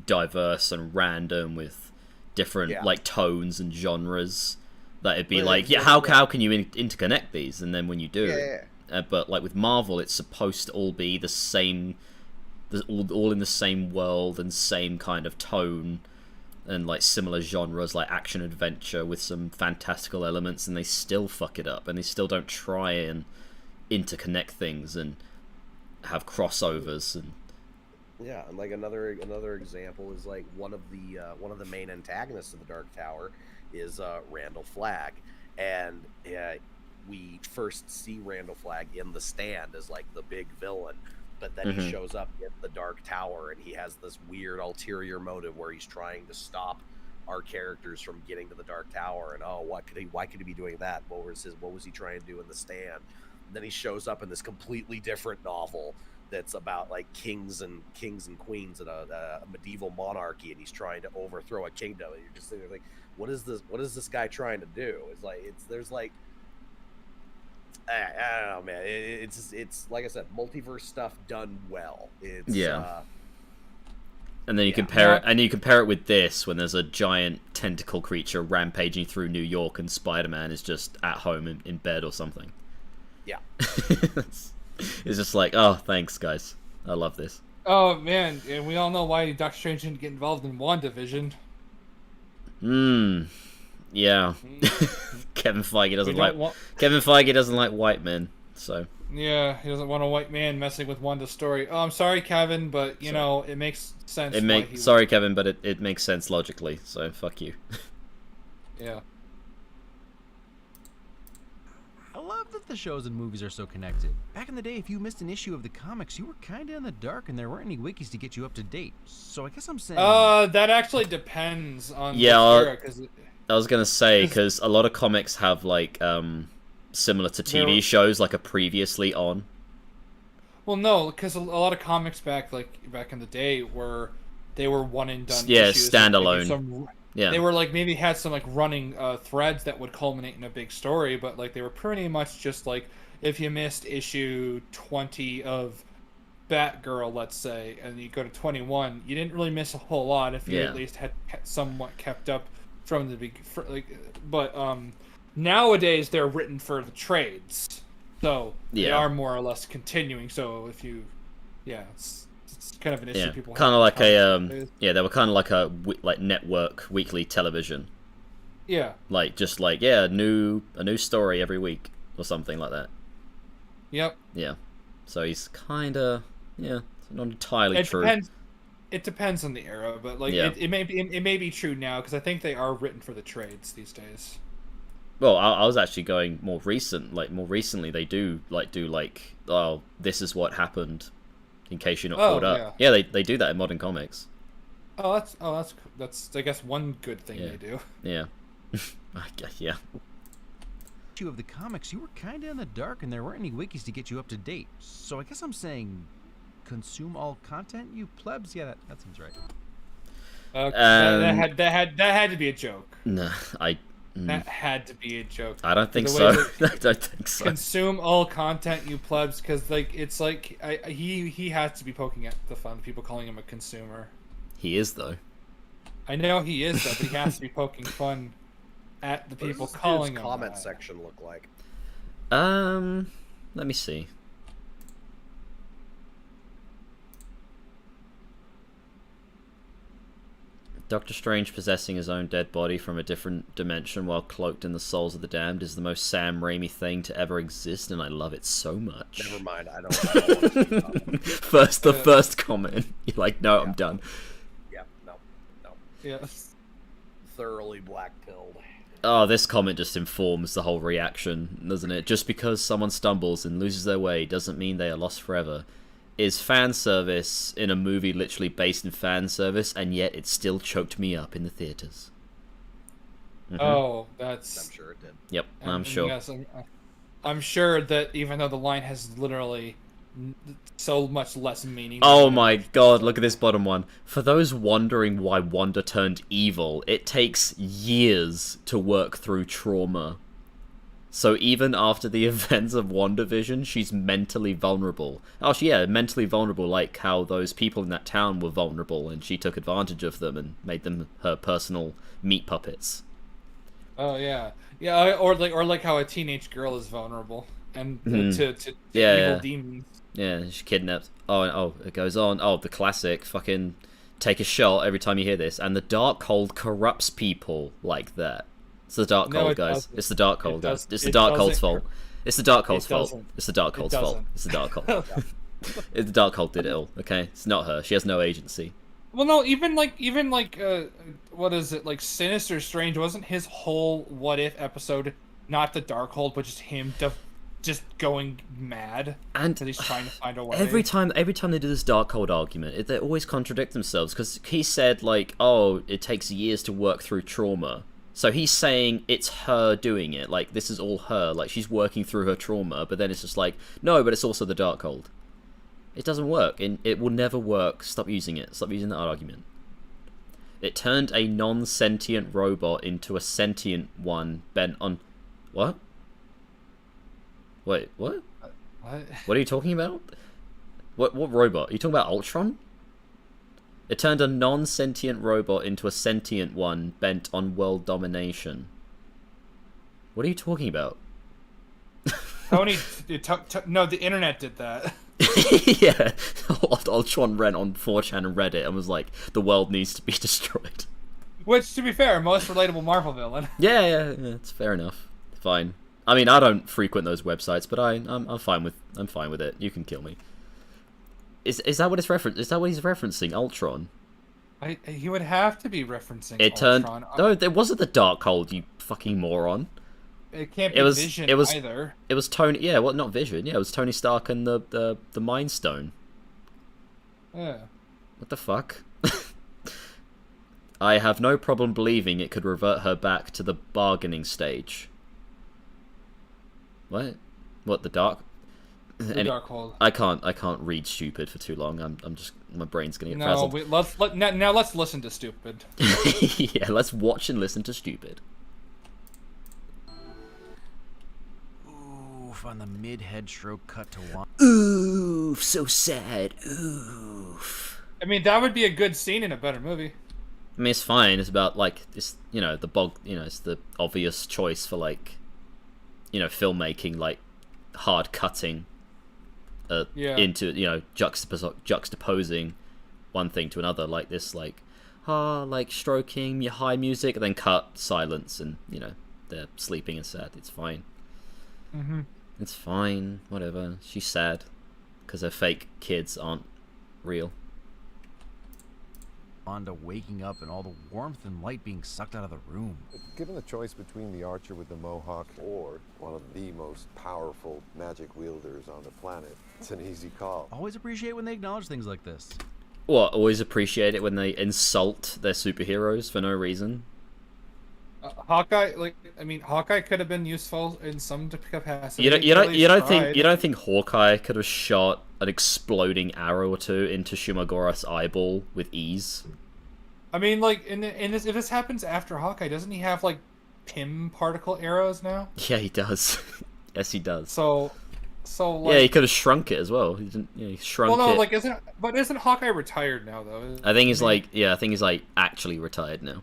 diverse and random with different like tones and genres that it'd be how can you interconnect these, and then when you do but like with Marvel it's supposed to all be the same, all in the same world and same kind of tone and like similar genres like action adventure with some fantastical elements, and they still fuck it up and they still don't try and interconnect things and have crossovers. And yeah, and like another example is like one of the main antagonists of the Dark Tower is Randall Flagg, and we first see Randall Flagg in the Stand as like the big villain, but then he shows up in the Dark Tower and he has this weird ulterior motive where he's trying to stop our characters from getting to the Dark Tower, and why could he be doing that? What was he trying to do in the Stand? And then he shows up in this completely different novel that's about like kings and queens in a medieval monarchy, and he's trying to overthrow a kingdom, and you're just sitting there like, what is this guy trying to do? There's like I don't know, man. It's like I said, multiverse stuff done well. It's and then you compare it with this when there's a giant tentacle creature rampaging through New York and Spider-Man is just at home in bed or something. Yeah. It's just like, oh, thanks, guys. I love this. Oh, man. And we all know why Doctor Strange didn't get involved in WandaVision. Yeah. Kevin Feige doesn't like white men, so. Yeah, he doesn't want a white man messing with Wanda's story. Oh, I'm sorry, Kevin, but, you know, it makes sense. Sorry, Kevin, but it makes sense logically, so fuck you. Yeah. I love that the shows and movies are so connected. Back in the day, if you missed an issue of the comics, you were kinda in the dark and there weren't any wikis to get you up to date. So I guess I'm saying... that actually depends on the era, I was gonna say, because a lot of comics have, like, similar to TV shows, like a previously on. Well, no, because a lot of comics back in the day they were one and done. Yeah, issues, standalone. Yeah, they were like maybe had some like running threads that would culminate in a big story, but like they were pretty much just like if you missed issue 20 of Batgirl, let's say, and you go to 21, you didn't really miss a whole lot if you at least had somewhat kept up from the beginning. But nowadays they're written for the trades, so they are more or less continuing. So if you, it's kind of an issue people kind of like they were kind of like a network weekly television. Yeah. Like just like a new story every week or something like that. Yep. Yeah. So he's kind of, yeah, it's not entirely true. It depends on the era, but like Yeah. it may be true now because I think they are written for the trades these days. Well, I was actually going more recent. Like more recently, they do oh, this is what happened, in case you're not caught up. Yeah, they do that in modern comics. That's I guess one good thing they do. Yeah. I guess, yeah. Of the comics, you were kind of in the dark, and there weren't any wikis to get you up to date. So I guess I'm saying, consume all content, you plebs. Yeah, that seems right. That had to be a joke. No, That had to be a joke. I don't think so. I don't think so. Consume all content, you plebs, because like it's like he has to be poking at the fun people calling him a consumer. He is though. I know he is though, but he has to be poking fun at the people calling him. Comment section look like? Let me see. Doctor Strange possessing his own dead body from a different dimension while cloaked in the souls of the damned is the most Sam Raimi thing to ever exist, and I love it so much. Never mind, I don't want to first comment. You're like, no, yeah. I'm done. Yeah, no. Yeah. Thoroughly black-pilled. Oh, this comment just informs the whole reaction, doesn't it? Just because someone stumbles and loses their way doesn't mean they are lost forever. Is fan service in a movie literally based in fan service, and yet it still choked me up in the theaters. Mm-hmm. Oh, that's... I'm sure it did. Yep, I'm sure. Yes, I'm sure that even though the line has literally so much less meaning... Oh my god, look at this bottom one. For those wondering why Wanda turned evil, it takes years to work through trauma. So even after the events of WandaVision, she's mentally vulnerable. Oh, yeah, mentally vulnerable, like how those people in that town were vulnerable, and she took advantage of them and made them her personal meat puppets. Oh yeah, yeah, or like how a teenage girl is vulnerable and to evil demons. Yeah, she kidnapped. Oh, it goes on. Oh, the classic fucking take a shot every time you hear this, and the Darkhold corrupts people like that. It's the Darkhold, guys. It's the Darkhold, guys. It's the Darkhold's fault. It's the Darkhold's fault. It's the Darkhold's fault. It's the Darkhold. The Darkhold did it all. Okay, it's not her. She has no agency. Well, no, even like what is it, like Sinister Strange? Wasn't his whole What If episode not the Darkhold, but just him just going mad, and he's trying to find a way. Every time they do this Darkhold argument, they always contradict themselves, because he said like, oh, it takes years to work through trauma. So he's saying it's her doing it, like this is all her, like she's working through her trauma, but then it's just like, no, but it's also the Darkhold. It doesn't work, and it will never work. Stop using it. Stop using that argument. It turned a non-sentient robot into a sentient one bent on... What? Wait, what? What are you talking about? What robot? Are you talking about Ultron? It turned a non-sentient robot into a sentient one bent on world domination. What are you talking about? Tony, no, the internet did that. Yeah, Ultron ran on 4chan and Reddit and was like, the world needs to be destroyed. Which, to be fair, most relatable Marvel villain. Yeah, it's fair enough. Fine. I mean, I don't frequent those websites, but I'm fine with it. You can kill me. Is that what it's Is that what he's referencing? Ultron? He would have to be referencing Ultron. No, there wasn't the Darkhold, you fucking moron. It can't be Vision either. It was Tony. Yeah, well, not Vision. Yeah, it was Tony Stark and the Mind Stone. Yeah. What the fuck? I have no problem believing it could revert her back to the bargaining stage. What? What, the Dark? The Darkhold. I can't read stupid for too long. I'm just, my brain's gonna get frazzled. Now let's listen to stupid. Yeah, let's watch and listen to stupid. Oof, on the mid-head stroke cut to one. Oof, so sad. Oof. I mean, that would be a good scene in a better movie. I mean, it's fine. It's about like it's it's the obvious choice for like, filmmaking, like hard cutting. Into juxtaposing one thing to another, like this, like stroking your high music, and then cut silence, and they're sleeping and sad. It's fine. Mm-hmm. It's fine, whatever. She's sad because her fake kids aren't real. Wanda waking up and all the warmth and light being sucked out of the room. Given the choice between the archer with the mohawk or one of the most powerful magic wielders on the planet, it's an easy call. Always appreciate when they acknowledge things like this. What, always appreciate it when they insult their superheroes for no reason? Hawkeye, Hawkeye could have been useful in some capacity. You don't think Hawkeye could have shot an exploding arrow or two into Shumagorath's eyeball with ease? I mean, like, in this, if this happens after Hawkeye, doesn't he have like Pym particle arrows now? Yeah, he does. Yes, he does. So like, yeah, he could have shrunk it as well. He didn't. Yeah, he shrunk it. Well, no, like, isn't Hawkeye retired now though? I think he's like actually retired now.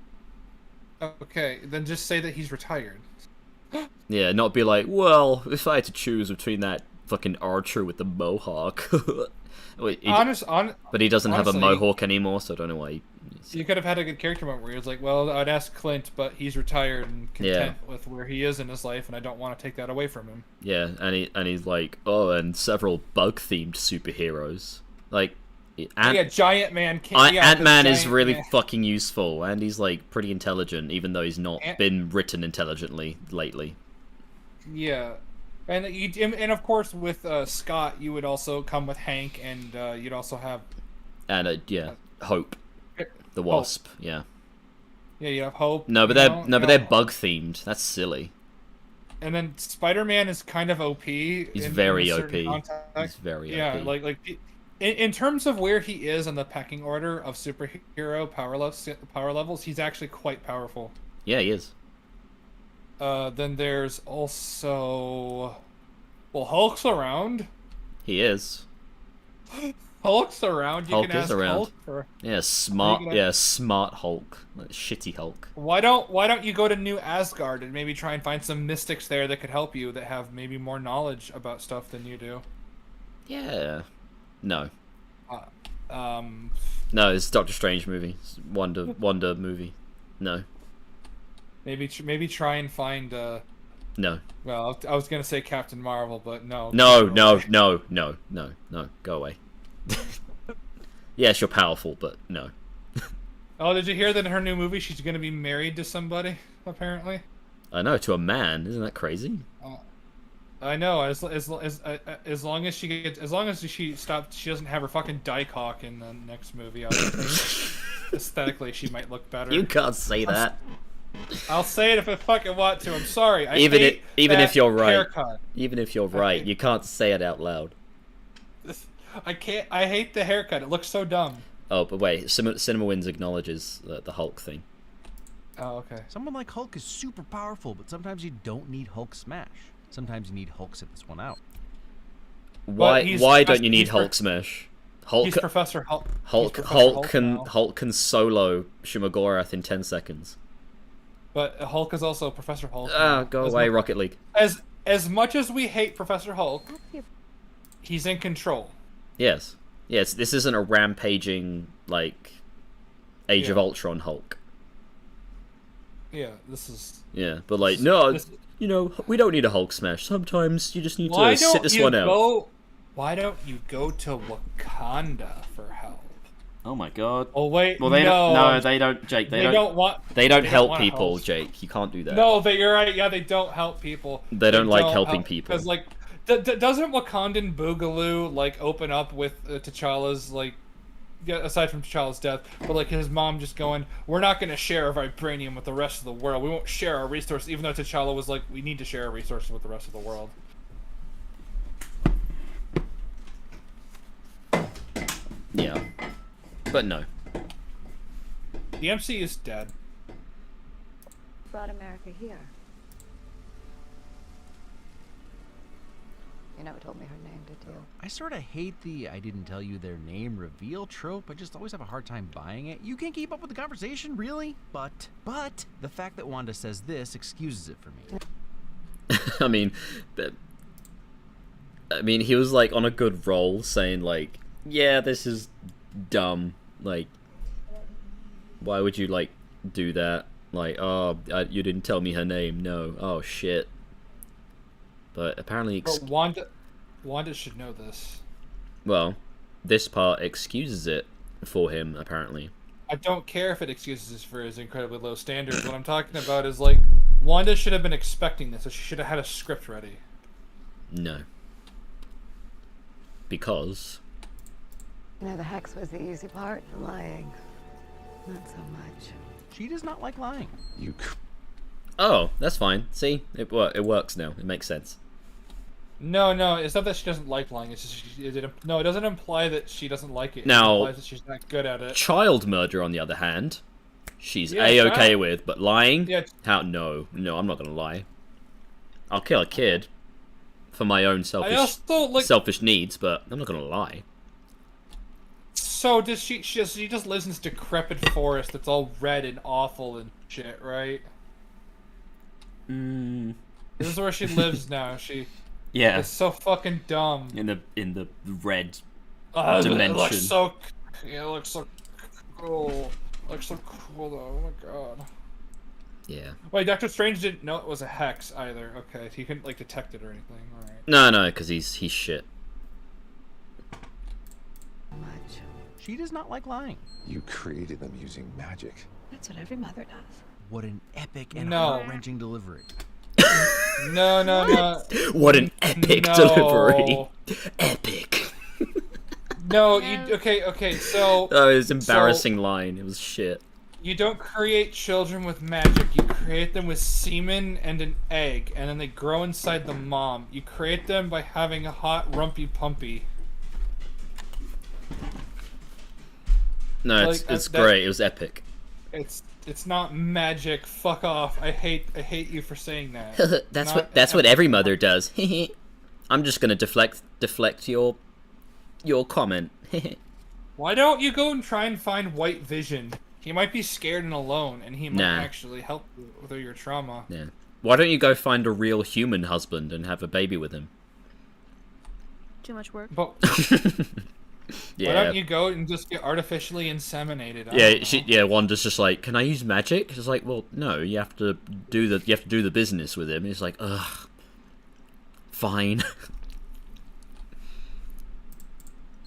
Okay, then just say that he's retired. Yeah, not be like, well, if I had to choose between that fucking archer with the mohawk. Wait, but he doesn't have a mohawk anymore, so I don't know why. You could have had a good character moment where he was like, well, I'd ask Clint, but he's retired and content with where he is in his life, and I don't want to take that away from him. Yeah, and he's like, oh, and several bug-themed superheroes. Like, Giant Man. Ant-Man is really fucking useful, and he's like pretty intelligent, even though he's not been written intelligently lately. Yeah, and of course with Scott, you would also come with Hank, and you'd also have Hope, the Wasp. Hope. Yeah, you have Hope. No, but they're bug themed. That's silly. And then Spider-Man is kind of OP. He's very OP. He's very OP. Yeah, like. In terms of where he is in the pecking order of superhero power levels, he's actually quite powerful. Yeah, he is. Then there's also... Well, Hulk's around. He is. Hulk's around. Hulk is around. Yeah, smart Hulk. Shitty Hulk. Why don't you go to New Asgard and maybe try and find some mystics there that could help you, that have maybe more knowledge about stuff than you do? Yeah. No. No, it's Doctor Strange movie. It's Wonder movie. No. Maybe try and find. No. Well, I was gonna say Captain Marvel, but no. No. Go away. Yes, you're powerful, but no. Oh, did you hear that in her new movie she's gonna be married to somebody? Apparently. I know, to a man. Isn't that crazy? I know. As long as she stops, she doesn't have her fucking dyke hawk in the next movie. I think aesthetically she might look better. You can't say that. I'll say it if I fucking want to. I'm sorry. Even if you're right. Haircut. Even if you're right, you can't say it out loud. I can't. I hate the haircut. It looks so dumb. Oh, but wait. CinemaWins acknowledges the Hulk thing. Oh, okay. Someone like Hulk is super powerful, but sometimes you don't need Hulk smash. Sometimes you need Hulk sit this one out. Why don't you need Hulk smash? He's Professor Hulk. Hulk can solo Shumagorath in 10 seconds. But Hulk is also Professor Hulk. Go away, Rocket League. As much as we hate Professor Hulk, he's in control. Yes. This isn't a rampaging like Age of Ultron Hulk. Yeah, this is. Yeah, but like you know, we don't need a Hulk smash. Sometimes you just need to sit this one out. Why don't you go to Wakanda for help? Oh my god. Oh wait, well, they don't, Jake. They don't help people, Jake. You can't do that. No, you're right. Yeah, they don't help people. They don't like helping people. Because like, doesn't Wakandan Boogaloo like open up with T'Challa's like? Yeah, aside from T'Challa's death, but like his mom just going, we're not going to share our vibranium with the rest of the world. We won't share our resources, even though T'Challa was like, we need to share our resources with the rest of the world. Yeah, but no. The MCU is dead. Brought America here. You never told me her name, did you? I sort of hate the I didn't tell you their name reveal trope. I just always have a hard time buying it. You can't keep up with the conversation, really? But the fact that Wanda says this excuses it for me. I mean, he was like on a good roll saying like, yeah, this is dumb. Like, why would you like do that? Like, oh, you didn't tell me her name. No. Oh shit. but apparently, But Wanda should know this. well, this part excuses it for him. Apparently, I don't care if it excuses us for his incredibly low standards. What I'm talking about is like Wanda should have been expecting this, so she should have had a script ready. no, because You know, the hex was the easy part, the lying. Not so much. She does not like lying. You oh, that's fine. See, it works now. It makes sense. No, it's not that she doesn't like lying. It's just it doesn't imply that she doesn't like it. Now- It implies that she's not good at it. Child murder, on the other hand, she's Yeah, a-okay child- with, but lying? Yeah. How? No, I'm not gonna lie. I'll kill a kid for my own I also like. selfish needs, but I'm not gonna lie. So does she just lives in this decrepit forest that's all red and awful and shit, right? Mm, This is where she lives now. yeah, It's so fucking dumb. in the red It looks dimension. so. Yeah, it looks so cool. It looks so cool though. Oh my god. Yeah. Wait, Doctor Strange didn't know it was a hex either. Okay, he couldn't like detect it or anything. All right. No, because he's shit. Much. She does not like lying. You created them using magic. That's what every mother does. What an epic and No. heart-wrenching delivery. No. What an epic No. delivery! Epic. No, you okay? So Oh, it was an embarrassing line. It was shit. you don't create children with magic. You create them with semen and an egg, and then they grow inside the mom. You create them by having a hot rumpy pumpy. No, Like, it's that- great. It was epic. It's not magic. Fuck off. I hate you for saying that. That's what every mother does. I'm just gonna deflect your comment. Why don't you go and try and find White Vision? He might be scared and alone, and he might Nah. actually help you with your trauma. Yeah. Why don't you go find a real human husband and have a baby with him? Too much work. But Yeah. why don't you go and just get artificially inseminated? I Yeah, don't know. Wanda's just like, can I use magic? She's like, well, no, you have to do the business with him. He's like, ugh, fine.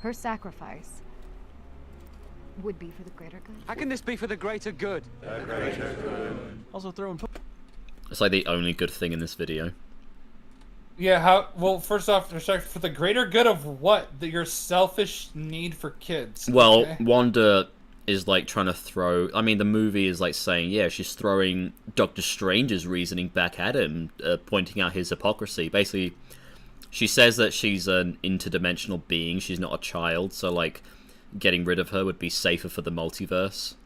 Her sacrifice would be for the greater good. How can this be for the greater good? Also throwing. It's like the only good thing in this video. Yeah, how? Well, first off, for the greater good of what? Your selfish need for kids. Well, okay? Wanda is like trying to throw. I mean, the movie is like saying, yeah, she's throwing Doctor Strange's reasoning back at him, pointing out his hypocrisy. Basically, she says that she's an interdimensional being. She's not a child, so like, getting rid of her would be safer for the multiverse.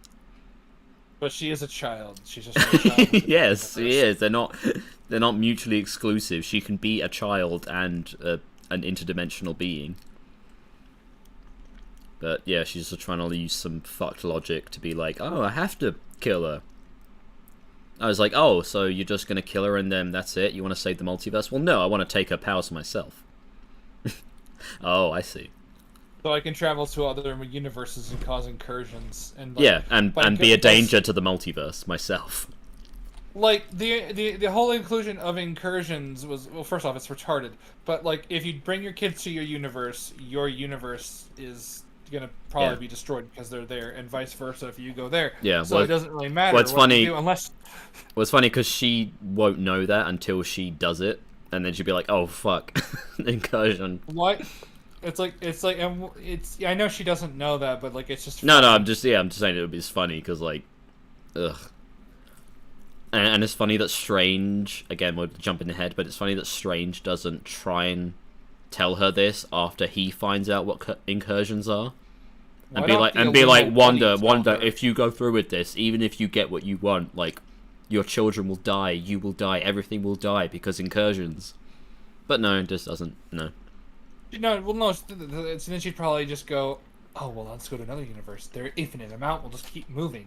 But she is a child. She's just a child. Yes, she is. They're not mutually exclusive. She can be a child and an interdimensional being. But yeah, she's just trying to use some fucked logic to be like, oh, I have to kill her. I was like, oh, so you're just gonna kill her and then that's it? You want to save the multiverse? Well, no, I want to take her powers myself. Oh, I see. So I can travel to other universes and cause incursions. And like, Yeah, and but be a because- danger to the multiverse myself. Like the whole inclusion of incursions was, well, first off, it's retarded. But like, if you bring your kids to your universe is gonna probably Yeah. be destroyed because they're there, and vice versa if you go there. Yeah, So well, it doesn't really matter. well, it's what funny- you do unless. Well, it's funny because she won't know that until she does it, and then she'll be like, "Oh fuck, incursion." What? It's like, and I know she doesn't know that, but like, it's just. No, funny. I'm just saying it would be funny because like, ugh. And it's funny that Strange, again, we're jumping ahead, but it's funny that Strange doesn't try and tell her this after he finds out what incursions are, Why and don't the be like, Illuminati Wanda, tell her? if you go through with this, even if you get what you want, like, your children will die, you will die, everything will die because incursions. But no, it just doesn't. No. No, well, no. Then she'd probably just go, "Oh well, let's go to another universe. They're infinite amount. We'll just keep moving."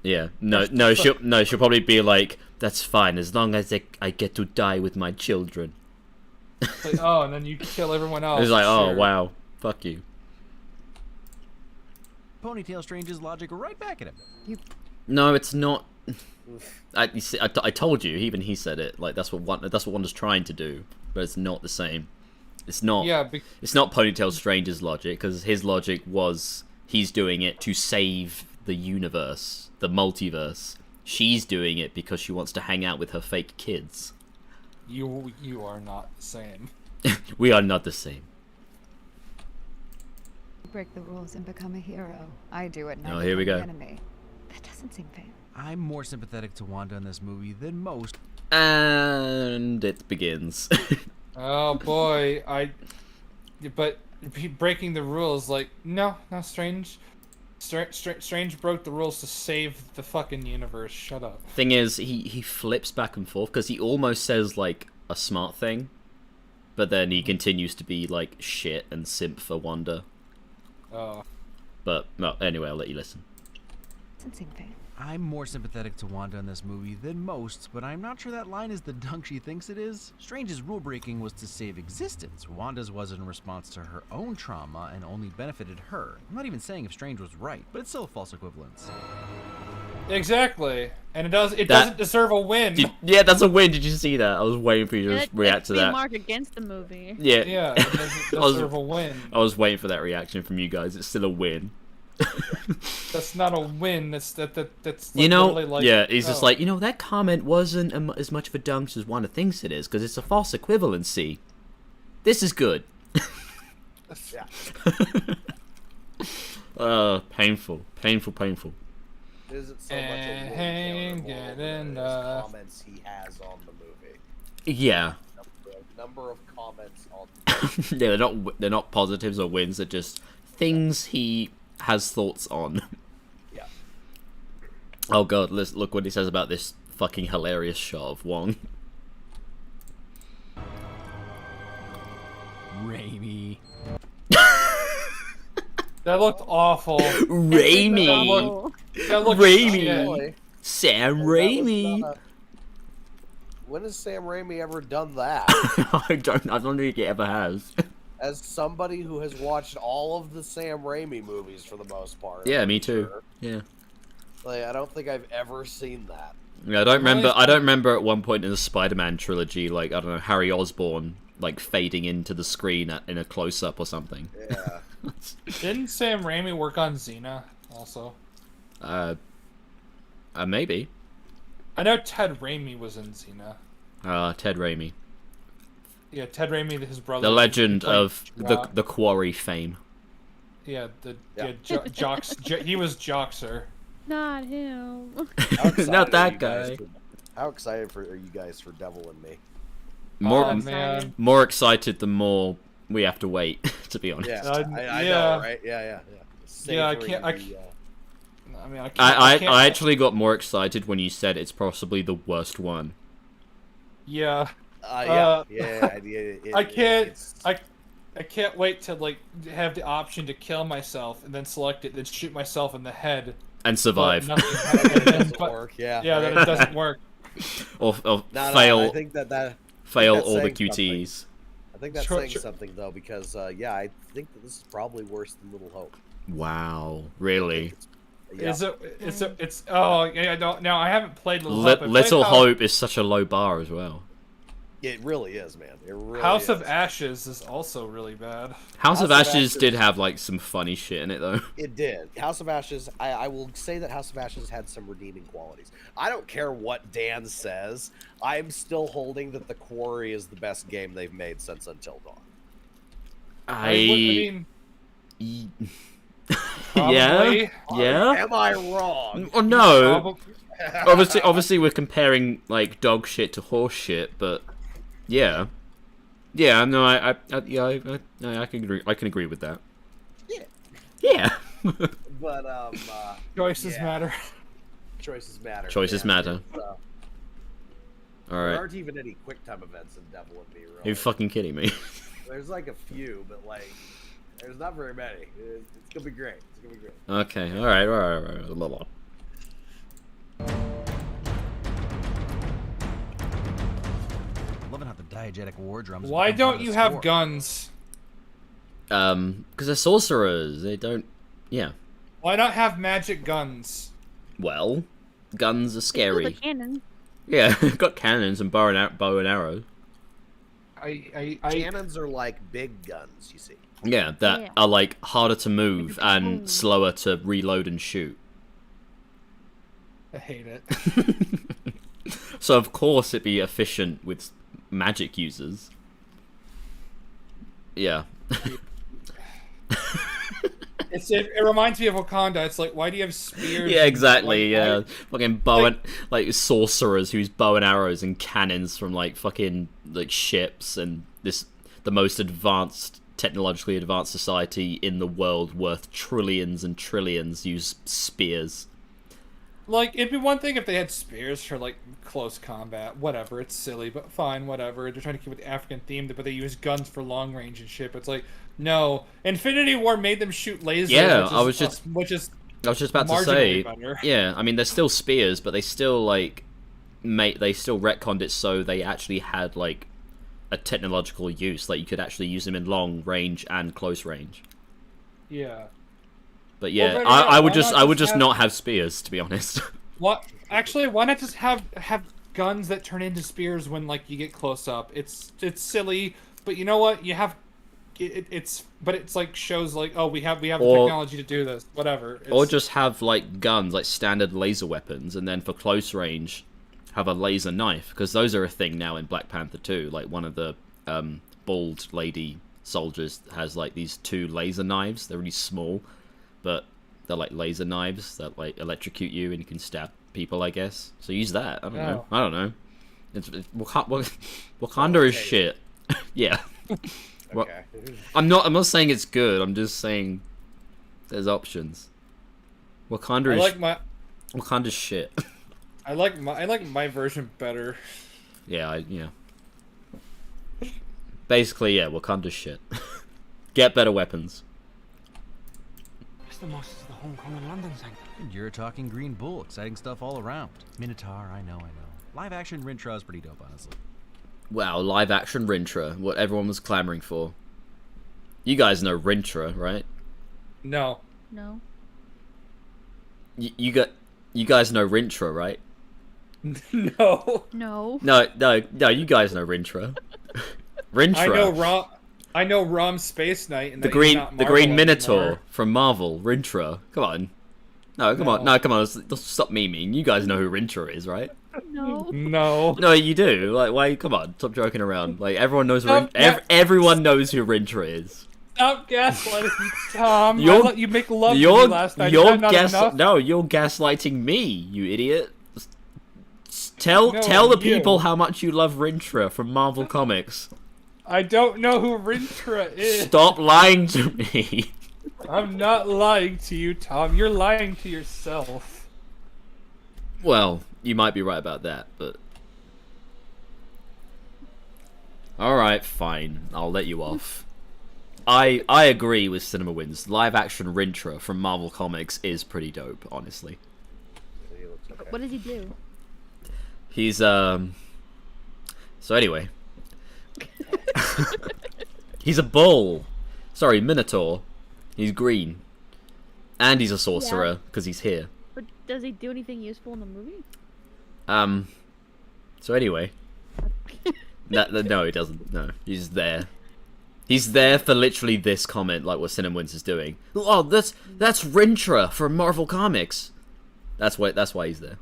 Yeah, she'll probably be like, that's fine, as long as I get to die with my children. It's like, oh, and then you kill everyone else. It's like, oh, sure. wow, fuck you. Ponytail Strange's logic right back at him. No, it's not. You see, I told you, even he said it, like, that's what Wanda's trying to do. but it's not the same. It's not. Yeah, it's not Ponytail Strange's logic, because his logic was he's doing it to save the universe, the multiverse. She's doing it because she wants to hang out with her fake kids. You are not the same. We are not the same. Break the rules and become a hero. I do it, and Oh, I here we become go. the enemy. That doesn't seem fair. I'm more sympathetic to Wanda in this movie than most. And it begins. Oh boy, but breaking the rules, like, no, Strange broke the rules to save the fucking universe. Shut up. Thing is, he flips back and forth, because he almost says, like, a smart thing, but then he continues to be, like, shit and simp for Wanda. Oh. But, well, anyway, I'll let you listen. Doesn't seem fair. I'm more sympathetic to Wanda in this movie than most, but I'm not sure that line is the dunk she thinks it is. Strange's rule breaking was to save existence. Wanda's was in response to her own trauma and only benefited her. I'm not even saying if Strange was right, but it's still a false equivalence. Exactly, and it doesn't deserve a win. Yeah, that's a win. Did you see that? I was waiting for you to react to That's that. a mark against the movie. Yeah, Yeah, it doesn't deserve a win. I was waiting for that reaction from you guys. It's still a win. That's not a win. That's like, you know, literally like, yeah, he's just like, that comment wasn't as much of a dunk as Wanda thinks it is, because it's a false equivalency. This is good. Yeah. Painful. It isn't so much a win counter than comments he has on the movie. Yeah. Number of comments on. Yeah, they're not positives or wins. They're just things he has thoughts on. Yeah. Oh god, let's look what he says about this fucking hilarious shot of Wong. Raimi. That looked awful. Raimi. That looked Raimi. shit. Sam Raimi. When has Sam Raimi ever done that? I don't think he ever has. As somebody who has watched all of the Sam Raimi movies for the most part. Yeah, me too. Yeah. Like, I don't think I've ever seen that. Yeah, I don't remember at one point in the Spider-Man trilogy, like, I don't know, Harry Osborn, like, fading into the screen in a close-up or something. Yeah. Didn't Sam Raimi work on Xena also? Maybe. I know Ted Raimi was in Xena. Ted Raimi. Yeah, Ted Raimi, his brother. The legend of Jock. the Quarry fame. Yeah, Jocks. He was Joxer. Not him. Not that guy. How excited are you guys for Devil and Me? More excited the more we have to wait, to be honest. Yeah, I know, right? Yeah. Yeah, I can't. I actually got more excited when you said it's possibly the worst one. Yeah. I can't wait to like have the option to kill myself and then select it, then shoot myself in the head and survive. It doesn't work. Yeah. Then it doesn't work. Or fail. I think that fail all the QTEs. I think that's saying something though, because I think that this is probably worse than Little Hope. Wow, really? Yeah. It's oh yeah, I don't. Now I haven't played Little Hope. Little Hope is such a low bar as well. It really is, man. It really House is. of Ashes is also really bad. House of Ashes did have like some funny shit in it though. It did. House of Ashes, I will say that House of Ashes had some redeeming qualities. I don't care what Dan says. I'm still holding that The Quarry is the best game they've made since Until Dawn. I mean, yeah. Am I wrong? Oh no. obviously we're comparing like dog shit to horse shit, but yeah. No, I can agree. I can agree with that. Yeah. But choices matter. Choices matter. Choices matter. All right. There aren't even any QuickTime events in Devil and Me. Really. Are you fucking kidding me? There's like a few, but like, there's not very many. It's gonna be great. It's gonna be great. Okay. All right. Blah, blah. Loving how the diegetic war drums. Why don't you have guns? Because they're sorcerers. They don't. Yeah. Why not have magic guns? Well, guns are scary. The cannon. Yeah, got cannons and bow and arrow. Cannons are like big guns, you see. Yeah, that Yeah. are like harder to move and Boom. slower to reload and shoot. I hate it. So of course it'd be efficient with magic users. Yeah. It reminds me of Wakanda. It's like, why do you have spears? Yeah, exactly. Why- Yeah, fucking bow and like sorcerers who use bow and arrows and cannons from like fucking like ships, and the most advanced, technologically advanced society in the world, worth trillions and trillions, use spears. Like, it'd be one thing if they had spears for, like, close combat. Whatever, it's silly, but fine, whatever. They're trying to keep with the African theme, but they use guns for long range and shit. But it's like, no. Infinity War made them shoot lasers, Yeah, which I was just about to say, better. yeah, I mean, they're still spears, but they still, like, they still retconned it so they actually had, like, a technological use. Like, you could actually use them in long range and close range. Yeah. But yeah, Well, I would why just not I would just just have- not have spears, to be honest. What? Actually, why not just have guns that turn into spears when, like, you get close up? It's silly, but you know what? You have... It's like shows like, oh, we have the technology to do this, whatever. Or just have like guns, like standard laser weapons, and then for close range have a laser knife, because those are a thing now in Black Panther 2. Like, one of the bald lady soldiers has like these 2 laser knives. They're really small, but they're like laser knives that like electrocute you and you can stab people, I guess. So use that. I don't know. I don't know. It's Wakanda is shit. Yeah. Well, Okay. I'm not saying it's good. I'm just saying there's options. Wakanda's shit. I like my version better. Yeah, yeah. Basically, yeah, Wakanda's shit. Get better weapons. Mr. Moss is the homecoming London Sanctum. And you're talking Green Bull, exciting stuff all around. Minotaur, I know. Live action Rintra is pretty dope, honestly. Wow, live action Rintra, what everyone was clamoring for. You guys know Rintra, right? No. No. You guys know Rintra, right? No. No. No, you guys know Rintra. Rintra. I know Rom Space Knight and the that he's green not the Marvel green Minotaur anymore. from Marvel. Rintra. Come on. No, come on. No, come on. Let's stop memeing. You guys know who Rintra is, right? No. No. No, you do. Like, why? Come on. Stop joking around. Like, everyone knows. Stop Everyone knows who Rintra is. Stop gaslighting me, Tom. I You're- let you make love to me last night. Is that not enough? No, you're gaslighting me, you idiot. Tell No, the you. people how much you love Rintra from Marvel Comics. I don't know who Rintra is. Stop lying to me. I'm not lying to you, Tom. You're lying to yourself. Well, you might be right about that, but... Alright, fine. I'll let you off. I agree with CinemaWins. Live-action Rintra from Marvel Comics is pretty dope, honestly. He looks okay. What does he do? He's, So anyway. He's a bull. Sorry, Minotaur. He's green. And he's a sorcerer, because he's here. But does he do anything useful in the movie? So anyway. No, he doesn't. No, he's there. He's there for literally this comment, like what CinemaWins is doing. Oh, that's Rintra from Marvel Comics. That's why he's there.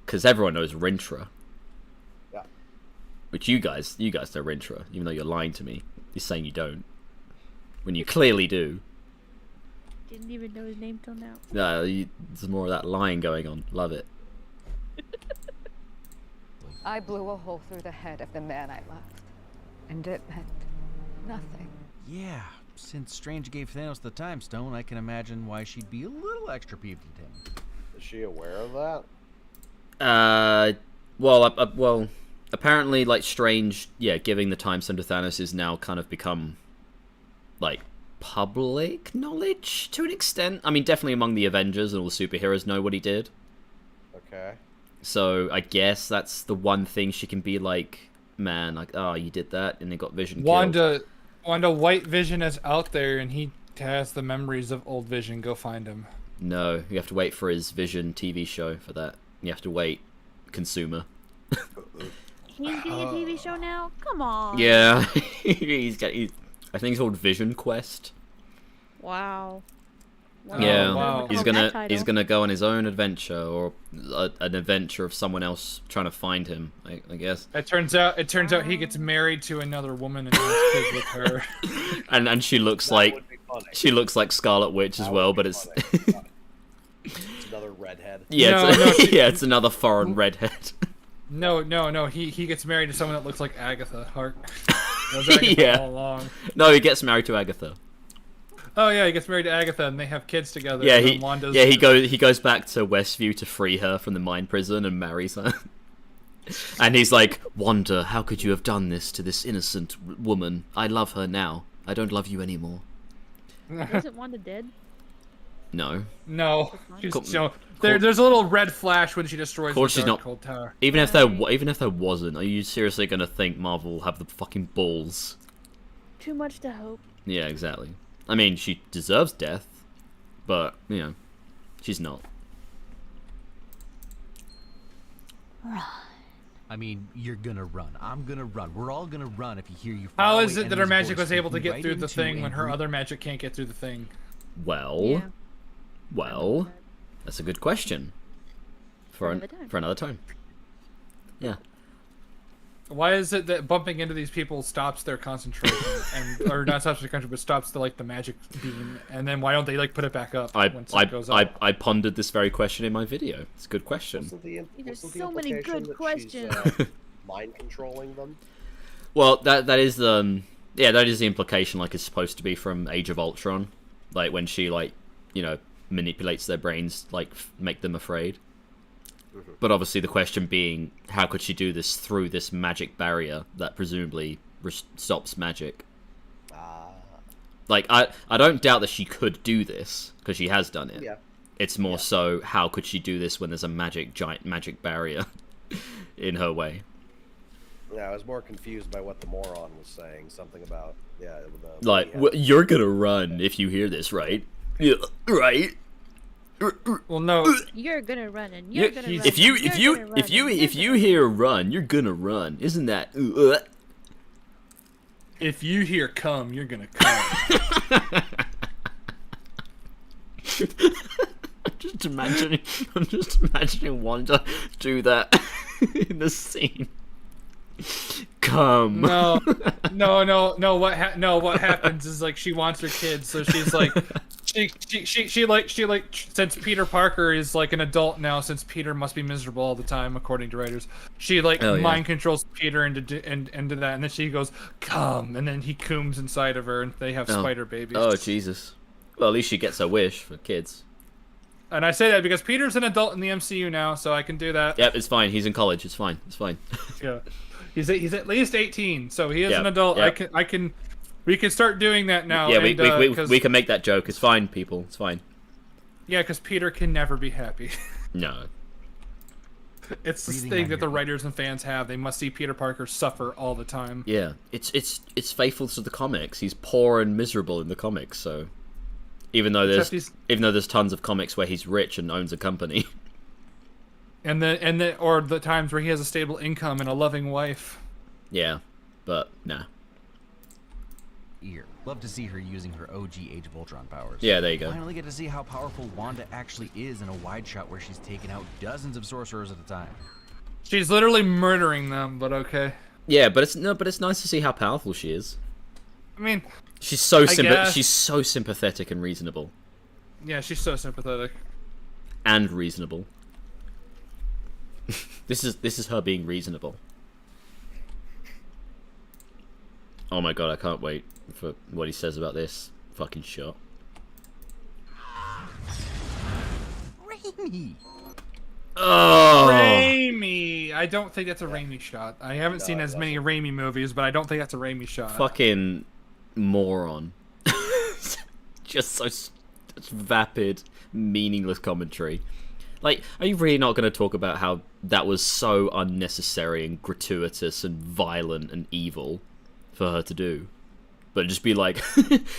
Because everyone knows Rintra. Yeah. Which you guys know Rintra, even though you're lying to me. You're saying you don't. When you clearly do. Didn't even know his name till now. No, there's more of that lying going on. Love it. I blew a hole through the head of the man I loved. And it meant nothing. Yeah, since Strange gave Thanos the Time Stone, I can imagine why she'd be a little extra peeved at him. Is she aware of that? Well, apparently, like, Strange, yeah, giving the Time Stone to Thanos is now kind of become, like, public knowledge to an extent. I mean, definitely among the Avengers and all the superheroes know what he did. Okay. So, I guess that's the one thing she can be like, man, like, oh, you did that, and it got Vision killed. Wanda, White Vision is out there, and he has the memories of old Vision. Go find him. No, you have to wait for his Vision TV show for that. You have to wait, consumer. he's getting a TV show now? Come on. Yeah, I think it's called Vision Quest. Wow. Yeah, wow. he's gonna go on his own adventure, or an adventure of someone else trying to find him. I guess. It turns out he gets married to another woman and has kids with her. and she looks like Scarlet Witch as well, but it's It's another redhead. yeah, it's another foreign redhead. No. He gets married to someone that looks like Agatha Hark. Agatha Yeah. all along. No, he gets married to Agatha. Oh yeah, he gets married to Agatha and they have kids together. Yeah, and then he goes back to Westview to free her from the mind prison and marries her. And he's like, Wanda, how could you have done this to this innocent woman? I love her now. I don't love you anymore. Isn't Wanda dead? No. No. Cool. There's a little red flash when she destroys Cool, the she's Dark not- Cold Tower. Even if there wasn't, are you seriously gonna think Marvel will have the fucking balls? Too much to hope. Yeah, exactly. I mean, she deserves death, but, you know, she's not. I mean, you're gonna run. I'm gonna run. We're all gonna run if you hear you. How is it that her magic was able to get through the thing when her other magic can't get through the thing? Well, that's a good question. For another time. Yeah. Why is it that bumping into these people stops their concentration or not stops their concentration, but stops the magic beam? And then why don't they put it back up once it goes up? I pondered this very question in my video. It's a good question. There's so many good questions. Mind controlling them. Well, that is the implication. Like, it's supposed to be from Age of Ultron, like when she manipulates their brains, make them afraid. But obviously the question being, how could she do this through this magic barrier that presumably stops magic? I don't doubt that she could do this, because she has done it. Yeah. It's more so, how could she do this when there's a giant magic barrier in her way? Yeah, I was more confused by what the moron was saying. Something about, you're gonna run if you hear this, right? Yeah, right? Well, no. You're gonna run and you're gonna run. If you hear run, you're gonna run. Isn't that? If you hear come, you're gonna come. I'm just imagining Wanda do that in the scene. Come. No. What happens is she wants her kids, so she's like, she since Peter Parker is an adult now, since Peter must be miserable all the time according to writers, she mind controls Peter into that, and then she goes come, and then he cooms inside of her, and they have spider babies. Oh Jesus! Well, at least she gets her wish for kids. And I say that because Peter's an adult in the MCU now, so I can do that. Yep, it's fine. He's in college. It's fine. Yeah. He's at least 18, so he is an adult. Yep. We can start doing that now. Yeah, we can make that joke. It's fine, people. It's fine. Yeah, because Peter can never be happy. No. It's this thing that the writers and fans have. They must see Peter Parker suffer all the time. Yeah, it's faithful to the comics. He's poor and miserable in the comics, so even though there's tons of comics where he's rich and owns a company. And the times where he has a stable income and a loving wife. Yeah, but nah. Love to see her using her OG Age of Ultron powers. Yeah, there you go. Finally get to see how powerful Wanda actually is in a wide shot where she's taken out dozens of sorcerers at a time. She's literally murdering them, but okay. Yeah, but it's nice to see how powerful she is. I mean, she's so sympathetic and reasonable. Yeah, she's so sympathetic. And reasonable. This is her being reasonable. Oh my god, I can't wait for what he says about this fucking shot. Raimi! Oh! Raimi! I don't think that's a Raimi shot. I haven't seen as many Raimi movies, but I don't think that's a Raimi shot. Fucking moron. Just so vapid, meaningless commentary. Are you really not going to talk about how that was so unnecessary and gratuitous and violent and evil for her to do? But just be like,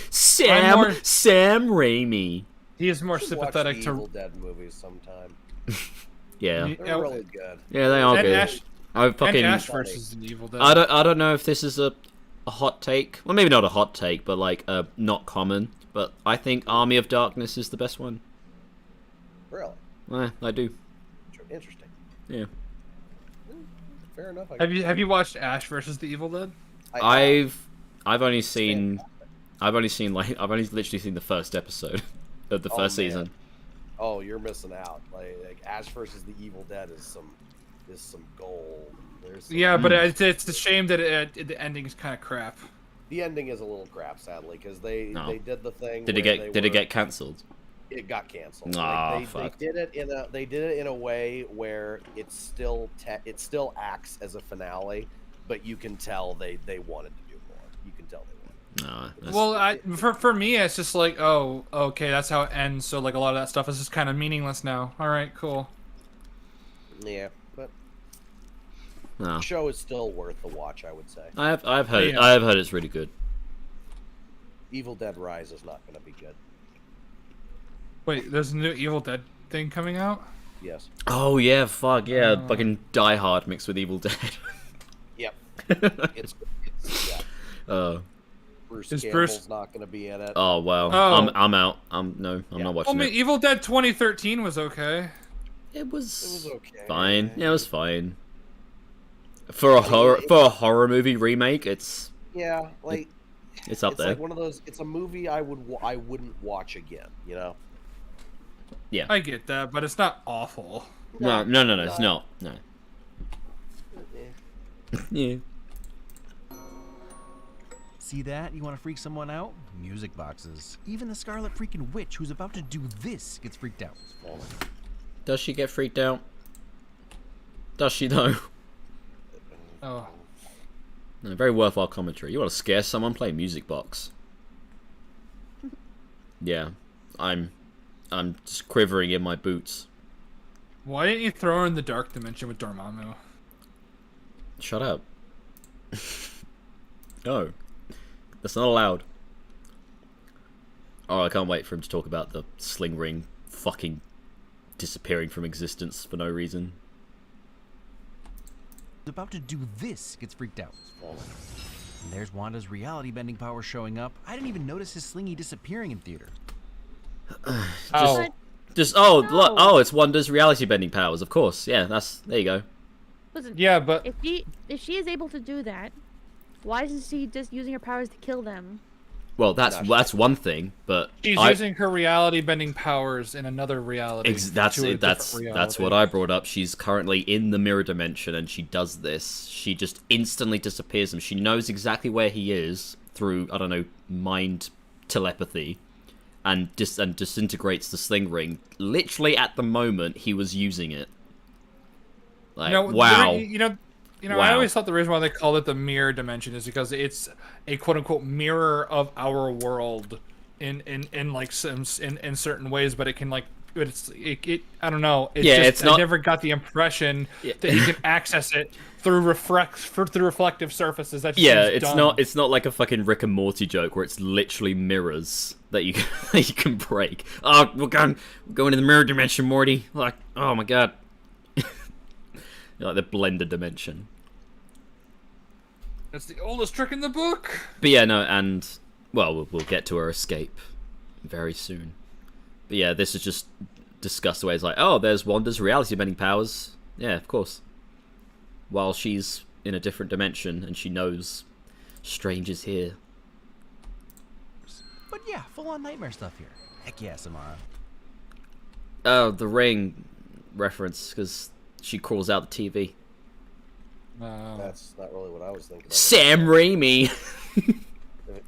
Sam Raimi. He is more sympathetic watch the Evil Dead movies sometime. Yeah. They're really good. Yeah, they are good. I fucking. And Ash versus the Evil Dead. I don't know if this is a hot take. Well, maybe not a hot take, but like not common. But I think Army of Darkness is the best one. Really? I do. Interesting. Yeah. Fair enough. Have you watched Ash versus the Evil Dead? I've only literally seen the first episode of the first season. Oh, you're missing out. Like Ash versus the Evil Dead is some gold. Yeah, but it's a shame that the ending is kind of crap. The ending is a little crap, sadly, because they did the thing. Did it get cancelled? It got canceled. Fuck. They did it in a way where it still acts as a finale, but you can tell they wanted to do more. You can tell they wanted. Well, for me, it's just like, oh, okay, that's how it ends. So like a lot of that stuff is just kind of meaningless now. All right, cool. Yeah, but the show is still worth the watch, I would say. I've heard it's really good. Evil Dead Rise is not going to be good. Wait, there's a new Evil Dead thing coming out? Yes. Oh yeah, fuck yeah, fucking Die Hard mixed with Evil Dead. Yep. It's Bruce Is Campbell's not going to be in it. Oh well, Oh. I'm out. I'm not watching it. Evil Dead 2013 was okay. It was okay. fine. Yeah, it was fine. For a horror movie remake, it's it's up there. Like one of those. It's a movie I wouldn't watch again. You know. Yeah. I get that, but it's not awful. No, it's not. No. Yeah. See that? You want to freak someone out? Music boxes. Even the Scarlet freaking Witch, who's about to do this, gets freaked out. Does she get freaked out? Does she though? Oh. No, very worthwhile commentary. You want to scare someone? Play Music Box. Yeah, I'm just quivering in my boots. Why didn't you throw her in the dark dimension with Dormammu? Shut up. No. That's not allowed. Oh, I can't wait for him to talk about the sling ring fucking disappearing from existence for no reason. About to do this, gets freaked out. And there's Wanda's reality bending power showing up. I didn't even notice his slingy disappearing in theater. It's Wanda's reality bending powers, of course. Yeah, there you go. Listen, yeah, but if she is able to do that, why isn't she just using her powers to kill them? Well, that's one thing, but she's using her reality bending powers in another reality. That's what I brought up. She's currently in the mirror dimension, and she does this. She just instantly disappears him. She knows exactly where he is through, I don't know, mind telepathy, and disintegrates the sling ring. Literally at the moment he was using it. Like, wow. Wow. I always thought the reason why they called it the mirror dimension is because it's a quote unquote mirror of our world in certain ways, but it can I don't know. I never got the impression that you can access it through reflective surfathing. It's not like a fucking Rick and Morty joke where it's literally mirrors that you can break. Oh, we're going to the mirror dimension, Morty. Like, oh my god. Like the blender dimension. That's the oldest trick in the book. But yeah, no, and we'll get to her escape very soon. But yeah, this is just discussed the way it's like, oh, there's Wanda's reality bending powers. Yeah, of course. While she's in a different dimension and she knows Strange is here. But yeah, full-on nightmare stuff here. Heck yeah, Samara. Oh, the ring reference, because she crawls out the TV. That's not really what I was thinking of. Sam Raimi!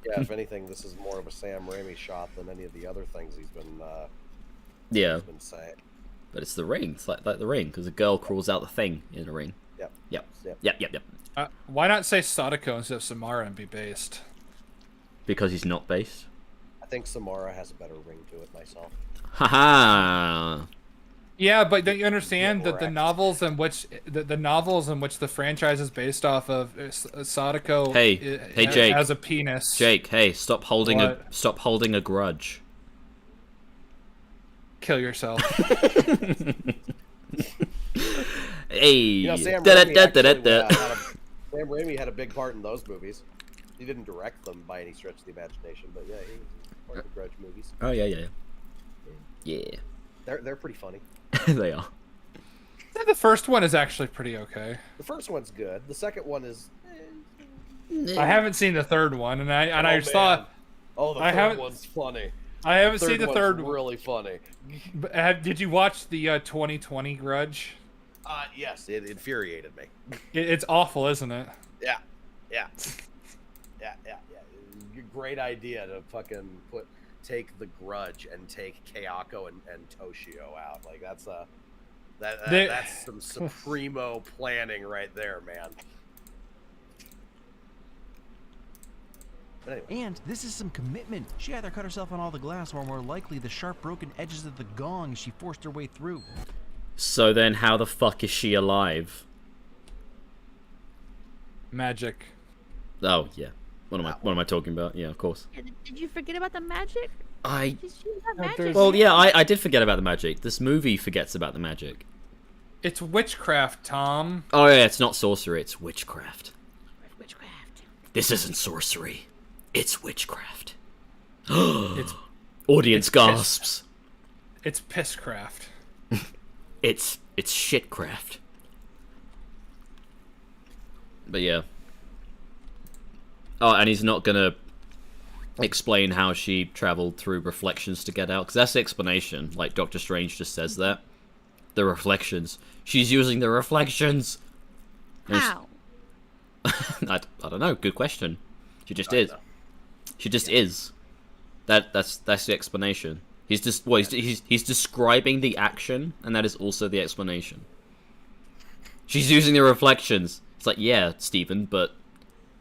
If anything, this is more of a Sam Raimi shot than any of the other things he's been saying. But it's the ring. It's like the ring, because a girl crawls out the thing in a ring. Yep. Why not say Sadako instead of Samara and be based? Because he's not based? I think Samara has a better ring to it myself. Haha! Yeah, but don't you understand that the novels in which the franchise is based off of, Sadako Jake, has a penis. Jake, hey, stop holding a grudge. Kill yourself. Hey. You know, Sam Raimi had a big part in those movies. He didn't direct them by any stretch of the imagination, but yeah, he was part of the Grudge movies. Oh yeah. They're pretty funny. They are. The first one is actually pretty okay. The first one's good. The second one is. I haven't seen the third one, and I saw. Oh, the third one's funny. I haven't seen the third one. Really funny. Did you watch the 2020 Grudge? Yes, it infuriated me. It's awful, isn't it? Yeah. Great idea to fucking take the Grudge and take Kayako and Toshio out. Like that's that's some supremo planning right there, man. Anyway. And this is some commitment. She either cut herself on all the glass or more likely the sharp broken edges of the gong she forced her way through. So then how the fuck is she alive? Magic. Oh, yeah. What am I talking about? Yeah, of course. Did you forget about the magic? Magic. Well, yeah, I did forget about the magic. This movie forgets about the magic. It's witchcraft, Tom. Oh yeah, it's not sorcery, it's witchcraft. Witchcraft. This isn't sorcery. It's witchcraft. Audience gasps. It's pisscraft. It's shitcraft. But yeah. Oh, and he's not gonna explain how she traveled through reflections to get out, because that's the explanation. Like Doctor Strange just says that. The reflections. She's using the reflections. How? I don't know. Good question. She just is. She just is. That's the explanation. He's just he's describing the action, and that is also the explanation. She's using the reflections. It's like, yeah, Stephen, but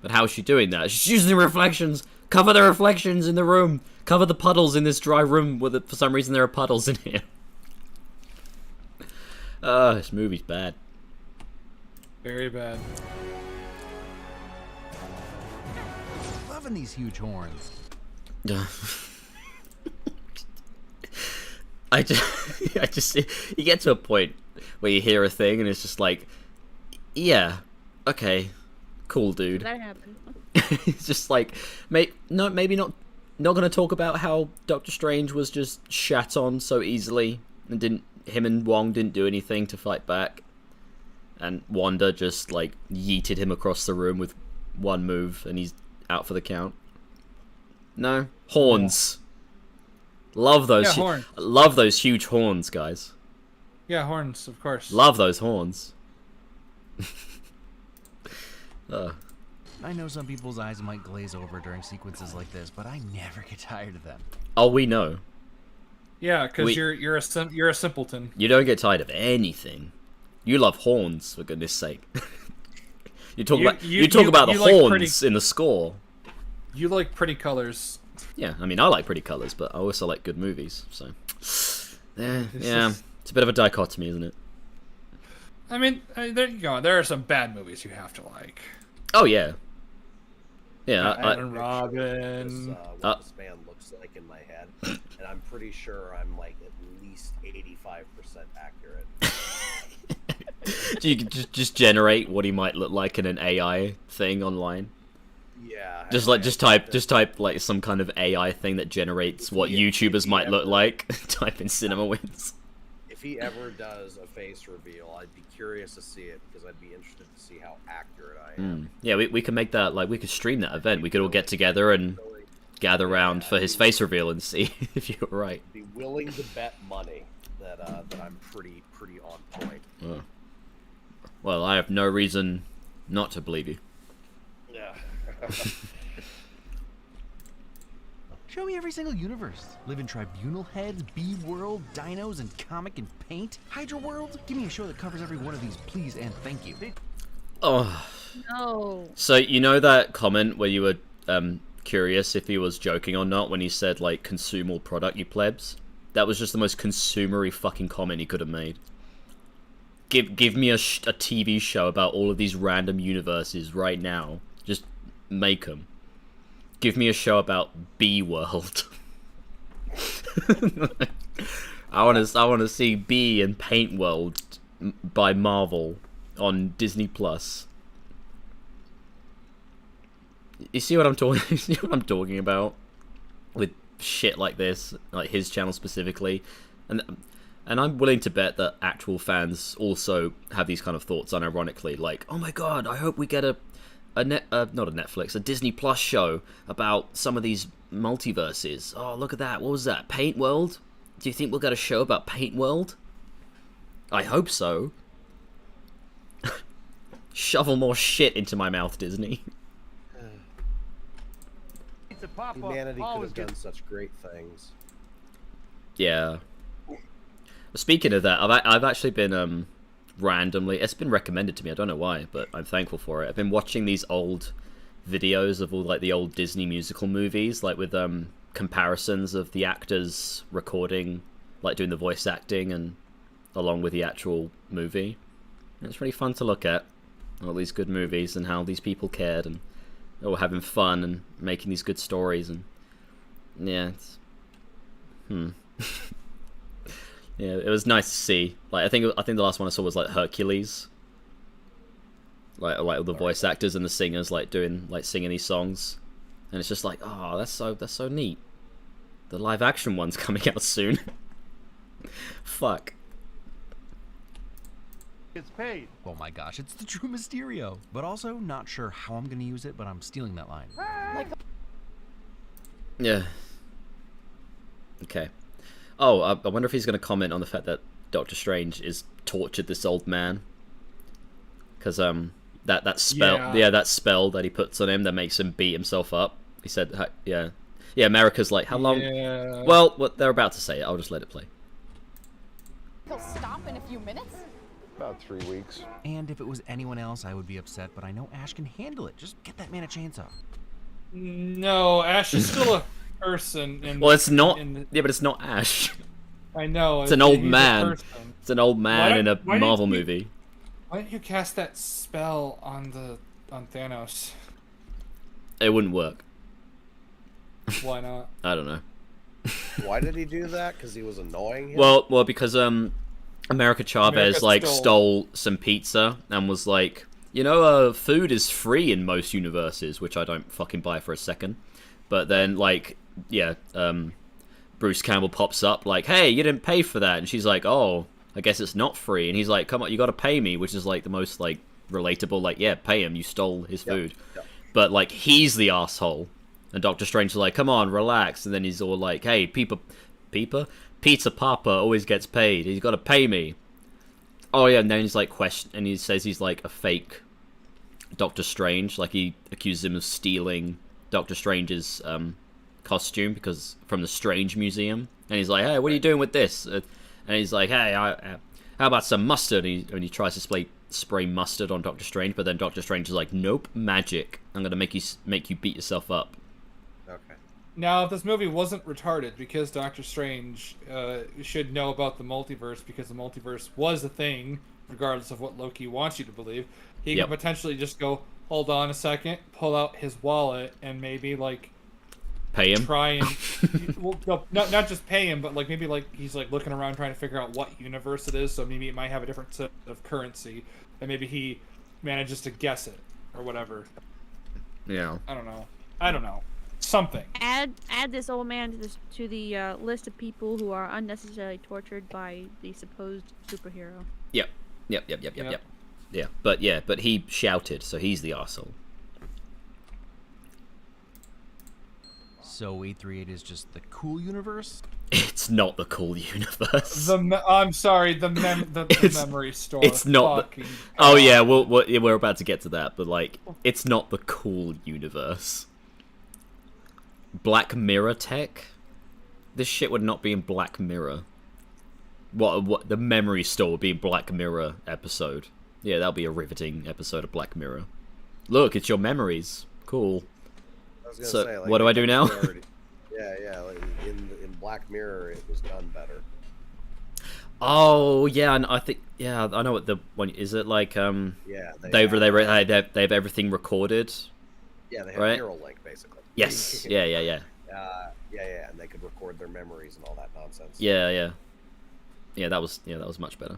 how is she doing that? She's using the reflections. Cover the reflections in the room. Cover the puddles in this dry room where for some reason there are puddles in here. This movie's bad. Very bad. Loving these huge horns. I just you get to a point where you hear a thing and it's just like, yeah, okay, cool, dude. That happened. It's just like, maybe not gonna talk about how Doctor Strange was just shat on so easily and him and Wong didn't do anything to fight back, and Wanda just like yeeted him across the room with one move and he's out for the count. No horns. Yeah. Love those. Yeah, horns. Love those huge horns, guys. Yeah, horns, of course. Love those horns. I know some people's eyes might glaze over during sequences like this, but I never get tired of them. Oh, we know. Yeah, because you're a simpleton. You don't get tired of anything. You love horns, for goodness sake. you talk about the horns in the score. You like pretty colors. Yeah, I mean, I like pretty colors, but I also like good movies. So, yeah, it's a bit of a dichotomy, isn't it? I mean, there you go. There are some bad movies you have to like. Oh yeah. Yeah, Batman, Robin. What this man looks like in my head, and I'm pretty sure I'm like at least 85% accurate. You can just generate what he might look like in an AI thing online. Yeah. Just type like some kind of AI thing that generates what YouTubers might look like. Type in CinemaWins. If he ever does a face reveal, I'd be curious to see it because I'd be interested to see how accurate I am. Yeah, we can make that, like, we could stream that event. We could all get together and gather around for his face reveal and see if you were right. I'd be willing to bet money that I'm pretty on point. Oh. Well, I have no reason not to believe you. Yeah. Show me every single universe. Live in Tribunal Heads, B-World, Dinos, and Comic and Paint. Hydra World? Give me a show that covers every one of these, please and thank you. Oh. No. So, you know that comment where you were curious if he was joking or not when he said, like, consume all product, you plebs? That was just the most consumery fucking comment he could have made. Give me a TV show about all of these random universes right now. Just make them. Give me a show about B-World. I want to see B and Paint World by Marvel on Disney Plus. You see what I'm talking? You see what I'm talking about with shit like this, like his channel specifically, and I'm willing to bet that actual fans also have these kind of thoughts, unironically, like, oh my god, I hope we get not a Netflix, a Disney Plus show about some of these multiverses. Oh, look at that. What was that? Paint World? Do you think we'll get a show about Paint World? I hope so. Shovel more shit into my mouth, Disney. Humanity could have done such great things. Yeah. Speaking of that, I've actually been randomly, it's been recommended to me, I don't know why, but I'm thankful for it. I've been watching these old videos of all like the old Disney musical movies, like with comparisons of the actors recording, like doing the voice acting and along with the actual movie. And it's really fun to look at all these good movies and how these people cared and they were having fun and making these good stories, and yeah, it's yeah, it was nice to see. Like I think the last one I saw was like Hercules, like the voice actors and the singers like singing these songs, and it's just like, oh, that's so neat. The live action one's coming out soon. Fuck. It's paid. Oh my gosh, it's the true Mysterio. But also, not sure how I'm gonna use it, but I'm stealing that line. Yeah. Okay. Oh, I wonder if he's going to comment on the fact that Doctor Strange is tortured this old man. Because that spell, that spell that he puts on him that makes him beat himself up. He said, yeah, America's like, how long? Yeah. Well, what they're about to say it. I'll just let it play. He'll stop in a few minutes. About 3 weeks. And if it was anyone else, I would be upset, but I know Ash can handle it. Just get that man a chainsaw. No, Ash is still a person. Well, it's not. Yeah, but it's not Ash. I know. It's an old man. It's an old man in a Marvel movie. Why didn't you cast that spell on Thanos? It wouldn't work. Why not? I don't know. Why did he do that? Because he was annoying him? Well, because America Chavez stole some pizza and was like, food is free in most universes, which I don't fucking buy for a second. But then, Bruce Campbell pops up like, hey, you didn't pay for that. And she's like, oh, I guess it's not free. And he's like, come on, you got to pay me, which is like the most like relatable, like, yeah, pay him, you stole his food. Yep. But like, he's the asshole. And Doctor Strange is like, come on, relax. And then he's all like, hey, Pizza Papa always gets paid. He's got to pay me. Oh yeah, and then he's like and he says he's like a fake Doctor Strange. Like he accuses him of stealing Doctor Strange's costume from the Strange Museum. And he's like, hey, what are you doing with this? And he's like, hey, how about some mustard? And he tries to spray mustard on Doctor Strange, but then Doctor Strange is like, nope, magic. I'm gonna make you beat yourself up. Okay. Now, if this movie wasn't retarded, because Doctor Strange should know about the multiverse, because the multiverse was a thing, regardless of what Loki wants you to believe, he could potentially just go, hold on a second, pull out his wallet, and maybe, like, pay him? Try and... well, no, not just pay him, but, like, maybe, like, he's, like, looking around trying to figure out what universe it is, so maybe it might have a different set of currency, and maybe he manages to guess it, or whatever. Yeah. I don't know. Something. Add this old man to the list of people who are unnecessarily tortured by the supposed superhero. Yep. Yeah, but he shouted, so he's the arsehole. So 838 is just the cool universe? It's not the cool universe. I'm sorry, the memory store. It's not. Oh yeah, we're about to get to that, but like, it's not the cool universe. Black Mirror tech? This shit would not be in Black Mirror. What the memory store would be in Black Mirror episode. Yeah, that'll be a riveting episode of Black Mirror. Look, it's your memories. Cool. I was gonna say, like, what do I do now? Yeah. Like in Black Mirror, it was done better. Oh yeah, and I think I know what the one is. It like yeah, they have everything recorded. Yeah, they have Neuralink basically. Yes. Yeah. Yeah, and they could record their memories and all that nonsense. Yeah, that was much better.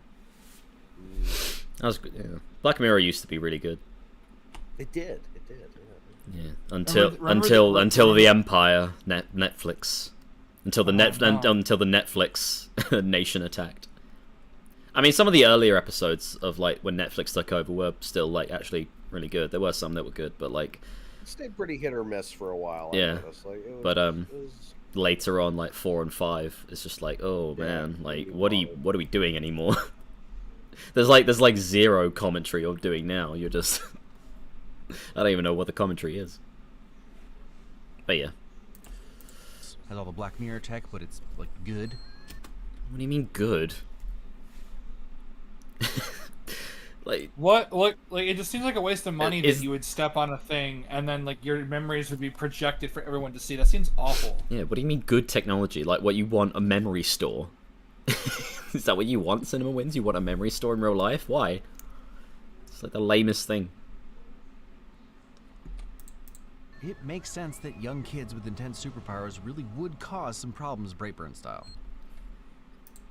That was good. Yeah. Black Mirror used to be really good. It did. It did. Yeah. Yeah, Remember until the Empire Netflix, until the until the Netflix nation attacked. I mean, some of the earlier episodes of like when Netflix took over were still like actually really good. There were some that were good, but like It stayed pretty hit or miss for a while. I yeah, noticed. Like, it was, but later on, like 4 and 5, it's just like, oh man, like what are we doing anymore? there's like zero commentary you're doing now. You're just I don't even know what the commentary is. But yeah. Has all the Black Mirror tech, but it's like good. What do you mean good? Like what? Like it just seems like a waste of money that you would step on a thing and then like your memories would be projected for everyone to see. That seems awful. Yeah, what do you mean good technology? Like what you want, a memory store? Is that what you want, CinemaWins? You want a memory store in real life? Why? It's like the lamest thing. It makes sense that young kids with intense superpowers really would cause some problems Brightburn style.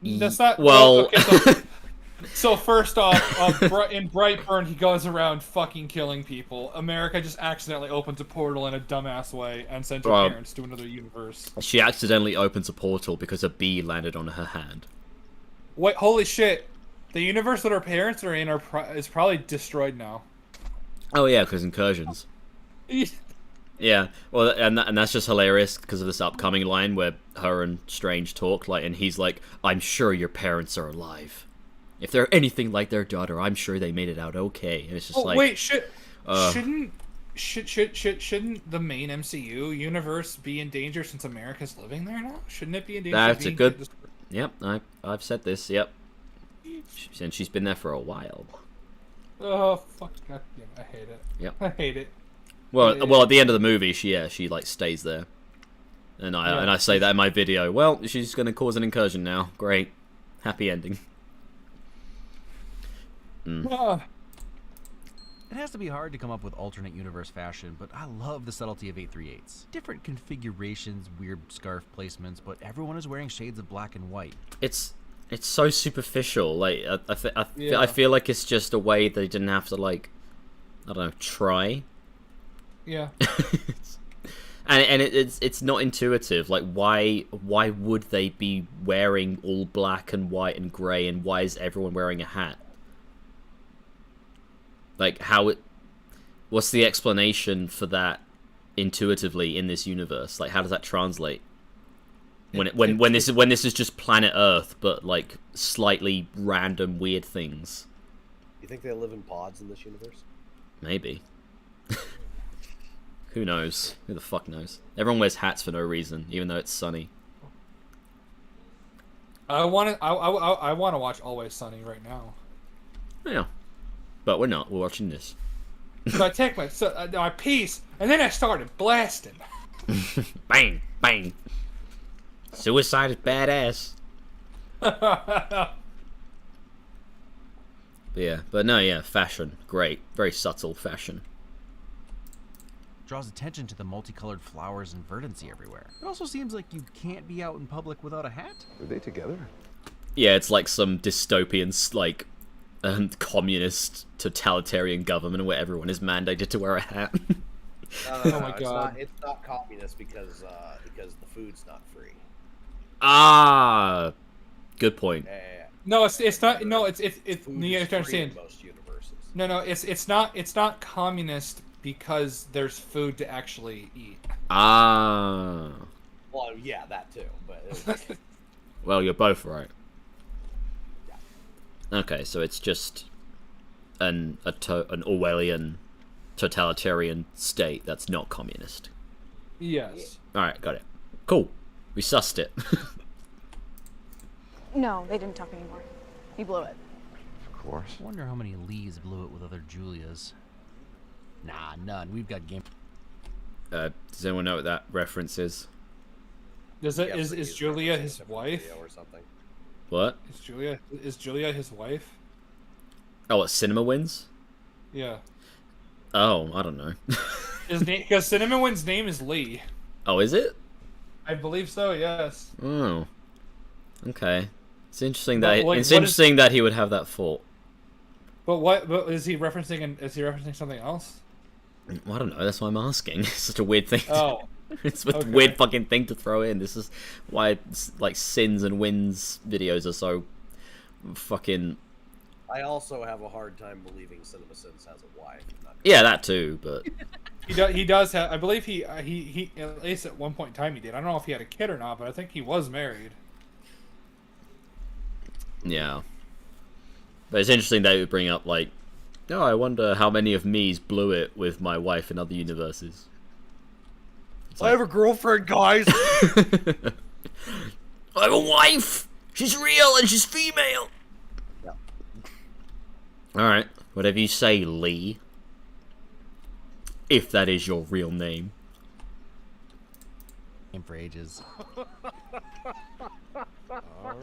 That's not well. Okay, so first off, in Brightburn, he goes around fucking killing people. America just accidentally opens a portal in a dumbass way and sends her parents to another universe. She accidentally opens a portal because a bee landed on her hand. Wait, holy shit! The universe that her parents are in is probably destroyed now. Oh yeah, because incursions. Yeah, well, and that's just hilarious because of this upcoming line where her and Strange talk, like, and he's like, "I'm sure your parents are alive. If they're anything like their daughter, I'm sure they made it out okay." And it's just like, wait, shouldn't the main MCU universe be in danger since America's living there now? Shouldn't it be in danger? That's a good. Yep, I've said this. Yep, and she's been there for a while. Oh fuck! God damn, I hate it. Yep, I hate it. Well, at the end of the movie, she like stays there, and I say that in my video. Well, she's gonna cause an incursion now. Great, happy ending. It has to be hard to come up with alternate universe fashion, but I love the subtlety of 838s. Different configurations, weird scarf placements, but everyone is wearing shades of black and white. It's so superficial. Like I feel like it's just a way they didn't have to like, I don't know, try. Yeah. and it's not intuitive. Like why would they be wearing all black and white and grey, and why is everyone wearing a hat? Like what's the explanation for that intuitively in this universe? Like how does that translate? When this is just planet Earth, but like slightly random weird things. You think they live in pods in this universe? Maybe. Who knows? Who the fuck knows? Everyone wears hats for no reason, even though it's sunny. I want to watch Always Sunny right now. Yeah, but we're not. We're watching this. So I take my piece, and then I started blasting. Bang, bang. Suicide is badass. But no, yeah, fashion, great, very subtle fashion. Draws attention to the multicolored flowers and verdancy everywhere. It also seems like you can't be out in public without a hat. Are they together? Yeah, it's like some dystopian, like, communist, totalitarian government where everyone is mandated to wear a hat. Oh my god! It's not communist because the food's not free. Ah, good point. No, it's not. No, it's you have to understand. Most universes. No, it's not communist because there's food to actually eat. Ah. Well, yeah, that too, but. Well, you're both right. Okay, so it's just an Orwellian totalitarian state that's not communist. Yes. Alright, got it. Cool. We sussed it. No, they didn't talk anymore. He blew it. Of course. I wonder how many Lees blew it with other Julias. Nah, none. We've got game. Does anyone know what that reference is? Is Julia his wife? Or something. What? Is Julia his wife? Oh, what, CinemaWins? Yeah. Oh, I don't know. His name, because CinemaWins' name is Lee. Oh, is it? I believe so. Yes. Oh. Okay. It's interesting that that he would have that thought. But what? But is he referencing? Is he referencing something else? I don't know. That's why I'm asking. It's such a weird thing. Oh, it's a okay. weird fucking thing to throw in. This is why like Sins and Wins videos are so fucking. I also have a hard time believing CinemaSins has a wife. Yeah, that too. But he does have. I believe he at least at one point in time he did. I don't know if he had a kid or not, but I think he was married. yeah. But it's interesting they would bring up like, oh, I wonder how many of me's blew it with my wife in other universes. I have a girlfriend, guys. I have a wife. She's real and she's female. Yeah. All right, whatever you say, Lee. If that is your real name. Name for ages. All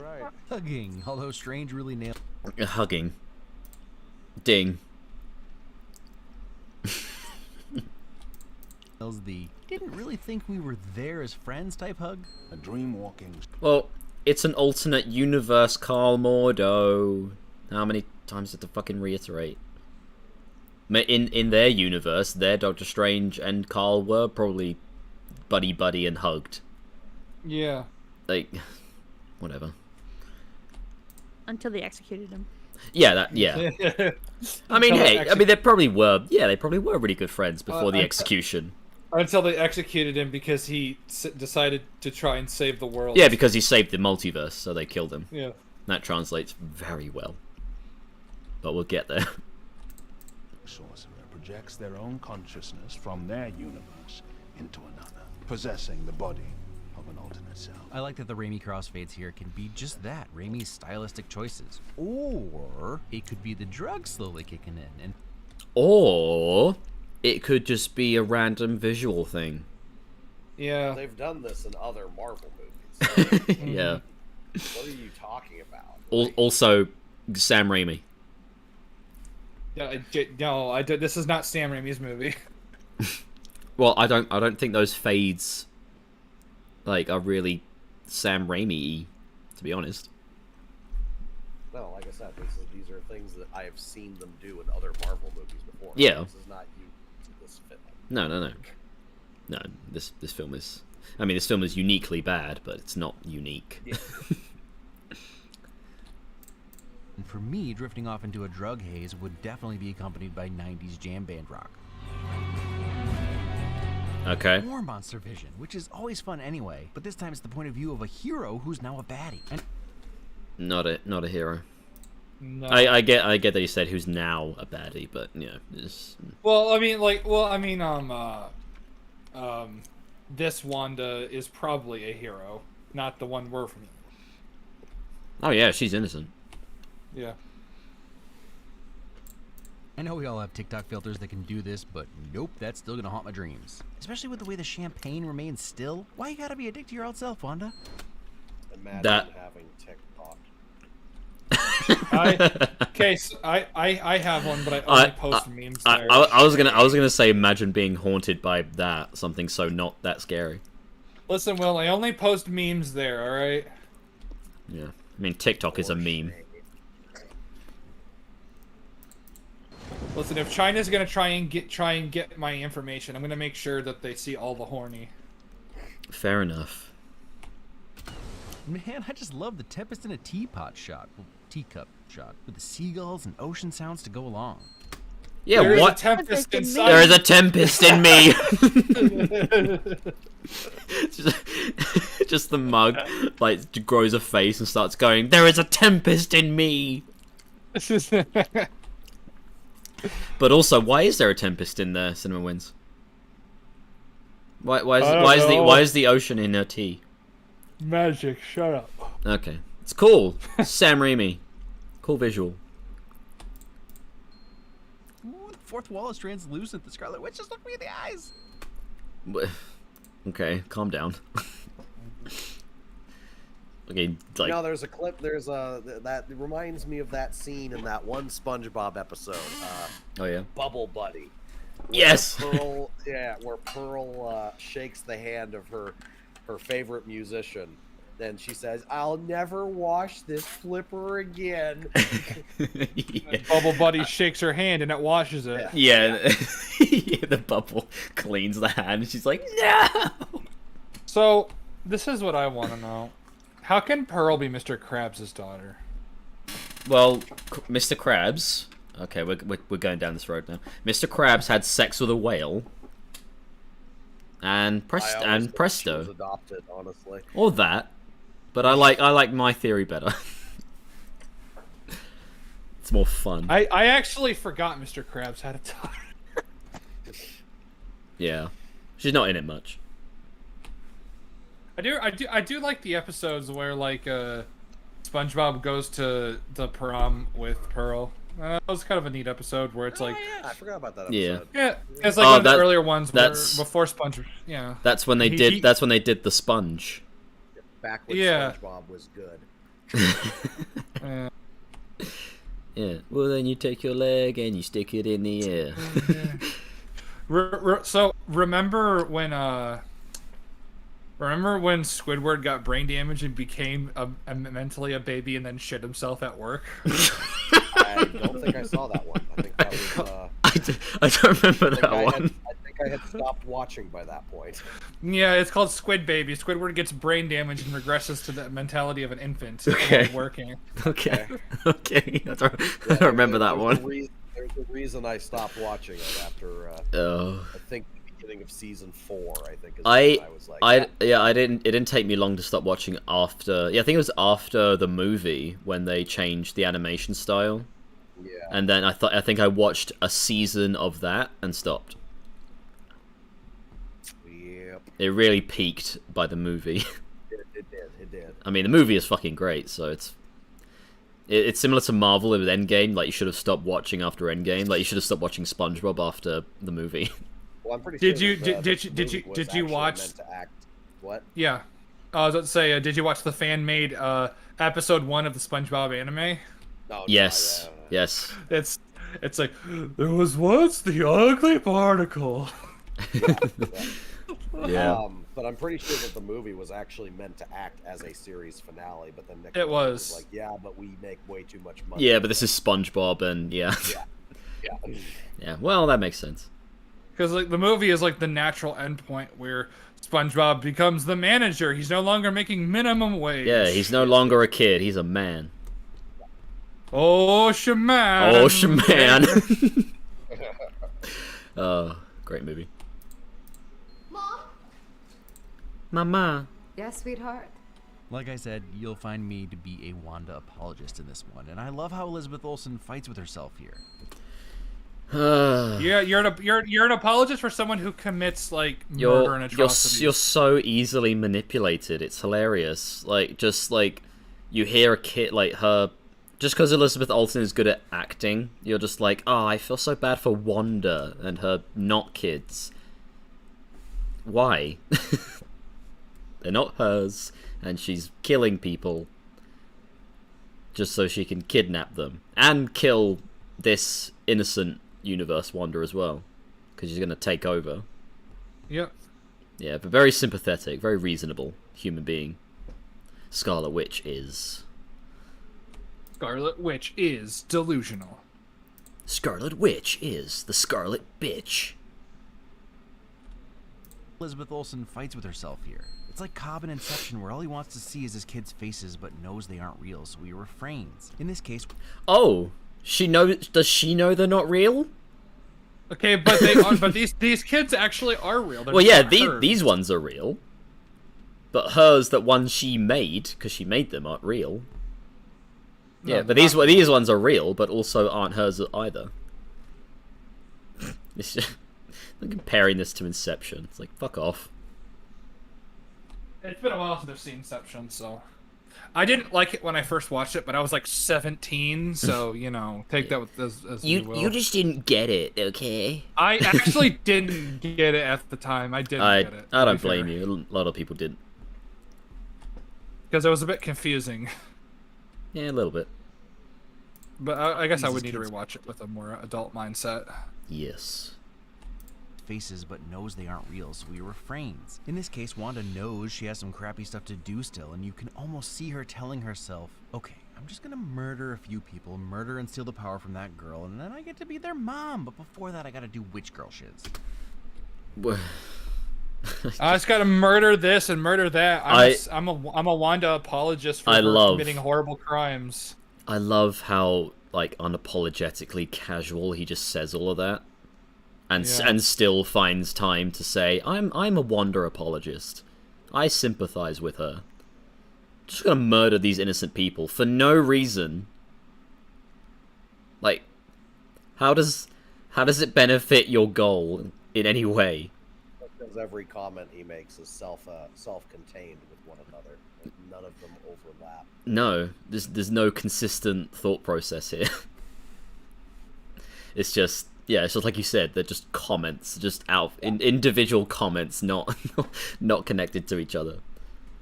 right. Hugging, although Strange really nailed. Hugging. Ding. The didn't really think we were there as friends type hug. A dream walking. Well, it's an alternate universe, Carl Mordo. How many times did they fucking reiterate? In their universe, their Doctor Strange and Carl were probably buddy and hugged. Yeah. Like, whatever. Until they executed him. Yeah, yeah. I mean, hey, I mean, they probably were really good friends before the execution. Until they executed him because he decided to try and save the world. Yeah, because he saved the multiverse, so they killed him. Yeah. That translates very well. But we'll get there. Sorcerer projects their own consciousness from their universe into another, possessing the body of an alternate self. I like that the Raimi crossfades here can be just that, Raimi's stylistic choices. Or it could be the drug slowly kicking in. And or it could just be a random visual thing. Yeah. They've done this in other Marvel movies. Yeah. What are you talking about? Also, Sam Raimi. No, this is not Sam Raimi's movie. Well, I don't think those fades like are really Sam Raimi-y, to be honest. No, like I said, these are things that I have seen them do in other Marvel movies before. Yeah. This is not this film. No. This film is. I mean, this film is uniquely bad, but it's not unique. Yeah. And for me, drifting off into a drug haze would definitely be accompanied by 90s jam band rock. Okay. More monster vision, which is always fun anyway, but this time it's the point of view of a hero who's now a baddie. And Not a hero. No. I get that he said who's now a baddie, but yeah. This Wanda is probably a hero, not the one we're from. Oh yeah, she's innocent. Yeah. I know we all have TikTok filters that can do this, but nope, that's still gonna haunt my dreams. Especially with the way the champagne remains still. Why you gotta be a dick to your old self, Wanda? Imagine having TikTok. I have one, but I only post memes there. I was gonna say, imagine being haunted by that, something so not that scary. Listen, Will, I only post memes there. All right. Yeah, I mean TikTok is a meme. Listen, if China's gonna try and get my information, I'm gonna make sure that they see all the horny. Fair enough. Man, I just love the Tempest in a Teapot shot. Well, teacup shot. With the seagulls and ocean sounds to go along. Yeah, there what? Is a tempest inside. There is a tempest in me. just the mug, like, grows a face and starts going, there is a tempest in me. But also, why is there a tempest in there, CinemaWins? Why is the ocean in her tea? Magic, shut up. Okay. It's cool. Sam Raimi. Cool visual. Ooh, the fourth wall is translucent. The Scarlet Witch just looked me in the eyes. Okay, calm down. Okay, like... No, there's a clip. There's that reminds me of that scene in that one SpongeBob episode. Oh yeah. Bubble Buddy. Yes. Where Pearl shakes the hand of her favorite musician, Then she says, "I'll never wash this flipper again." Yeah. Bubble Buddy shakes her hand and it washes it. Yeah. The bubble cleans the hand and she's like, no! So, this is what I want to know. How can Pearl be Mr. Krabs' daughter? Well, Mr. Krabs... Okay, we're going down this road now. Mr. Krabs had sex with a whale. And presto. She was adopted, honestly. Or that. But I like my theory better. It's more fun. I actually forgot Mr. Krabs had a daughter. Yeah. She's not in it much. I do like the episodes where like SpongeBob goes to the prom with Pearl. That was kind of a neat episode where it's like, yeah, I forgot about that Yeah. episode. yeah, it's like one of the earlier ones where, that's- before SpongeBob. Yeah, That's when they did. That's when they did the sponge. Back when Yeah. SpongeBob was good. Yeah. Well, then you take your leg and you stick it in the air. So remember when Squidward got brain damage and became mentally a baby and then shit himself at work? I don't think I saw that one. I think that was. I don't remember that one. I think I had stopped watching by that point. Yeah, it's called Squid Baby. Squidward gets brain damage and regresses to the mentality of an infant Okay. while working. Okay. I don't remember that one. There's a reason I stopped watching it after. Oh. I think the beginning of season 4. I think. Is I when I was like, It didn't take me long to stop watching after. Yeah, I think it was after the movie when they changed the animation style. Yeah. And then I think I watched a season of that and stopped. Yep. It really peaked by the movie. It did. I mean, the movie is fucking great, so it's similar to Marvel with Endgame. Like, you should have stopped watching after Endgame. Like, you should have stopped watching SpongeBob after the movie. Well, I'm pretty Did sure you that, did the you movie was did you actually watch? meant to act. What? Yeah, I was about to say, did you watch the fan made episode 1 of the SpongeBob anime? No, Yes. Yes. It's like, there was once the ugly particle. Yeah. But I'm pretty sure that the movie was actually meant to act as a series finale, but then Nick It was. like, yeah, but we make way too much money. Yeah, but this is SpongeBob, and yeah. Yeah. Yeah, well, that makes sense. Because like the movie is like the natural endpoint where SpongeBob becomes the manager. He's no longer making minimum wage. Yeah, he's no longer a kid. He's a man. Oh, shaman. Oh, shaman. Oh, great movie. Mom? Mama. Yes, sweetheart. Like I said, you'll find me to be a Wanda apologist in this one, and I love how Elizabeth Olsen fights with herself here. Yeah, you're an apologist for someone who commits like murder and atrocities. You're so easily manipulated. It's hilarious. Like, just like you hear a kid like her, just because Elizabeth Olsen is good at acting, you're just like, oh, I feel so bad for Wanda and her not kids. Why? They're not hers, and she's killing people just so she can kidnap them and kill this innocent universe Wanda as well, because she's going to take over. Yep. Yeah, but very sympathetic, very reasonable human being. Scarlet Witch is. Scarlet Witch is delusional. Scarlet Witch is the Scarlet Bitch. Elizabeth Olsen fights with herself here. It's like Cobb in Inception, where all he wants to see is his kids' faces, but knows they aren't real, so he refrains. In this case... Oh, does she know they're not real? Okay, but they are, but these kids actually are real. They're Well, yeah, not hers. these ones are real. But hers, that one she made, because she made them, aren't real. No, Yeah, but these ones are real, but also aren't hers either. It's just, I'm comparing this to Inception. It's like, fuck off. It's been a while since I've seen Inception, so I didn't like it when I first watched it, but I was like 17, so you know, take that with as you will. You just didn't get it, okay? I actually didn't get it at the time. I didn't get it. I don't blame you. A lot of people didn't. Because it was a bit confusing. Yeah, a little bit. But I guess I would need to rewatch it with a more adult mindset. Yes. faces but knows they aren't real, so he refrains. In this case, Wanda knows she has some crappy stuff to do still, and you can almost see her telling herself, okay, I'm just gonna murder a few people, murder and steal the power from that girl, and then I get to be their mom, but before that I gotta do witch girl shiz. I just gotta murder this and murder that. I'm a Wanda apologist for committing horrible crimes. I love how like unapologetically casual he just says all of that, and still finds time to say, I'm a Wanda apologist. I sympathize with her. Just gonna murder these innocent people for no reason. Like, how does it benefit your goal in any way? Because every comment he makes is self-contained with one another. None of them overlap. No, there's no consistent thought process here. It's just it's just like you said, they're just comments, just individual comments, not connected to each other.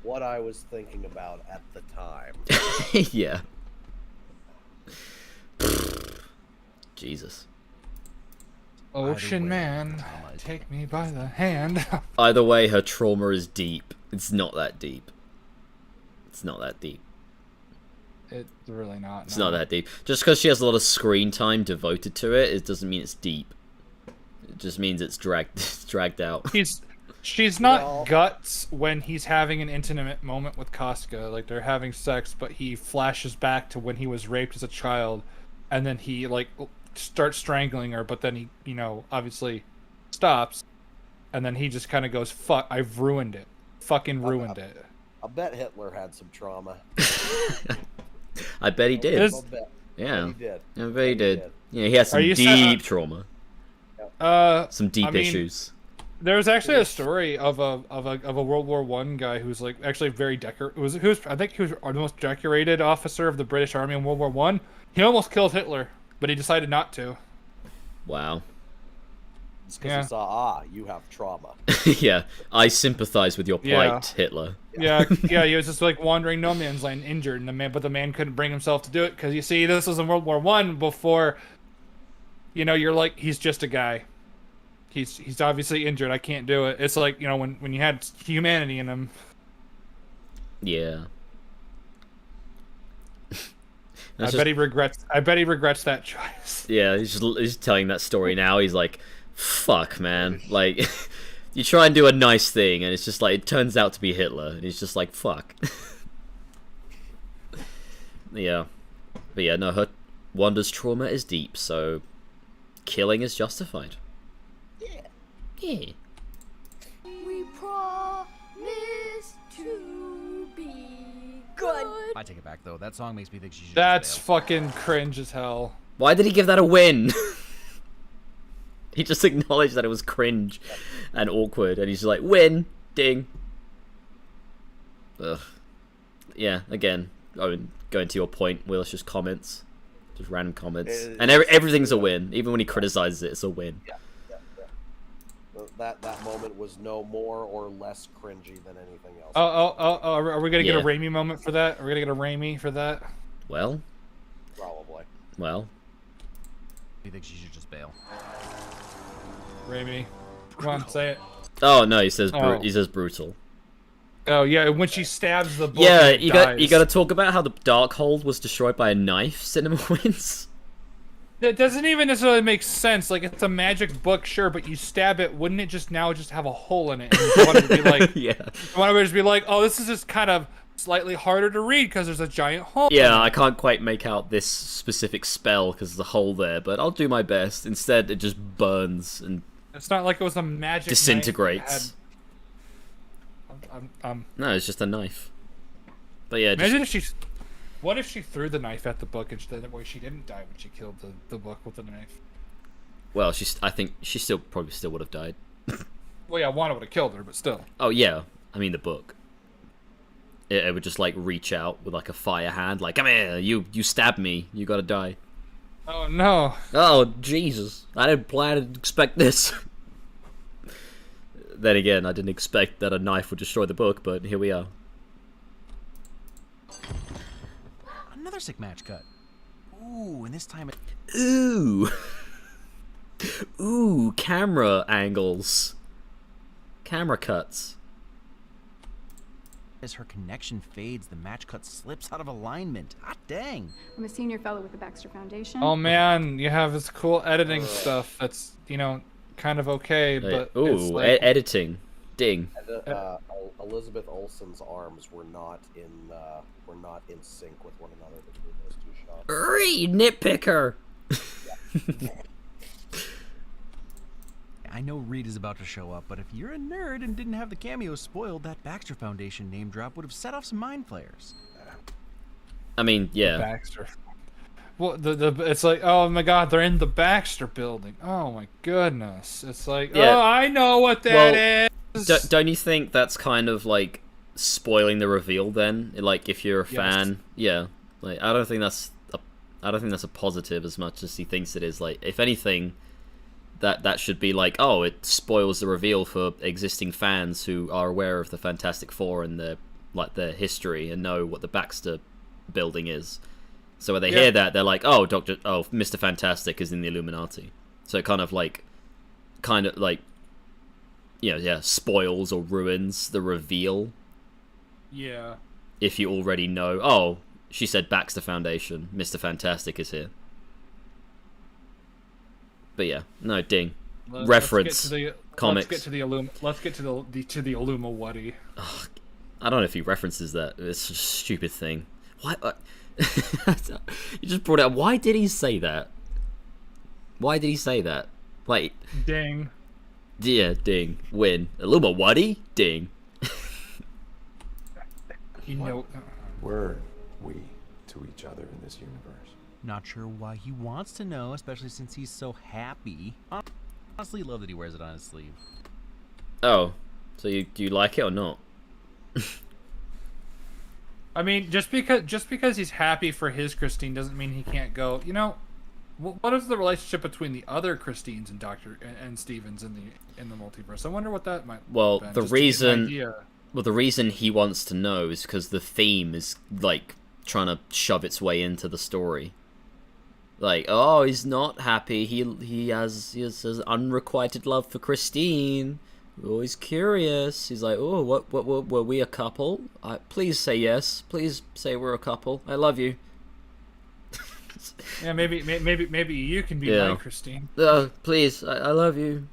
What I was thinking about at the time. Yeah. Jesus. Ocean man, take me by the hand. Either way, her trauma is deep. It's not that deep. It's not that deep. It's really not. It's not that deep. Just because she has a lot of screen time devoted to it, it doesn't mean it's deep. It just means it's dragged out. She's not guts when he's having an intimate moment with Casca, like they're having sex, but he flashes back to when he was raped as a child, and then he like starts strangling her, but then he, obviously stops, and then he just kind of goes, "Fuck, I've ruined it. Fucking ruined it." I bet Hitler had some trauma. I bet he did. Yeah, I bet he did. Yeah, he had some deep trauma. Some deep issues. There was actually a story of a World War I guy who's like actually very I think he was the most decorated officer of the British Army in World War I. He almost killed Hitler, but he decided not to. Wow. It's because he saw, you have trauma. Yeah, I sympathize with your plight, Hitler. Yeah, he was just like wandering no man's land, injured, and the man couldn't bring himself to do it because you see, this was in World War I before. You're like, he's just a guy. He's obviously injured. I can't do it. It's like, when you had humanity in him. Yeah. I bet he regrets that choice. Yeah, he's telling that story now. He's like, fuck, man. Like, you try and do a nice thing, and it's just like, it turns out to be Hitler. And he's just like, fuck. Yeah. But yeah, no, Wanda's trauma is deep, so killing is justified. Yeah. We promise to be good. I take it back though. That song makes me think she should. That's fucking cringe as hell. Why did he give that a win? He just acknowledged that it was cringe and awkward, and he's just like, win, ding. Ugh. Yeah, again, going to your point, Will's just comments, just random comments, and everything's a win. Even when he criticizes it, it's a win. Yeah. That moment was no more or less cringy than anything else. Are we gonna get a Raimi moment for that? Are we gonna get a Raimi for that? Well, probably. Well, you think she should just bail? Raimi, come on, say it. Oh no, he says brutal. Oh yeah, when she stabs the book. Yeah, you got to talk about how the Darkhold was destroyed by a knife. CinemaWins. That doesn't even necessarily make sense. Like, it's a magic book, sure, but you stab it, wouldn't it just have a hole in it? And you want it to be like, want it to just be like, oh, this is just kind of slightly harder to read because there's a giant hole. Yeah, I can't quite make out this specific spell because there's a hole there, but I'll do my best. Instead, it just burns and it's not like it was a magic disintegrates. No, it's just a knife. But yeah, imagine what if she threw the knife at the book instead of where she didn't die when she killed the book with the knife? Well, I think she probably still would have died. Well, yeah, Wanda would have killed her, but still. Oh yeah, I mean the book. It would just like reach out with like a fire hand, like, come here, you stabbed me, you gotta die. Oh no. Oh Jesus, I didn't plan to expect this. Then again, I didn't expect that a knife would destroy the book, but here we are. Another sick match cut. Ooh, and this time Ooh. Ooh, camera angles. Camera cuts. As her connection fades, the match cut slips out of alignment. Hot dang. I'm a senior fellow with the Baxter Foundation. Oh man, you have this cool editing stuff that's, kind of okay, but it's Ooh, like... editing. Ding. And, Elizabeth Olsen's arms were not in sync with one another between those two shots. Nitpicker. I know Reed is about to show up, but if you're a nerd and didn't have the cameo spoiled, that Baxter Foundation name drop would have set off some mind flares. I mean, yeah. Baxter. Well, it's like, oh my god, they're in the Baxter building. Oh my goodness. It's like, Yeah. oh, I know what that is. Don't you think that's kind of like spoiling the reveal then? Like, if you're a fan, yeah. Like, I don't think that's a positive as much as he thinks it is. Like, if anything, that should be like, oh, it spoils the reveal for existing fans who are aware of the Fantastic Four and their history and know what the Baxter building is. So when they hear that, they're like, oh, Mr. Fantastic is in the Illuminati. So it kind of like spoils or ruins the reveal. Yeah. If you already know, oh, she said Baxter Foundation, Mr. Fantastic is here. But yeah, no, ding. Reference. Comics. Let's get to the Illumawati. I don't know if he references that. It's a stupid thing. Why? You just brought it up. Why did he say that? Why did he say that? Like, ding. Yeah, ding. Win. Illumawati? Ding. Were we to each other in this universe? Not sure why he wants to know, especially since he's so happy. Honestly, love that he wears it on his sleeve. Oh, so do you like it or not? I mean, just because he's happy for his Christine doesn't mean he can't go. What is the relationship between the other Christines and Stevens in the multiverse? I wonder what that might. Well, have the been, reason he wants to know is because the theme is like trying to shove its way into the story. Like, oh, he's not happy. He has unrequited love for Christine. Oh, he's curious. He's like, oh, what were we a couple? Please say yes. Please say we're a couple. I love you. Yeah, maybe you can be my Christine. Please, I love you.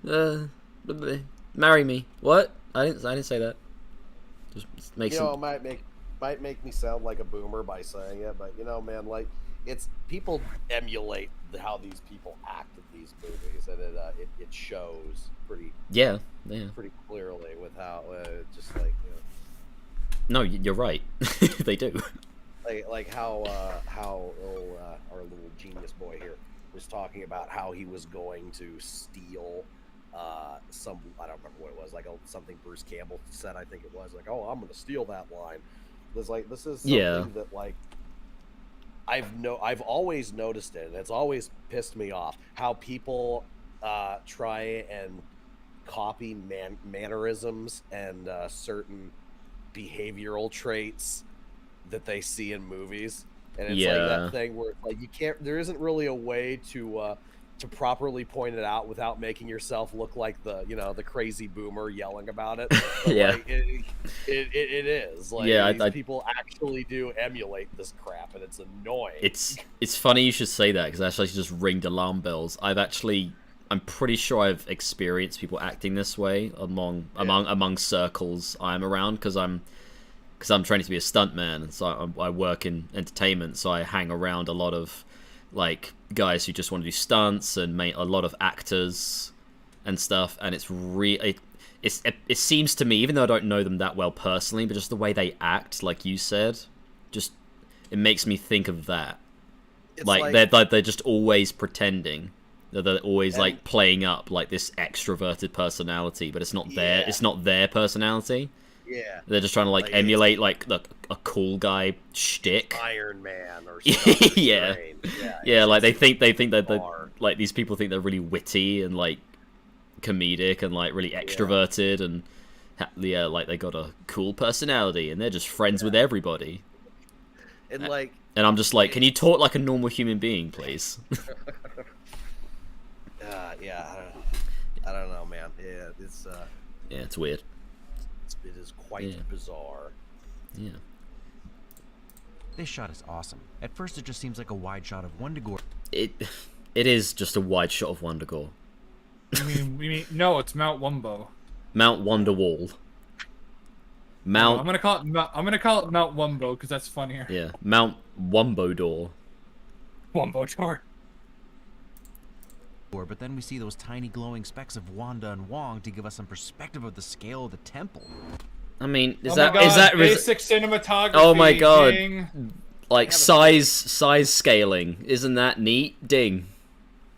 Marry me. What? I didn't say that. Just makes it might make me sound like a boomer by saying it, but man, like, it's people emulate how these people act in these movies, and it shows pretty clearly with how just like No, you're right. They do. Like how our little genius boy here was talking about how he was going to steal I don't remember what it was, like something Bruce Campbell said, I think it was, like, oh, I'm going to steal that line. This is something that, like, I've always noticed it, and it's always pissed me off how people try and copy mannerisms and certain behavioral traits that they see in movies, and it's like that thing where like there isn't really a way to properly point it out without making yourself look like the crazy boomer yelling about it. But like, it is like these people actually do emulate this crap, and it's annoying. It's funny you should say that, because actually just ringed alarm bells. I'm pretty sure I've experienced people acting this way among circles I'm around, because I'm training to be a stuntman, and so I work in entertainment, so I hang around a lot of like guys who just want to do stunts and a lot of actors and stuff, and it seems to me, even though I don't know them that well personally, but just the way they act, like you said, just it makes me think of that. Like they're just always pretending. They're always like playing up like this extroverted personality, but it's not their personality. Yeah. They're just trying to like emulate like a cool guy shtick. Iron Man or something. Yeah, like they think that like these people think they're really witty and like comedic and like really extroverted and like they got a cool personality and they're just friends with everybody. And like I'm just like, can you talk like a normal human being, please? Yeah, I don't know, man. Yeah, it's weird. It is quite bizarre. Yeah. This shot is awesome. At first, it just seems like a wide shot of Wendigo. It is just a wide shot of Wondergore. You mean no? It's Mount Wumbo. Mount Wonderwall. No, I'm gonna call it Mount Wumbo because that's funnier. Yeah, Mount Wumbodor. Wumbodor. But then we see those tiny glowing specks of Wanda and Wong to give us some perspective of the scale of the temple. I mean, is my that God, basic cinematography? Oh my God! Ding. Like size scaling, isn't that neat? Ding.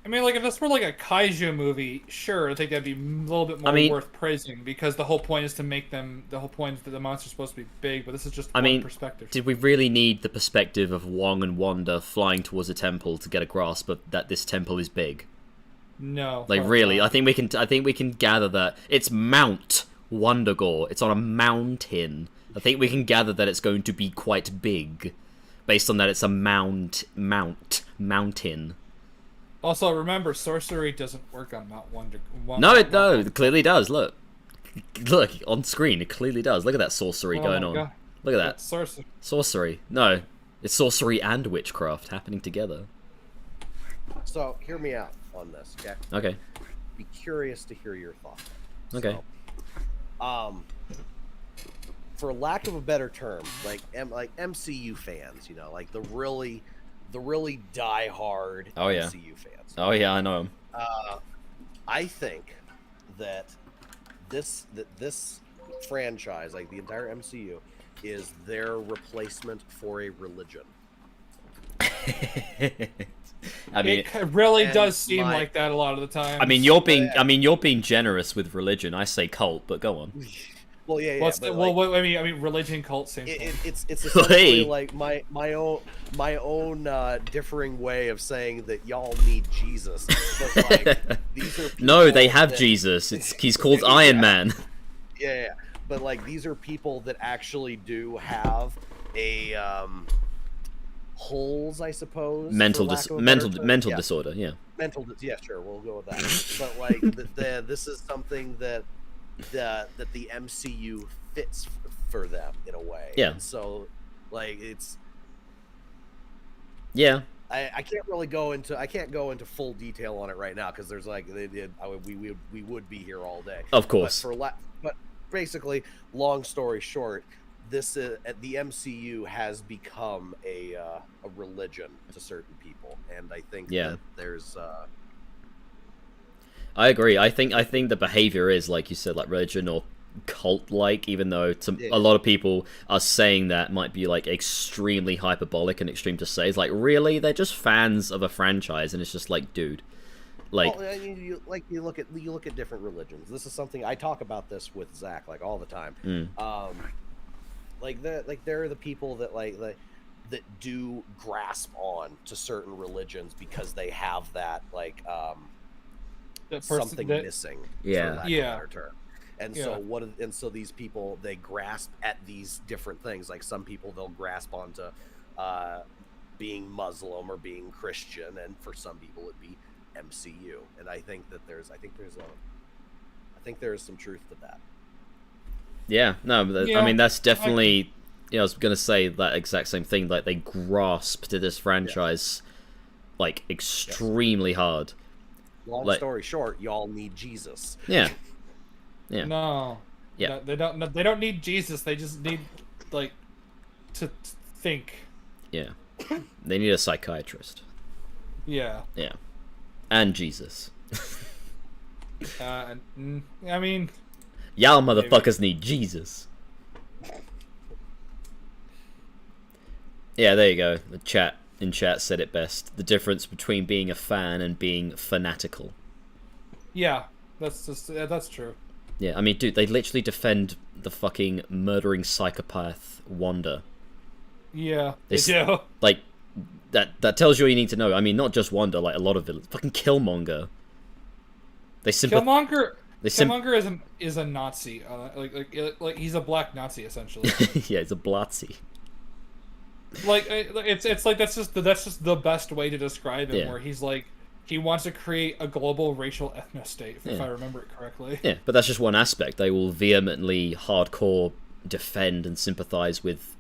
I mean, like if this were like a kaiju movie, sure, I think that'd be a little bit more worth praising because the whole point is to make them. The whole point is that the monster's supposed to be big, but this is just one perspective. Did we really need the perspective of Wong and Wanda flying towards a temple to get a grasp of that this temple is big? No. Like really, I think we can gather that it's Mount Wondergore. It's on a mountain. I think we can gather that it's going to be quite big, based on that it's a mountain. Also, remember, sorcery doesn't work on Mount Wonder. It clearly does. Look on screen. It clearly does. Look at that sorcery going on. God. Look at that. That's sorcery. No, it's sorcery and witchcraft happening together. So, hear me out on this, okay? Okay. Be curious to hear your thoughts. Okay. So, for lack of a better term, like MCU fans, you know, like the really die-hard MCU fans. Oh yeah, I know them. I think that this franchise, like the entire MCU, is their replacement for a religion. I mean, it really does seem like that a lot of the time. I mean, you're being generous with religion. I say cult, but go on. Well, yeah. I mean, religion, cult, same thing. It's essentially like my own differing way of saying that y'all need Jesus. But like, these are no, they have Jesus. He's called Iron Man. Yeah, but like these are people that actually do have a holes, I suppose. Mental disorder. Yeah. Yeah, sure, we'll go with that. But like, this is something that the MCU fits for them in a way. Yeah. And so, like, it's. Yeah. I can't really go into full detail on it right now because there's like we would be here all day. Of course. But basically, long story short, the MCU has become a religion to certain people, and I think that there's. I agree. I think the behavior is, like you said, like religion or cult-like, even though a lot of people are saying that might be like extremely hyperbolic and extreme to say. It's like, really, they're just fans of a franchise, and it's just like, dude, like, well, you look at different religions. This is something I talk about this with Zach like all the time. There are the people that that do grasp on to certain religions because they have that something missing. Yeah. Term. And so these people, they grasp at these different things. Like some people, they'll grasp onto being Muslim or being Christian, and for some people it'd be MCU. And I think there's some truth to that. Yeah, no, I mean that's definitely. I was gonna say that exact same thing. Like they grasp to this franchise, like extremely hard. Long story short, y'all need Jesus. Yeah. Yeah. No. Yeah. They don't need Jesus. They just need to think. Yeah. They need a psychiatrist. Yeah. Yeah. And Jesus. I mean. Y'all motherfuckers need Jesus. Yeah, there you go. The chat said it best. The difference between being a fan and being fanatical. Yeah, that's true. Yeah, I mean, dude, they literally defend the fucking murdering psychopath Wanda. Yeah, they do. Like, that tells you all you need to know. I mean, not just Wanda, like a lot of villains. Fucking Killmonger. Killmonger is a Nazi. Like he's a black Nazi essentially. Yeah, he's a Blatzy. Like it's like that's just the best way to describe him. Yeah. Where he's like he wants to create a global racial ethno state, if I remember it correctly. Yeah, but that's just one aspect. They will vehemently, hardcore defend and sympathize with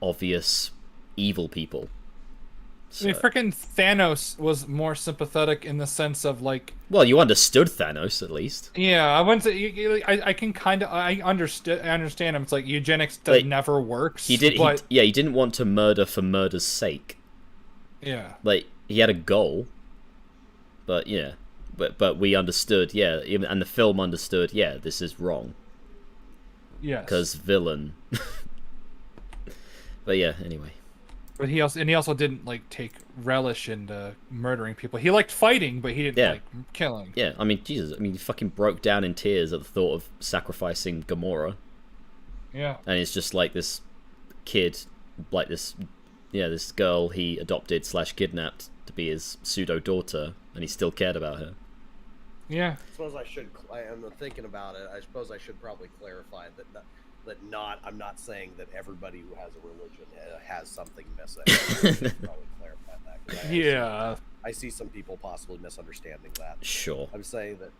obvious evil people. So. I mean, freaking Thanos was more sympathetic in the sense of like. Well, you understood Thanos at least. Yeah, I wouldn't say. I can kind of. I understand him. It's like eugenics never works. He did. But... He didn't want to murder for murder's sake. Yeah. Like he had a goal. But yeah, but we understood. Yeah, and the film understood. Yeah, this is wrong. Yes. Because villain. But yeah, anyway. But he also didn't like take relish into murdering people. He liked fighting, but he didn't like killing. Yeah, I mean, Jesus, I mean, he fucking broke down in tears at the thought of sacrificing Gamora. Yeah. And it's just like this kid, like this girl he adopted / kidnapped to be his pseudo daughter, and he still cared about her. Yeah. I suppose I should. I'm thinking about it. I suppose I should probably clarify that. I'm not saying that everybody who has a religion has something missing. I should probably clarify that. I see some people possibly misunderstanding that. Sure. I'm saying that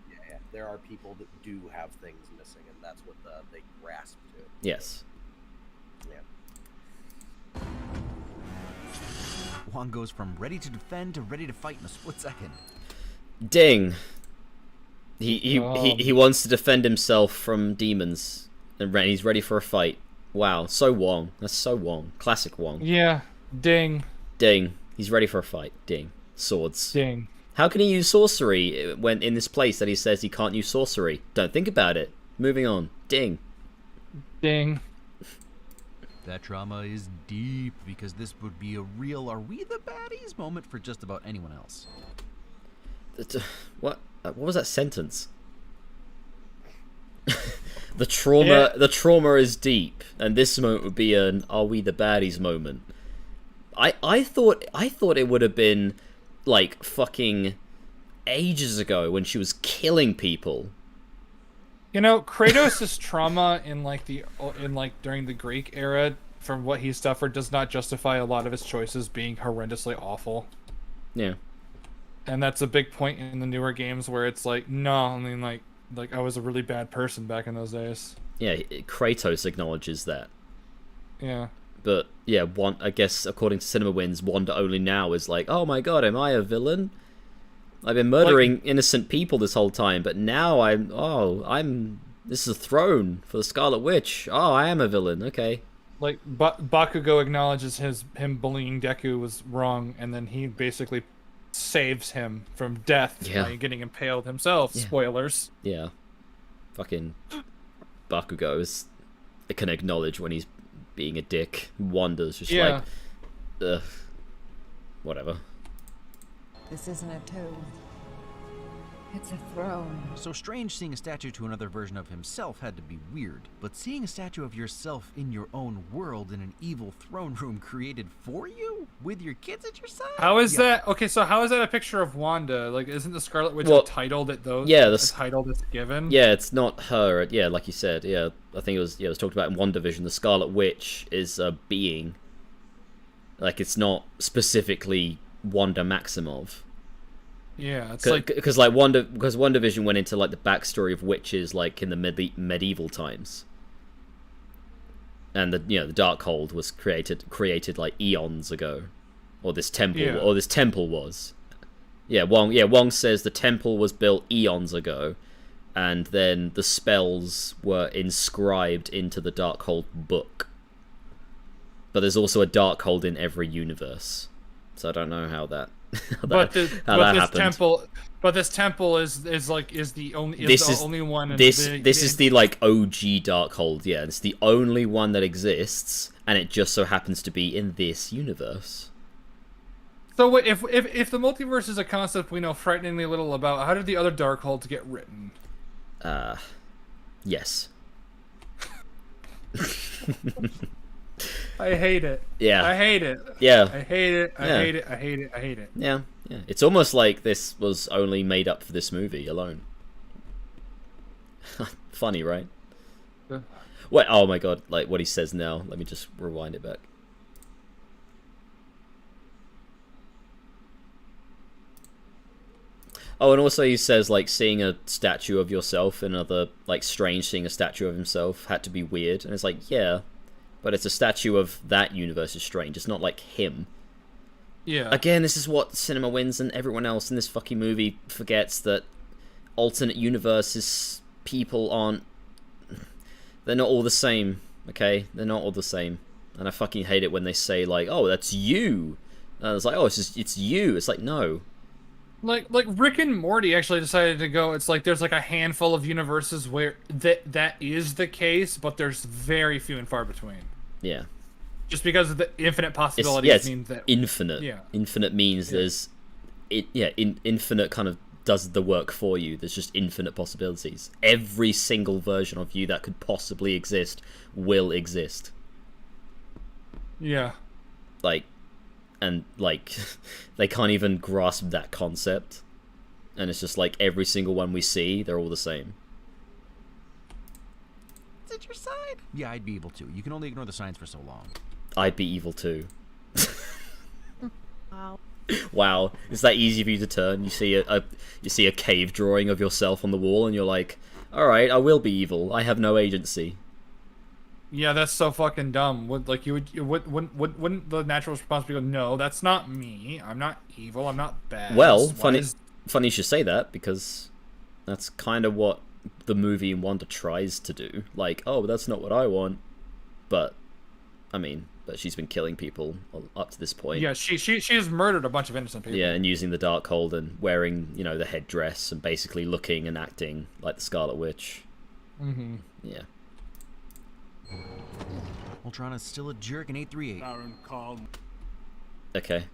there are people that do have things missing, and that's what they grasp to. Yes. Yeah. Wong goes from ready to defend to ready to fight in a split second. Ding. He wants to defend himself from demons. And he's ready for a fight. Wow, so Wong. That's so Wong. Classic Wong. Yeah. Ding. Ding. He's ready for a fight. Ding. Swords. Ding. How can he use sorcery when in this place that he says he can't use sorcery? Don't think about it. Moving on. Ding. Ding. That trauma is deep because this would be a real "are we the baddies" moment for just about anyone else. What was that sentence? The trauma is deep, and this moment would be an "are we the baddies" moment. I thought it would have been like fucking ages ago when she was killing people. You know, Kratos' trauma in during the Greek era from what he suffered does not justify a lot of his choices being horrendously awful. Yeah. And that's a big point in the newer games where it's like, no, I mean like I was a really bad person back in those days. Yeah, Kratos acknowledges that. Yeah. But yeah, I guess according to CinemaWins, Wanda only now is like, oh my god, am I a villain? I've been murdering innocent people this whole time, but now this is a throne for the Scarlet Witch. Oh, I am a villain. Okay. Like Bakugo acknowledges him bullying Deku was wrong, and then he basically saves him from death by getting impaled himself. Yeah. Spoilers. Yeah. Fucking Bakugo can acknowledge when he's being a dick. Wanda's just like, ugh, whatever. This isn't a tomb. It's a throne. So strange seeing a statue to another version of himself had to be weird, but seeing a statue of yourself in your own world in an evil throne room created for you? With your kids at your side? How is that? Okay, so how is that a picture of Wanda? Like, isn't the Scarlet Witch a title that the title that's given? Yeah, it's not her. Yeah, like you said. Yeah, I think it was talked about in WandaVision. The Scarlet Witch is a being. Like, it's not specifically Wanda Maximoff. Yeah, it's because WandaVision went into like the backstory of witches like in the medieval times, and the Darkhold was created like eons ago, or this temple was. Yeah, Wong says the temple was built eons ago, and then the spells were inscribed into the Darkhold book. But there's also a Darkhold in every universe, so I don't know how that. This temple is the only one. This is the like OG Darkhold. Yeah, it's the only one that exists, and it just so happens to be in this universe. So if the multiverse is a concept we know frighteningly little about, how did the other Darkholds get written? Yes. I hate it. Yeah. I hate it. Yeah. I hate it. I hate it. I hate it. I hate it. Yeah. Yeah. It's almost like this was only made up for this movie alone. Funny, right? Yeah. Wait, oh my god, like what he says now. Let me just rewind it back. Oh, and also he says, like, seeing a statue of yourself and other, like, Strange seeing a statue of himself had to be weird. And it's like, yeah, but it's a statue of that universe is Strange. It's not, like, him. Yeah. Again, this is what CinemaWins and everyone else in this fucking movie forgets, that alternate universes, people aren't... They're not all the same, okay? They're not all the same. And I fucking hate it when they say, like, oh, that's you. And it's like, oh, it's you. It's like, no. Like Rick and Morty actually decided to go, it's like there's like a handful of universes where that is the case, but there's very few and far between. Yeah. Just because of the infinite possibilities means that infinite. Yeah. Infinite means there's infinite kind of does the work for you. There's just infinite possibilities. Every single version of you that could possibly exist will exist. Yeah. Like, and like they can't even grasp that concept. And it's just like every single one we see, they're all the same. Is it your side? Yeah, I'd be able to. You can only ignore the signs for so long. I'd be evil too. Wow. Wow, it's that easy for you to turn. You see a cave drawing of yourself on the wall, and you're like, "All right, I will be evil. I have no agency." Yeah, that's so fucking dumb. Wouldn't the natural response be, "No, that's not me. I'm not evil. I'm not bad." Well, funny you should say that, because that's kind of what the movie Wanda tries to do. Like, oh, but that's not what I want. But, I mean. But she's been killing people up to this point. Yeah, she has murdered a bunch of innocent people. Yeah, and using the Darkhold and wearing, you know, the headdress and basically looking and acting like the Scarlet Witch. Mm-hmm. Yeah. Ultron is still a jerk in 838. Baron Calm. Okay.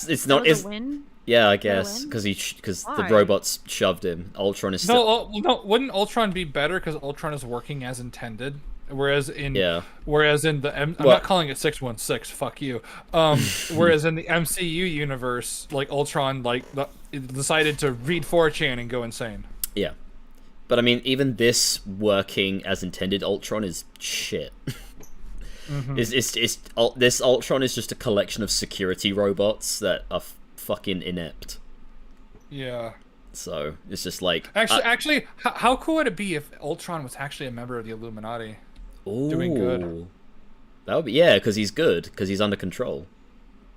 It's not. It's win? Yeah, I guess because the robots shoved him. Ultron is still. No. Wouldn't Ultron be better because Ultron is working as intended? Whereas in the I'm not calling it 616. Fuck you. Whereas in the MCU universe, like Ultron, decided to read 4chan and go insane. Yeah, but I mean, even this working as intended, Ultron is shit. Mm-hmm. This Ultron is just a collection of security robots that are fucking inept. Yeah. So it's just like actually, how cool would it be if Ultron was actually a member of the Illuminati? Ooh, doing good. That would be because he's good, because he's under control.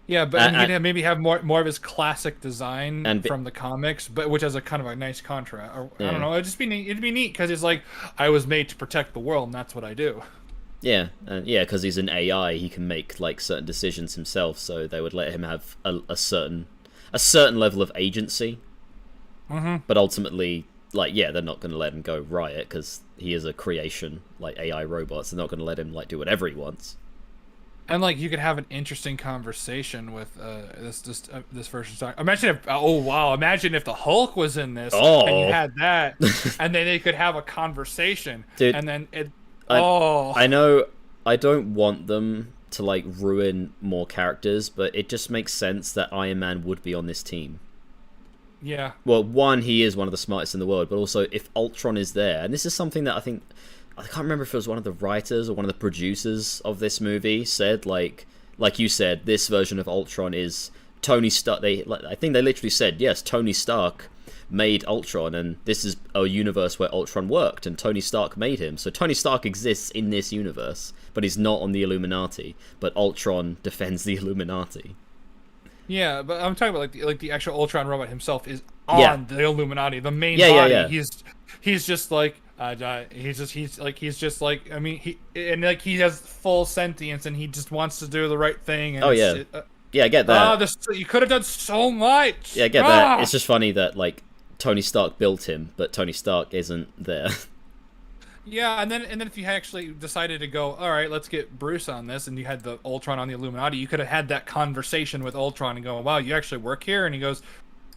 Yeah, but he'd maybe have more of his classic design from the comics, but which has a kind of a nice contrast. I don't know. It'd be neat because it's like, I was made to protect the world, and that's what I do. Yeah, and because he's an AI, he can make like certain decisions himself. So they would let him have a certain level of agency. Mm-hmm. But ultimately, they're not going to let him go riot because he is a creation, like AI robots. They're not going to let him do whatever he wants. And you could have an interesting conversation with this version. Imagine if the Hulk was in this and you had that, and then they could have a conversation. Dude, and then I know I don't want them to ruin more characters, but it just makes sense that Iron Man would be on this team. Yeah. Well, one, he is one of the smartest in the world, but also if Ultron is there, and this is something that I can't remember if it was one of the writers or one of the producers of this movie said, like you said, this version of Ultron is Tony Stark. I think they literally said, yes, Tony Stark made Ultron, and this is a universe where Ultron worked, and Tony Stark made him. So Tony Stark exists in this universe, but he's not on the Illuminati. But Ultron defends the Illuminati. Yeah, but I'm talking about the actual Ultron robot himself is on the Illuminati, the main body. Yeah. He's just like I mean he has full sentience and he just wants to do the right thing. And I get that. You could have done so much. Yeah, I get that. It's just funny that Tony Stark built him, but Tony Stark isn't there. Yeah, and then if you actually decided to go, all right, let's get Bruce on this, and you had the Ultron on the Illuminati, you could have had that conversation with Ultron and go, wow, you actually work here? And he goes,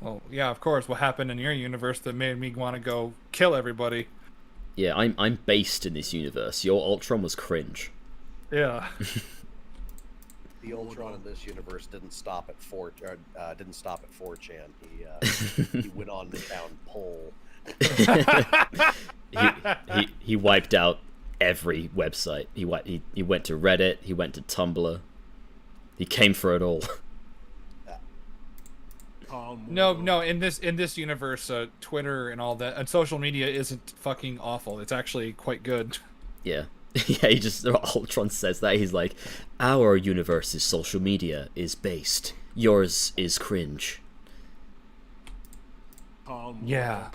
well, yeah, of course. What happened in your universe that made me want to go kill everybody? Yeah, I'm based in this universe. Your Ultron was cringe. Yeah. The Ultron in this universe didn't stop at 4chan. He went on to found Pole. he wiped out every website. He went to Reddit. He went to Tumblr. He came for it all. No. In this universe, Twitter and all that, and social media isn't fucking awful. It's actually quite good. Yeah. Yeah, Ultron says that. He's like, our universe's social media is based. Yours is cringe. Yeah.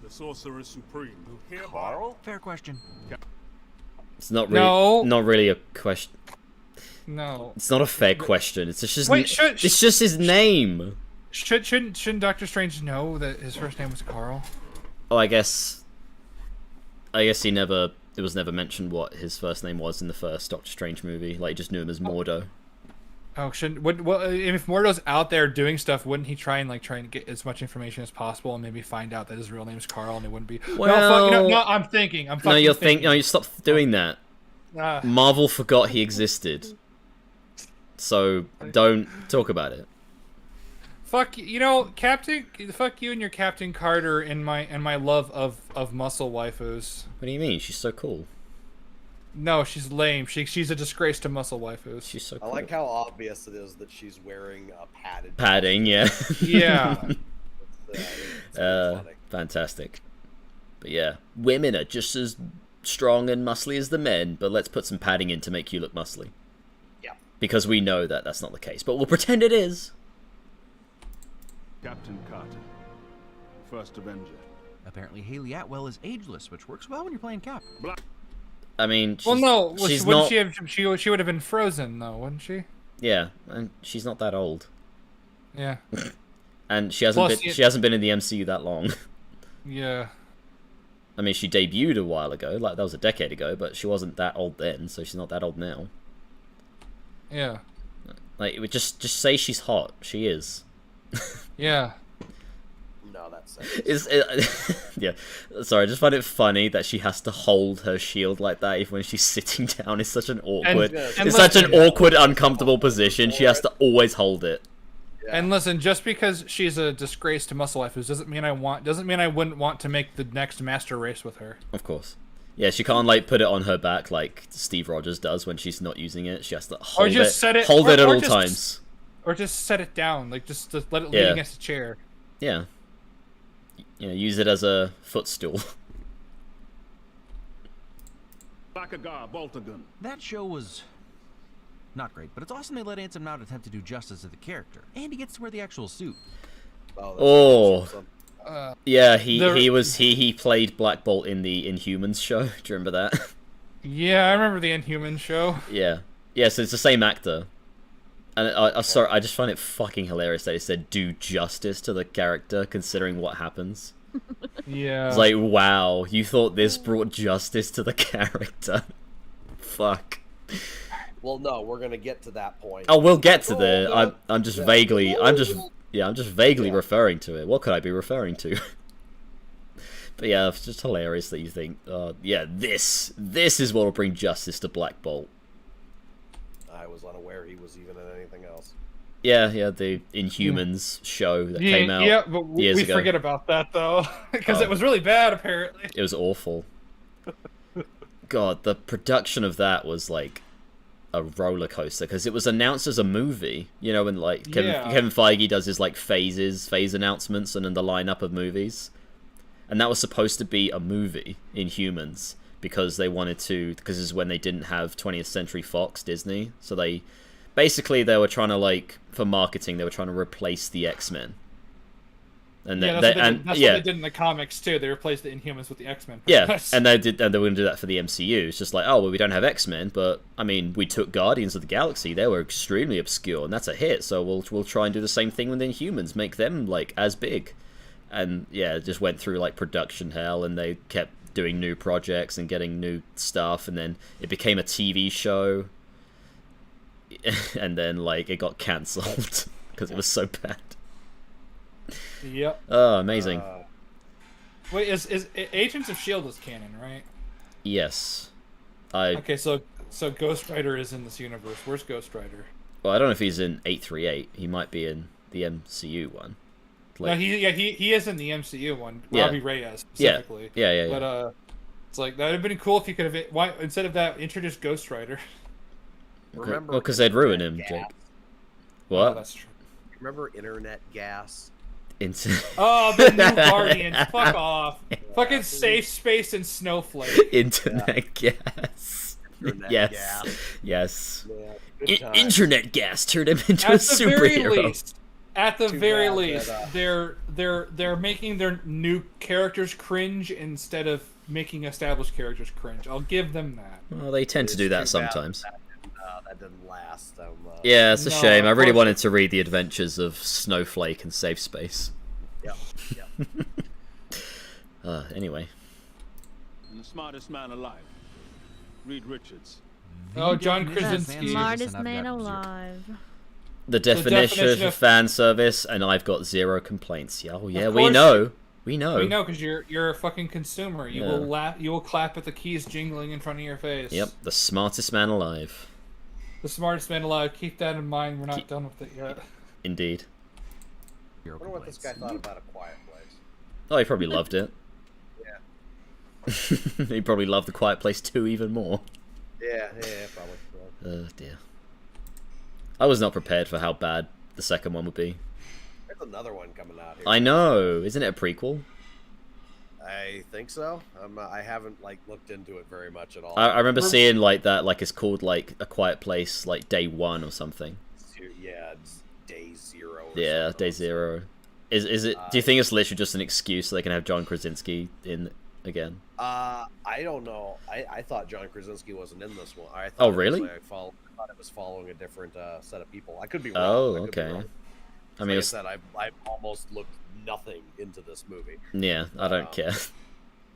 The Sorcerer Supreme. Carl? Fair question. It's not really a question. No. It's not a fair question. It's just it's just his name. Shouldn't Doctor Strange know that his first name was Carl? Oh, I guess it was never mentioned what his first name was in the first Doctor Strange movie. Like, he just knew him as Mordo. Oh, if Mordo's out there doing stuff, wouldn't he try and get as much information as possible and maybe find out that his real name's Carl and it wouldn't be? Well, no, I'm thinking. No, you stop doing that. Marvel forgot he existed, so don't talk about it. Fuck Captain. Fuck you and your Captain Carter and my love of muscle waifus. What do you mean? She's so cool. No, she's lame. She's a disgrace to muscle waifus. She's so cool. I like how obvious it is that she's wearing a padding. Yeah. Yeah. It's funny. Fantastic. But yeah, women are just as strong and muscly as the men, but let's put some padding in to make you look muscly. Yeah. Because we know that that's not the case, but we'll pretend it is. Captain Carter, First Avenger. Apparently Haley Atwell is ageless, which works well when you're playing Cap. I mean, she would have been frozen though, wouldn't she? Yeah, and she's not that old. Yeah. And she hasn't been in the MCU that long. Yeah. I mean, she debuted a while ago, like that was a decade ago, but she wasn't that old then, so she's not that old now. Yeah. Like, it would just say she's hot. She is. Yeah. No, that's yeah. Sorry, I just find it funny that she has to hold her shield like that even when she's sitting down. It's such an awkward, uncomfortable position. She has to always hold it. Yeah. And listen, just because she's a disgrace to muscle waifus doesn't mean I wouldn't want to make the next master race with her. Of course. Yeah, she can't like put it on her back like Steve Rogers does when she's not using it. She has to hold it at all times. Or just set it down, like just to let it lean against a chair. Yeah. You know, use it as a footstool. That show was not great, but it's awesome they let Ansem Now attempt to do justice to the character, and he gets to wear the actual suit. Yeah, he played Black Bolt in the Inhumans show. Do you remember that? Yeah, I remember the Inhumans show. Yeah, so it's the same actor. And sorry, I just find it fucking hilarious that he said do justice to the character considering what happens. Yeah. It's like, wow, you thought this brought justice to the character. Fuck. Well, no, we're gonna get to that point. Oh, we'll get to there. I'm just vaguely referring to it. What could I be referring to? But yeah, it's just hilarious that you think, this is what will bring justice to Black Bolt. I was unaware he was even in anything else. Yeah, the Inhumans show that came out years ago. We forget about that, though, because it was really bad, apparently. It was awful. God, the production of that was, like, a roller coaster, because it was announced as a movie, you know, and, like, Kevin Feige does his, like, phase announcements and then the lineup of movies. And that was supposed to be a movie, Inhumans, because they wanted to, because this is when they didn't have 20th Century Fox, Disney, so they were trying to, like, for marketing, they were trying to replace the X-Men. And that's what they did in the comics too. They replaced the Inhumans with the X-Men. Yeah, and they were going to do that for the MCU. It's just like, oh well, we don't have X-Men, but I mean, we took Guardians of the Galaxy. They were extremely obscure, and that's a hit. So we'll try and do the same thing with the Inhumans, make them like as big. And yeah, it just went through like production hell, and they kept doing new projects and getting new stuff, and then it became a TV show. And then like it got cancelled because it was so bad. Yep. Oh, amazing. Wait, is Agents of S.H.I.E.L.D. is canon, right? Yes. Okay, so Ghost Rider is in this universe. Where's Ghost Rider? Well, I don't know if he's in 838. He might be in the MCU one. Like, no, he is in the MCU one. Robbie Reyes specifically. Yeah. But it's like that'd have been cool if you could have instead of that introduced Ghost Rider. Remember? Well, because they'd ruin him, Jake. What? Oh, that's true. Remember internet gas? Oh, the new Guardians. Fuck off. Fucking Safe Space and Snowflake. Internet gas. Internet Yes. gas. Yes. Yeah, good times. Internet gas turned him into a At the very superhero. least, at the Too very bad least, that, they're making their new characters cringe instead of making established characters cringe. I'll give them that. Well, they tend to do that sometimes. That didn't last. Yeah, it's a No, shame. I really of course- wanted to read the adventures of Snowflake and Safe Space. Yeah. Anyway. And the smartest man alive, Reed Richards. Oh, John definition of Krasinski. fan service, Smartest and I've man got zero. alive. The definition of fan service, and I've got 0 complaints. Yeah, oh, yeah, we course know. We know. We know because you're a fucking consumer. You Yeah. will laugh. You will clap at the keys jingling in front of your face. Yep, the smartest man alive. The smartest man alive. Keep that in mind. We're not done with it yet. Indeed. I wonder what this guy thought about A Quiet Place. Oh, he probably loved it. Yeah. He probably loved The Quiet Place 2 even more. Yeah, probably. Oh, dear. I was not prepared for how bad the second one would be. There's another one coming out here. I know. Isn't it a prequel? I think so. I haven't looked into it very much at all. I remember seeing that it's called A Quiet Place Day 1 or something. Yeah, it's Day 0. Yeah, Day 0. Is it? Do you think it's literally just an excuse so they can have John Krasinski in again? I don't know. I thought John Krasinski wasn't in this one. I thought Oh, really? I thought it was following a different set of people. I could be wrong. Oh, I could be okay. wrong. I mean, Like I it's, said, I've almost looked nothing into this movie. yeah, I don't care.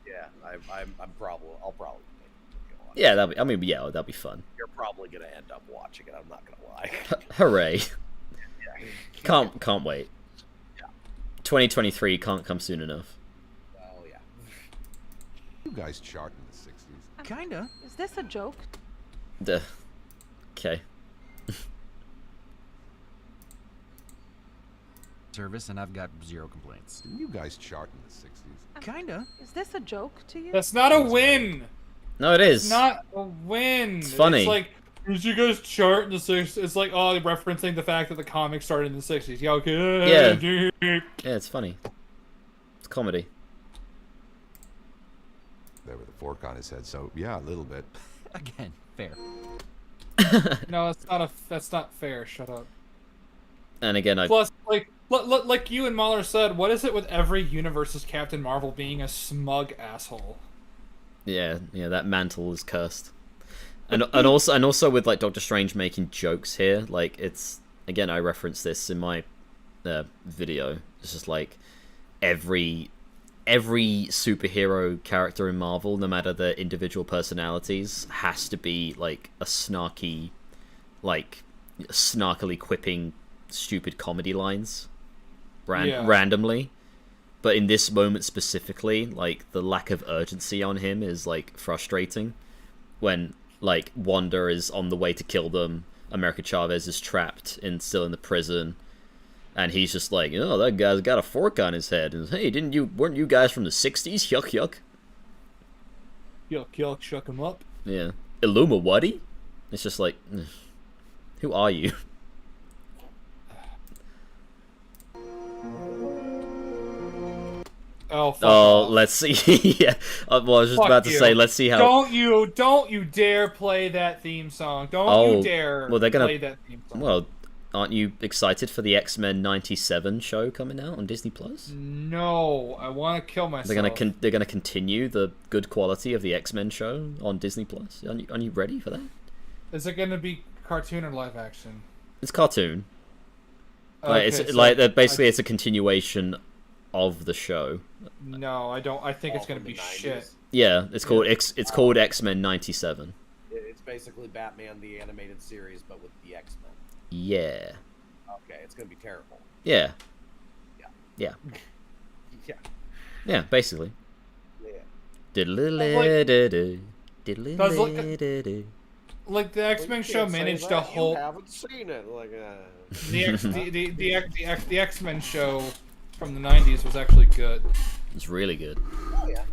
Yeah, I'll probably. Yeah, that'll be fun. You're probably gonna end up watching it. I'm not gonna lie. Hooray! Yeah. Can't wait. Yeah. 2023 can't come soon enough. Oh yeah. You guys chart in the 60s. Kinda. Is this a joke? Duh. Okay. Service, and I've got 0 complaints. Didn't you guys chart in the 60s? Kinda. Is this a joke to you? That's not a win. No, it is. It's not a win. It's funny. It's like, did you guys chart in the 60s? It's like, oh, referencing the fact that the comic started in the 60s. Yeah, okay. Yeah. Yeah, it's funny. It's comedy. There with a fork on his head, so yeah, a little bit. Again, fair. No, that's not fair. Shut up. And again, Plus, like you and Mahler said, what is it with every universe's Captain Marvel being a smug asshole? yeah, that mantle is cursed. And also with Doctor Strange making jokes here, it's again, I referenced this in my video. It's just every superhero character in Marvel, no matter their individual personalities, has to be a snarky, snarkily quipping stupid comedy lines randomly. But in this moment specifically, the lack of urgency on him is frustrating. When Wanda is on the way to kill them, America Chavez is trapped still in the prison, and he's just oh, that guy's got a fork on his head, and hey, weren't you guys from the 60s? Yuck yuck. Yuck yuck, shuck him up. Yeah. Illuma Wuddy? It's just who are you? Oh, fuck oh, off. let's see. Yeah. Well, I was just Fuck about to you. say, let's see how. Don't you dare play that theme song. Don't you dare they're gonna play that theme song. Well, aren't you excited for the X-Men '97 show coming out on Disney Plus? No, I want to kill myself. They're gonna continue the good quality of the X-Men show on Disney Plus. Are you ready for that? Is it gonna be cartoon or live action? It's cartoon. Okay, It's so basically it's a continuation of the show. No, I don't. I think it's gonna be shit. Yeah, it's called X-Men '97. It's basically Batman the animated series, but with the X-Men. Yeah. Okay, it's gonna be terrible. Yeah. Yeah. Yeah. Yeah. Yeah, basically. Yeah. Diddle-diddle-diddle. Like the X-Men show managed to hold. You haven't seen it, the X-Men show from the '90s was actually good. It's really good. Oh yeah,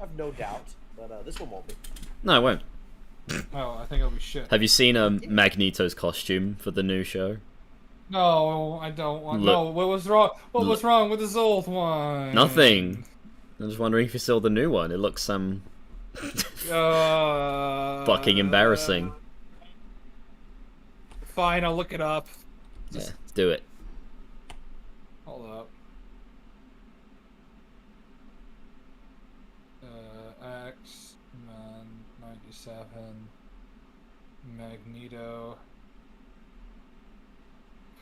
I have no doubt, but this one won't be. No, it won't. Oh, I think it'll be shit. Have you seen Magneto's costume for the new show? No, I don't want. Look. No, what was wrong? What was wrong with this old one? Nothing. I'm just wondering if you saw the new one. It looks fucking embarrassing. Fine, I'll look it up. Yeah, do it. Hold up. X-Men 97. Magneto.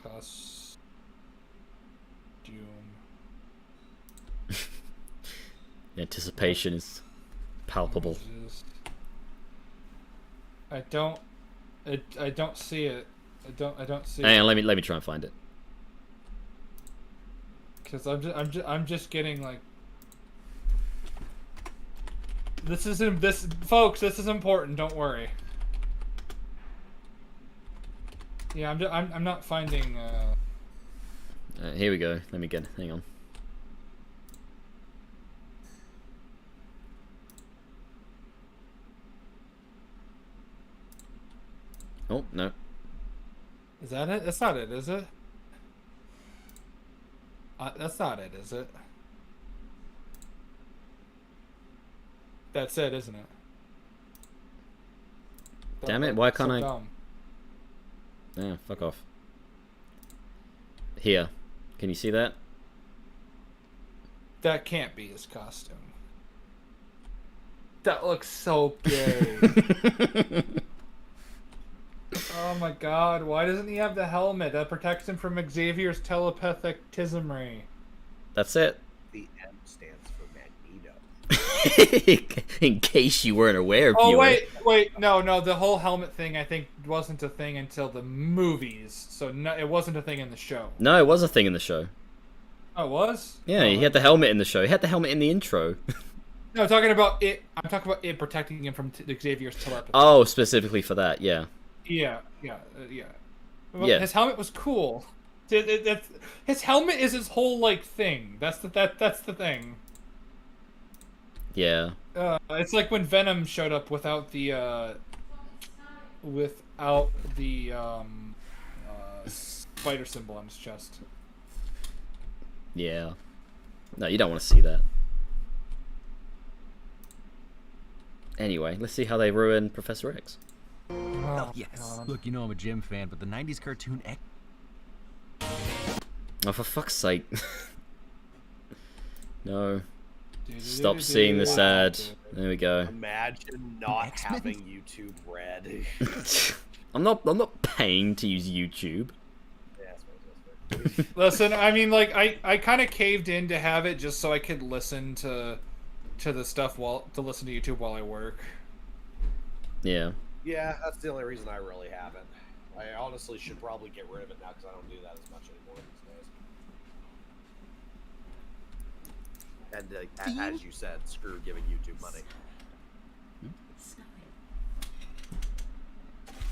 Costume. The anticipation is palpable. I don't see it. I don't see Hang it. on, let me try and find it. Cause I'm just getting like. Folks. This is important. Don't worry. Yeah, I'm not finding. Here we go. Let me get. Hang on. Oh no. Is that it? That's not it, is it? That's not it, is it? That's it, isn't it? Damn it! Why can't I? Dumb. Yeah, fuck off. Here, can you see that? That can't be his costume. That looks so gay. Oh my god, why doesn't he have the helmet that protects him from Xavier's telepathic tismary? That's it. The M stands for Magneto. In case you weren't aware, Oh viewer. wait, no, the whole helmet thing I think wasn't a thing until the movies, so no, it wasn't a thing in the show. No, it was a thing in the show. Oh, it was? Yeah, he had the helmet in the show. He had the helmet in the intro. No, I'm talking about it protecting him from Xavier's telepathy. Oh, specifically for that, yeah. Yeah. Well, Yeah. His helmet was cool. His helmet is his whole like thing. That's the thing. Yeah. It's like when Venom showed up without the spider symbol on his chest. Yeah. No, you don't want to see that. Anyway, let's see how they ruin Professor X. Oh, yes. Look, you know I'm a Jim fan, but the 90s cartoon X... Oh, for fuck's sake. No. Stop seeing this ad. There we go. Imagine not having YouTube Red. I'm not paying to use YouTube. Listen, I mean, like, I kind of caved in to have it just so I could listen to the stuff listen to YouTube while I work. Yeah. Yeah, that's the only reason I really haven't. I honestly should probably get rid of it now because I don't do that as much anymore these days. And as you said, screw giving YouTube money.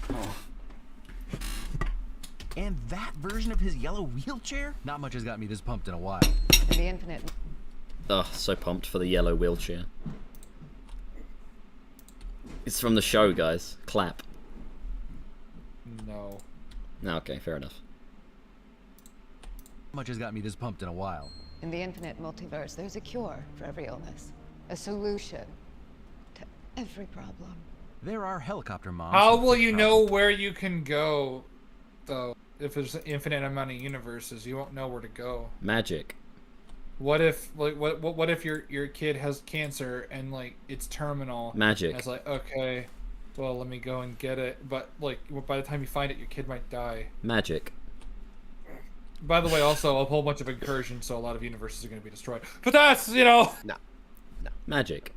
Oh. And that version of his yellow wheelchair? Not much has got me this pumped in a while. In the infinite. Oh, so pumped for the yellow wheelchair. It's from the show, guys. Clap. No. No, okay, fair enough. Much has got me this pumped in a while. In the infinite multiverse, there's a cure for every illness. A solution to every problem. There are helicopter moms. How will you know where you can go, though? If there's an infinite amount of universes, you won't know where to go. Magic. What if, like, what if your kid has cancer and like it's terminal? Magic. And it's like, okay, well, let me go and get it. But like, by the time you find it, your kid might die. Magic. By the way, also a whole bunch of incursions, so a lot of universes are going to be destroyed. But that's, you know. No. Magic.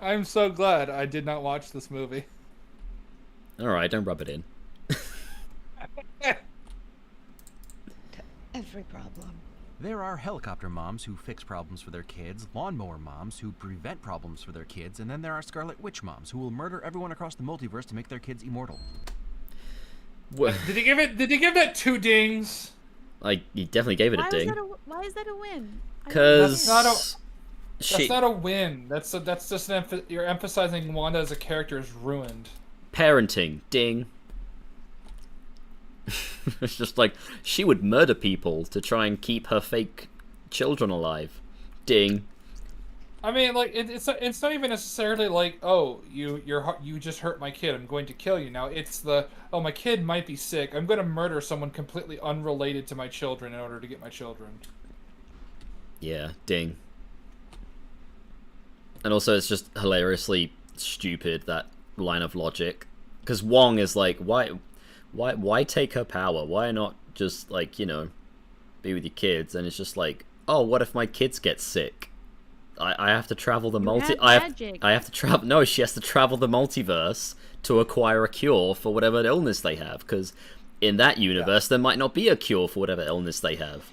I'm so glad I did not watch this movie. Alright, don't rub it in. Every problem. There are helicopter moms who fix problems for their kids, lawnmower moms who prevent problems for their kids, and then there are Scarlet Witch moms who will murder everyone across the multiverse to make their kids immortal. What? Did he give that 2 dings? Like, he definitely gave it a ding. Why is that a win? Because that's not a win. That's just you're emphasizing Wanda as a character is ruined. Parenting, ding. It's just like she would murder people to try and keep her fake children alive. Ding. I mean, like it's not even necessarily like, oh, you just hurt my kid, I'm going to kill you now. It's oh, my kid might be sick, I'm going to murder someone completely unrelated to my children in order to get my children. Yeah, ding. And also, it's just hilariously stupid, that line of logic, because Wong is like, why take her power? Why not just, like, you know, be with your kids? And it's just like, oh, what if my kids get sick? I have to travel the I have to travel. No, she has to travel the multiverse to acquire a cure for whatever illness they have, because in that universe there might not be a cure for whatever illness they have.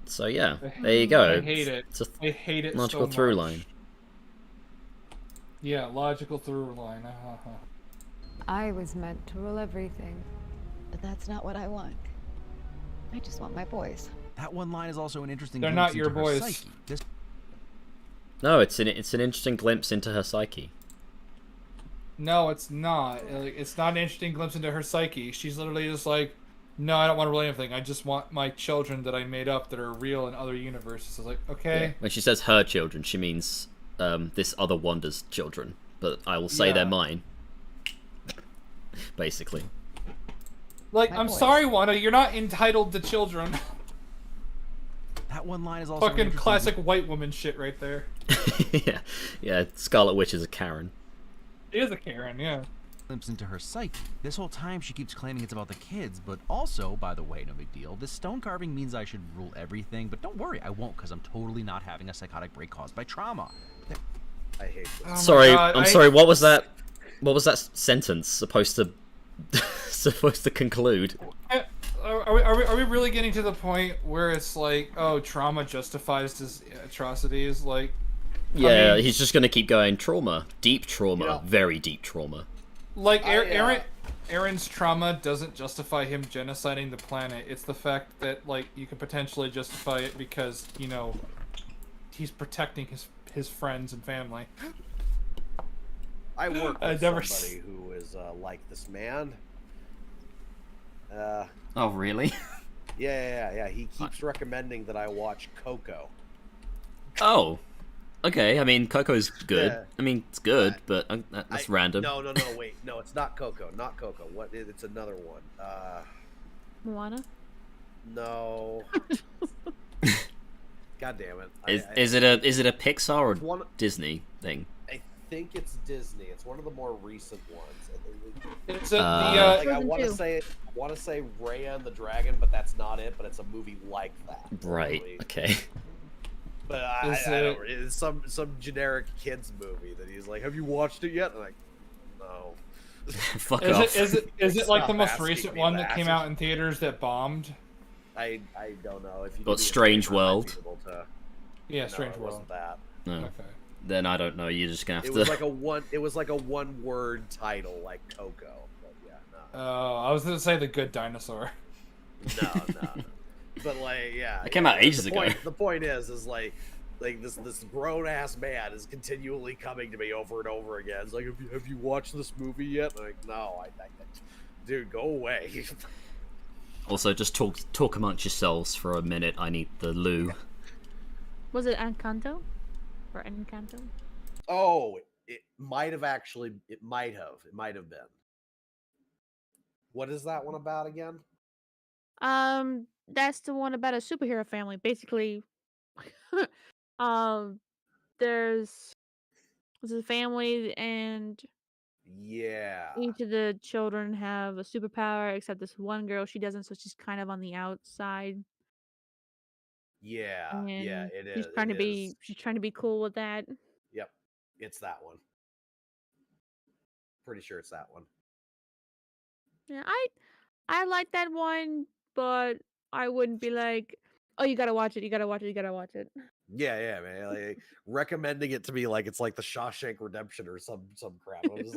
So yeah, there you go. I hate it. I hate it logical so through much. line. Yeah, logical through line. I was meant to rule everything, but that's not what I want. I just want my boys. That one line is also an interesting. They're not your boys. Psyche. No, it's an interesting glimpse into her psyche. No, it's not. It's not an interesting glimpse into her psyche. She's literally just like, no, I don't want to rule anything. I just want my children that I made up that are real in other universes. I was like, okay. Yeah. When she says her children, she means this other Wanda's children. But I will say they're mine. Basically. Like, I'm sorry, Wanda, you're not entitled to children. That one line is also fucking classic white woman shit right there. yeah. Scarlet Witch is a Karen. She is a Karen, yeah. Glimpse into her psyche. This whole time she keeps claiming it's about the kids, but also, by the way, no big deal, this stone carving means I should rule everything, but don't worry, I won't, because I'm totally not having a psychotic break caused by trauma. I hate this. Oh sorry, I'm sorry, what was that? What was that sentence supposed to conclude? Are we really getting to the point where it's like, oh, trauma justifies his atrocities? Like, yeah, I mean, he's just gonna keep going. Trauma, deep trauma, very deep trauma. Like Aaron's trauma doesn't justify him genociding the planet. It's the fact that, like, you can potentially justify it because, you know, he's protecting his friends and family. I work with somebody who is like this man. Oh, really? Yeah. He keeps recommending that I watch Coco. Oh, okay. I mean, Coco's good. Yeah. I mean, it's good, but that's random. No, wait. No, it's not Coco. Not Coco. What? It's another one. Moana? No. God damn it. Is it a Pixar or Disney thing? I think it's Disney. It's one of the more recent ones. It's I want to say Raya and the Dragon, but that's not it. But it's a movie like that. Right. Really. Okay. But I don't. It's some generic kids movie that he's like, "Have you watched it yet?" And I'm like, no. Fuck off. Is it like the most recent one that came out in theaters that bombed? I don't know if you. But Strange World. Yeah, Strange it World. Wasn't that? No. Okay. Then I don't know. You're just gonna have to. It was like a one-word title, like Coco. But yeah, no. Oh, I was gonna say The Good Dinosaur. No. But like, yeah. It came out ages ago. The point is like this grown ass man is continually coming to me over and over again. It's like, have you watched this movie yet? I'm like, no, dude, go away. Also, just talk amongst yourselves for a minute. I need the loo. Was it Encanto? Or Encanto? Oh, it might have actually. It might have been. What is that one about again? That's the one about a superhero family. Basically, there's a family and each of the children have a superpower except this one girl. She doesn't, so she's kind of on the outside. Yeah, it is. She's trying to be cool with that. Yep, it's that one. Pretty sure it's that one. Yeah, I like that one, but I wouldn't be like, oh, you gotta watch it. You gotta watch it. Yeah, man. Like, recommending it to me like it's like the Shawshank Redemption or some crap. I'm just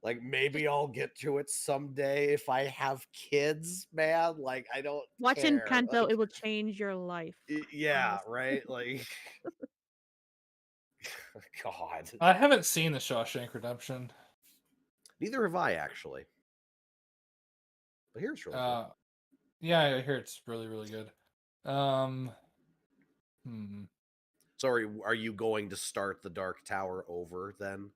like maybe I'll get to it someday if I have kids, man. Like, I don't Watching care. Encanto, Like, it will change your life. Yeah, right. Like, God. I haven't seen The Shawshank Redemption. Neither have I, actually. But here's really good. Yeah, I hear it's really, really good. So are you going to start the Dark Tower over then?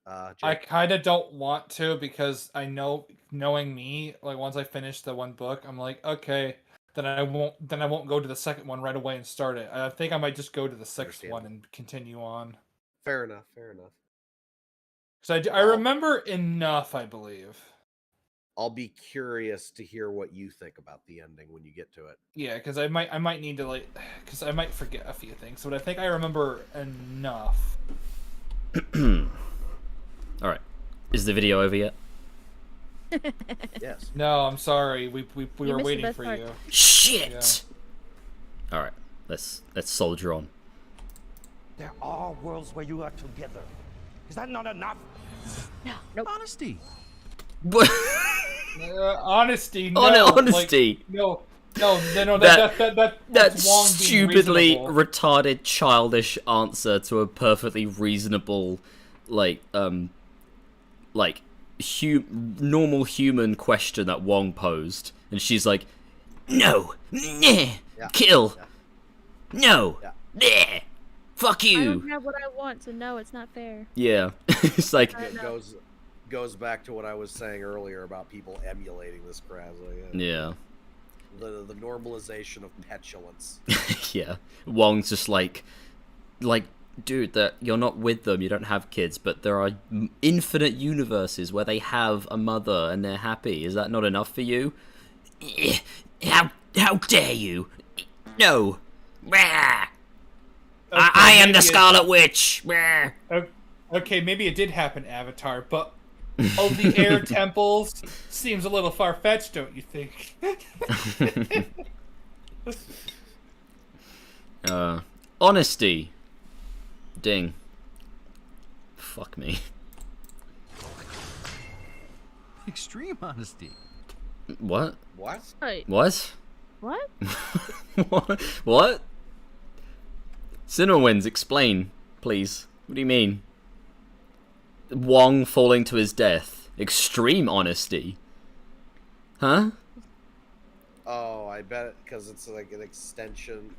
I Jake? kind of don't want to because I know, knowing me, like once I finish the one book, I'm like, okay, then I won't go to the second one right away and start it. I think I might just go to the sixth one and continue on. Fair enough. Fair enough. Because I remember enough, I believe. I'll be curious to hear what you think about the ending when you get to it. Yeah, because I might need to because I might forget a few things, but I think I remember enough. All right, is the video over yet? Yes. No, I'm sorry. We were waiting for part. you. Shit. Yeah. All right, let's soldier on. There are worlds where you are together. Is that not enough? No. Nope. Honesty. Honesty. No. Honesty. No. That's Wong being stupidly reasonable. retarded, childish answer to a perfectly reasonable, normal human question that Wong posed, and she's like, "No, kill, no, fuck you." I don't have what I want, so no, it's not fair. Yeah, it's like It goes back to what I was saying earlier about people emulating this crap. yeah. The normalization of petulance. Yeah, Wong's just like, dude, that you're not with them, you don't have kids, but there are infinite universes where they have a mother and they're happy. Is that not enough for you? How dare you? No. I am the Scarlet Witch. Okay, maybe it did happen, Avatar, but the air temples seems a little far-fetched, don't you think? Honesty. Ding. Fuck me. Extreme honesty. What? What? Wait. What? What? What? CinemaWins, explain, please. What do you mean? Wong falling to his death. Extreme honesty. Huh? Oh, I bet because it's like an extension.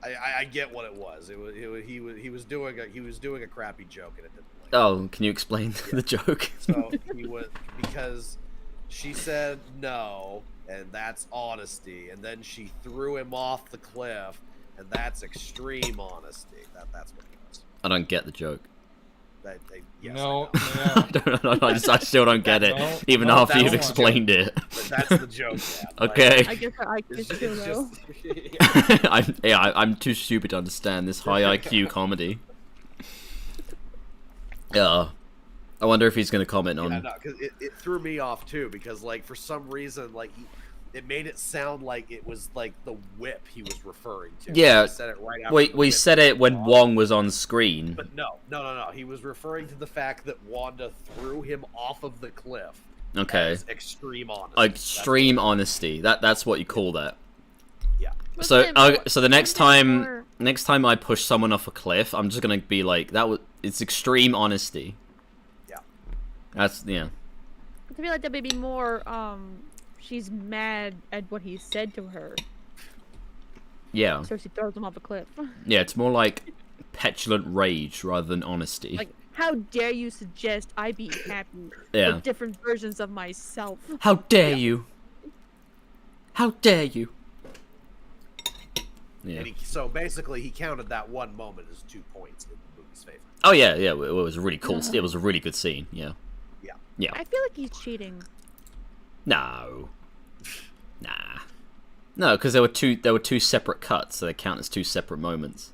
I get what it was. He was doing a crappy joke and it didn't like. Oh, can you explain the joke? So he was, because she said no, and that's honesty, and then she threw him off the cliff, and that's extreme honesty. That's what it was. I don't get the joke. Yes, no, I still don't get it, even after you've explained it. That's the joke. Yeah. Okay. I guess I can still know. I'm too stupid to understand this high IQ comedy. Yeah. I wonder if he's going to comment on... Yeah, no, because it threw me off too, because like for some reason it made it sound like it was like the whip he was referring to. Yeah, he said it right after we said it when Wong was on screen. But no. He was referring to the fact that Wanda threw him off of the cliff. Okay. As extreme honesty. Extreme honesty. That's what you call that. Yeah. So the next time I push someone off a cliff, I'm just gonna be like, it's extreme honesty. Yeah. That's I feel like that may be more she's mad at what he said to her. Yeah. So she throws him off a cliff. Yeah, it's more like petulant rage rather than honesty. Like, how dare you suggest I be happy with different versions of myself? How dare you? How dare you? Yeah. And so basically, he counted that one moment as 2 points in the movie's favor. Oh yeah. It was really cool. It was a really good scene. Yeah. Yeah. Yeah. I feel like he's cheating. No. No, because there were two separate cuts, so they count as 2 separate moments.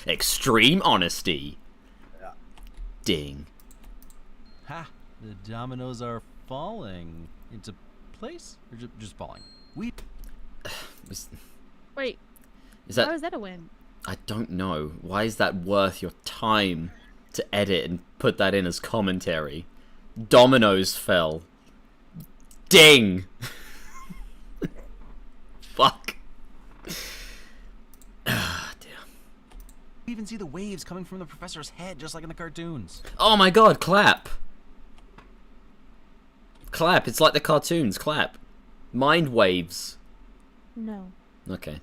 Extreme honesty. Yeah. Ding. Ha! The dominoes are falling into place, or just falling. Wait. Is that? How is that a win? I don't know. Why is that worth your time to edit and put that in as commentary? Dominoes fell. Ding! Fuck. Ah, dear. You even see the waves coming from the professor's head, just like in the cartoons. Oh my god, clap! clap. It's like the cartoons. Clap. Mind waves. No. Okay.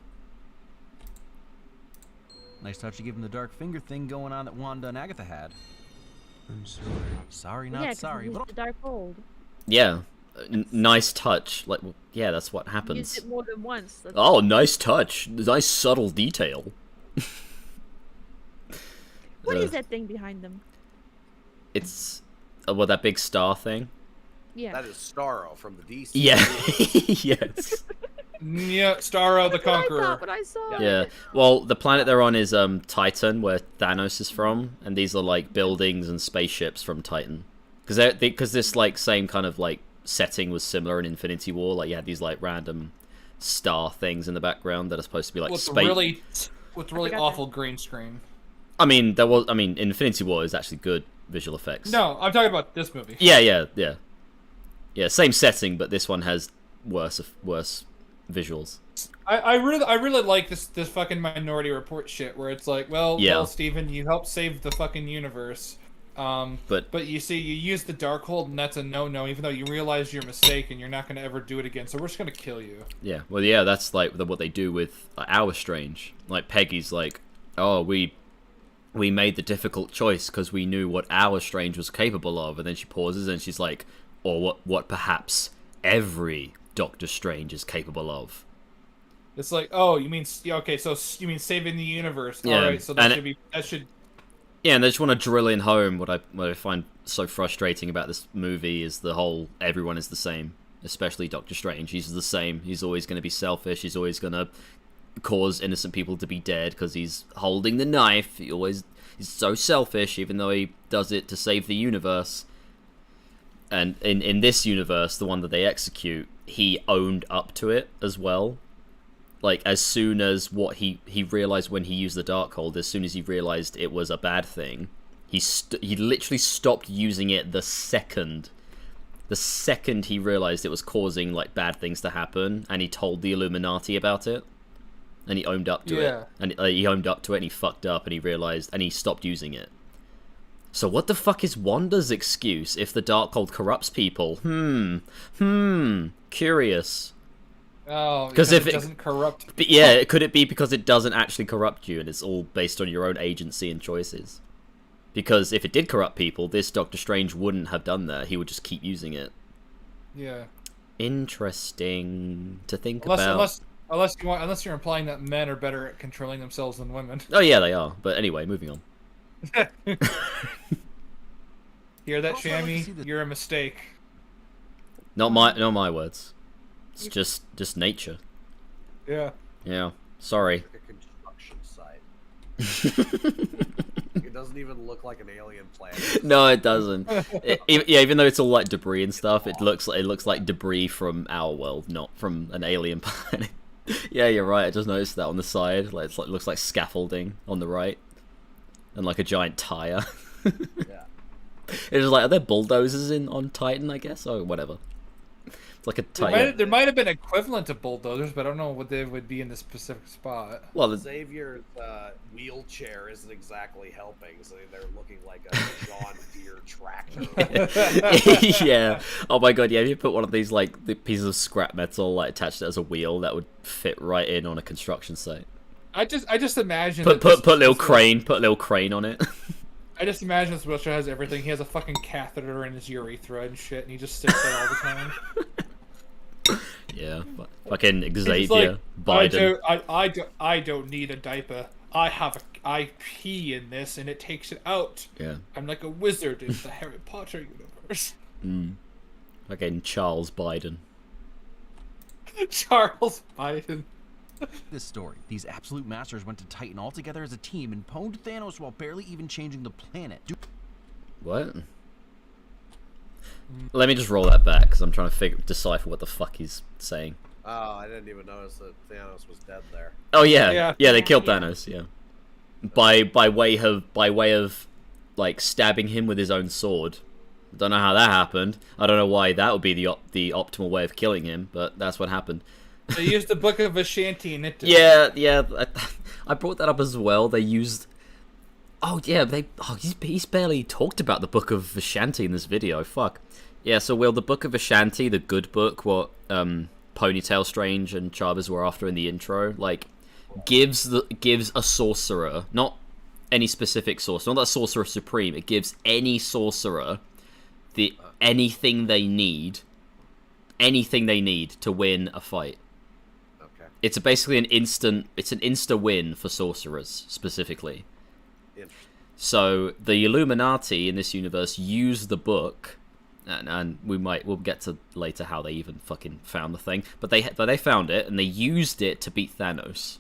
Nice touch to give him the dark finger thing going on that Wanda and Agatha had. I'm sorry. Sorry, Well, not yeah, 'cause sorry. he used But the dark hold. Yeah. Nice touch. Like, well, yeah, that's what He happens. used it more than once. That's Oh, nice touch. Nice subtle detail. What is that thing behind them? It's well, that big star thing. Yeah. That is Starro from the DC. Yeah. Yes. Yeah, Starro the Conqueror. When I saw Yeah. it. Well, the planet they're on is Titan, where Thanos is from, and these are like buildings and spaceships from Titan. Because this like same kind of like setting was similar in Infinity War. Like you had these like random star things in the background that are supposed to be like With space. really awful green screen. I mean, Infinity War is actually good visual effects. No, I'm talking about this movie. Yeah. Same setting, but this one has worse visuals. I really like this fucking Minority Report shit where it's like, well, Steven, you helped save the fucking universe. But you see, you use the Darkhold, and that's a no-no, even though you realize your mistake and you're not going to ever do it again, so we're just going to kill you. Yeah, well, yeah, that's like what they do with Our Strange. Like, Peggy's like, oh, we made the difficult choice because we knew what Our Strange was capable of, and then she pauses and she's like, or what perhaps every Doctor Strange is capable of. It's like, oh, you mean, okay, so you mean saving the universe. Yeah, alright, so that should... Yeah, and they just want to drill in home what I find so frustrating about this movie is the whole everyone is the same, especially Doctor Strange. He's the same. He's always going to be selfish. He's always going to cause innocent people to be dead because he's holding the knife. He's so selfish, even though he does it to save the universe. And in this universe, the one that they execute, he owned up to it as well. Like, as soon as he realized when he used the Darkhold, as soon as he realized it was a bad thing, he literally stopped using it the second he realized it was causing, like, bad things to happen, and he told the Illuminati about it, and he owned up to it. And he owned up to it, and he fucked up, and he realized, and he stopped using it. So what the fuck is Wanda's excuse if the Darkhold corrupts people? Curious. Oh, because if it doesn't corrupt. Yeah, could it be because it doesn't actually corrupt you and it's all based on your own agency and choices? Because if it did corrupt people, this Doctor Strange wouldn't have done that. He would just keep using it. Yeah. Interesting to think about. Unless you're implying that men are better at controlling themselves than women. Oh yeah, they are. But anyway, moving on. Hear that, Shammy? You're a mistake. Not my words. It's just nature. Yeah. Yeah. Sorry. Like a construction site. It doesn't even look like an alien planet. No, it doesn't. Even though it's all like debris and stuff, it looks like debris from our world, not from an alien planet. Yeah, you're right. I just noticed that on the side. Like it looks like scaffolding on the right, and like a giant tire. Yeah. It's just like, are there bulldozers on Titan? I guess, or whatever. It's like a tire. There might have been equivalent to bulldozers, but I don't know what they would be in this specific spot. Well, Xavier's wheelchair isn't exactly helping, so they're looking like a John Deere tractor. Yeah. Oh my god. Yeah. If you put one of these like the pieces of scrap metal like attached as a wheel, that would fit right in on a construction site. I just imagine put a little crane on it. I just imagine this wheelchair has everything. He has a fucking catheter in his urethra and shit, and he just sticks there all the time. Yeah, fucking Xavier like, Biden. I don't need a diaper. I pee in this and it takes it out. Yeah. I'm like a wizard in the Harry Potter universe. Fucking Charles Biden. Charles Biden. This story, these absolute masters went to Titan all together as a team and pwned Thanos while barely even changing the planet. What? Let me just roll that back because I'm trying to decipher what the fuck he's saying. Oh, I didn't even notice that Thanos was dead there. Oh yeah, they killed Thanos. Yeah, by way of like stabbing him with his own sword. Don't know how that happened. I don't know why that would be the optimal way of killing him, but that's what happened. They used the Book of Ashanti in it. Yeah. I brought that up as well. They used. Oh yeah, he's barely talked about the Book of Ashanti in this video. Fuck. Yeah, so Will, the Book of Ashanti, the good book, what Ponytail Strange and Chavez were after in the intro, like, gives a sorcerer, not any specific sorcerer, not that sorcerer supreme, it gives any sorcerer anything they need to win a fight. Okay. It's basically an insta win for sorcerers specifically. Interesting. So the Illuminati in this universe use the book, and we'll get to later how they even fucking found the thing, but they found it and they used it to beat Thanos.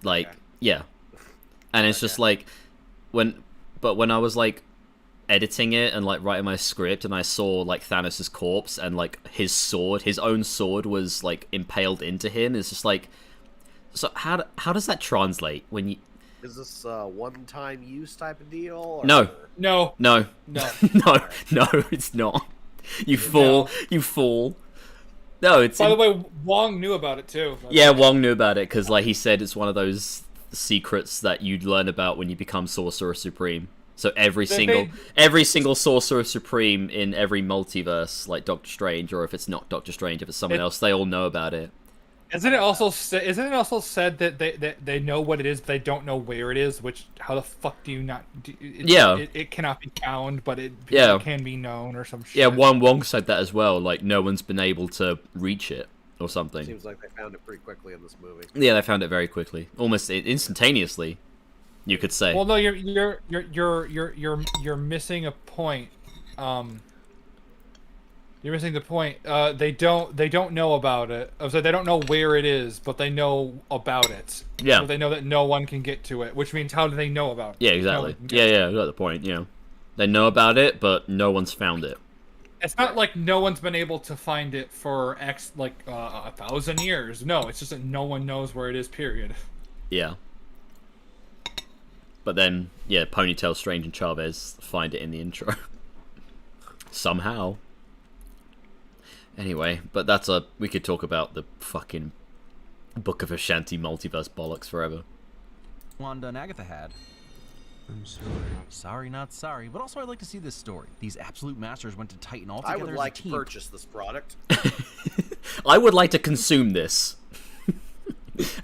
Like, okay. Yeah. And it's just like when I was like editing it and like writing my script and I saw like Thanos' corpse and like his own sword was like impaled into him, it's just like, so how does that translate when you... Is this a one-time use type of deal? Or... No, no, it's not. You fall. No, it's... By the way, Wong knew about it too. Yeah, Wong knew about it because like he said it's one of those secrets that you'd learn about when you become Sorcerer Supreme. So every single Sorcerer Supreme in every multiverse, like Doctor Strange, or if it's not Doctor Strange, if it's someone else, they all know about it. Isn't it also said that they know what it is, but they don't know where it is? Which, how the fuck do you not? It cannot be found, but it can be known or some shit. Yeah, Wong said that as well. Like no one's been able to reach it or something. Seems like they found it pretty quickly in this movie. Yeah, they found it very quickly, almost instantaneously, you could say. Well, no, you're missing a point. You're missing the point. They don't know about it. So they don't know where it is, but they know about it. Yeah. So they know that no one can get to it, which means how do they know about it? Yeah, exactly. Yeah, I got the point. You know, they know about it, but no one's found it. It's not like no one's been able to find it for 1,000 years. No, it's just that no one knows where it is. Period. Yeah. But then, yeah, Ponytail Strange and Chavez find it in the intro somehow. Anyway, but we could talk about the fucking Book of Ashanti multiverse bollocks forever. Wanda and Agatha had. I'm sorry. Sorry, not sorry. But also, I'd like to see this story. These absolute masters went to Titan all together. I would like to purchase this product. I would like to consume this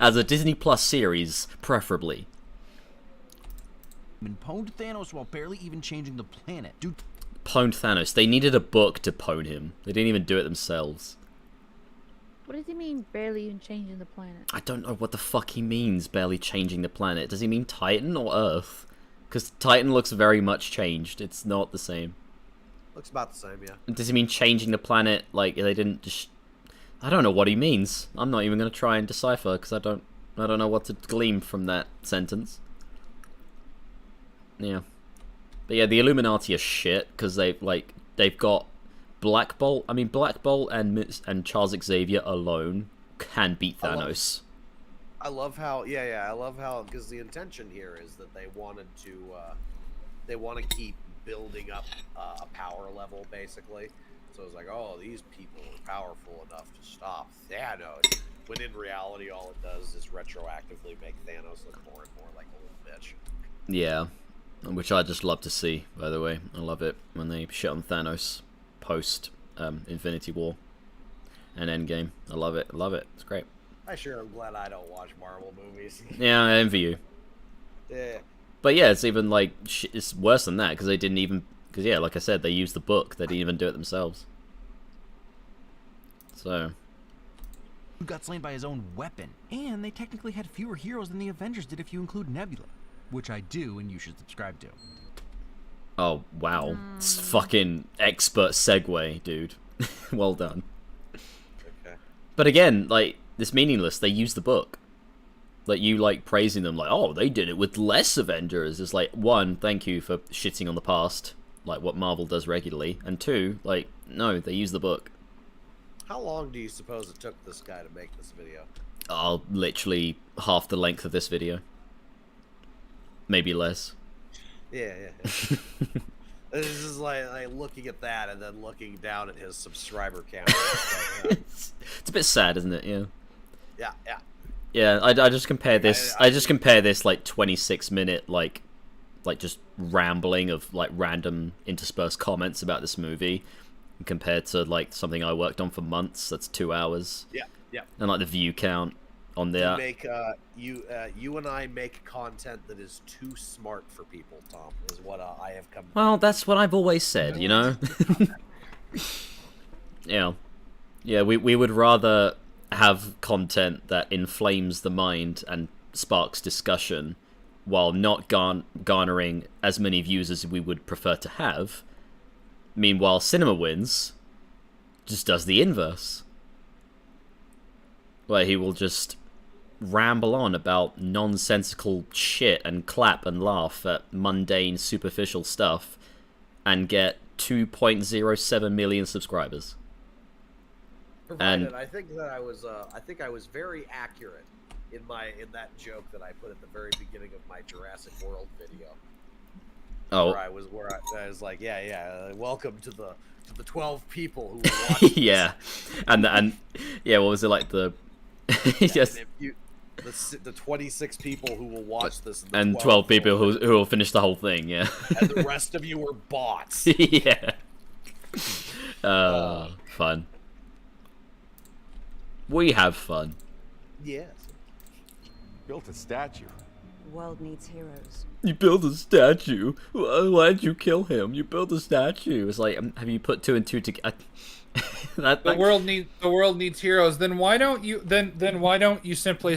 as a Disney Plus series, preferably. And pwned Thanos while barely even changing the planet, dude. Pwned Thanos. They needed a book to pwn him. They didn't even do it themselves. What does he mean, barely even changing the planet? I don't know what the fuck he means, barely changing the planet. Does he mean Titan or Earth? Because Titan looks very much changed. It's not the same. Looks about the same, yeah. Does he mean changing the planet, like, they didn't just... I don't know what he means. I'm not even going to try and decipher, because I don't know what to glean from that sentence. Yeah. But yeah, the Illuminati are shit because they've got Black Bolt. I mean, Black Bolt and Charles Xavier alone can beat Thanos. I love how I love how, because the intention here is that they want to keep building up a power level basically. So it's like, oh, these people are powerful enough to stop Thanos. When in reality, all it does is retroactively make Thanos look more and more like a little bitch. Yeah. Which I just love to see, by the way. I love it when they shit on Thanos post Infinity War and Endgame. I love it. It's great. I sure am glad I don't watch Marvel movies. Yeah, I envy you. Yeah. But yeah, it's even like it's worse than that because they didn't even like I said, they used the book. They didn't even do it themselves. So. Who got slain by his own weapon, and they technically had fewer heroes than the Avengers did if you include Nebula. Which I do, and you should subscribe to. Oh, wow. It's fucking expert segue, dude. Well done. Okay. But again, like, it's meaningless. They use the book. Like, you, like, praising them, like, oh, they did it with less Avengers. It's like, one, thank you for shitting on the past, like what Marvel does regularly. And two, like, no, they use the book. How long do you suppose it took this guy to make this video? Oh, literally half the length of this video. Maybe less. Yeah. This is like looking at that and then looking down at his subscriber count. It's a bit sad, isn't it? Yeah. Yeah. Yeah, I just compare this. I just compare this like 26-minute like like just rambling of like random interspersed comments about this movie, compared to like something I worked on for months. That's 2 hours. Yeah, yeah. And like the view count on there. You and I make content that is too smart for people, Tom, is what I have come. Well, that's what I've always said, you know. Yeah, we would rather have content that inflames the mind and sparks discussion, while not garnering as many views as we would prefer to have. Meanwhile, CinemaWins just does the inverse, where he will just ramble on about nonsensical shit and clap and laugh at mundane, superficial stuff, and get 2.07 million subscribers. Provided, and I think I was very accurate in that joke that I put at the very beginning of my Jurassic World video. Oh, where I was like, welcome to the 12 people who will watch yeah, and yeah, what was it like the yes. The 26 people who will watch this, and 12 people who will finish the whole thing, yeah. And the rest of you are bots. Yeah. Fun. We have fun. Yes. Built a statue. The world needs heroes. You build a statue? Why'd you kill him? You built a statue. It's like, have you put 2 and 2 together? The world needs heroes. Then why don't you simply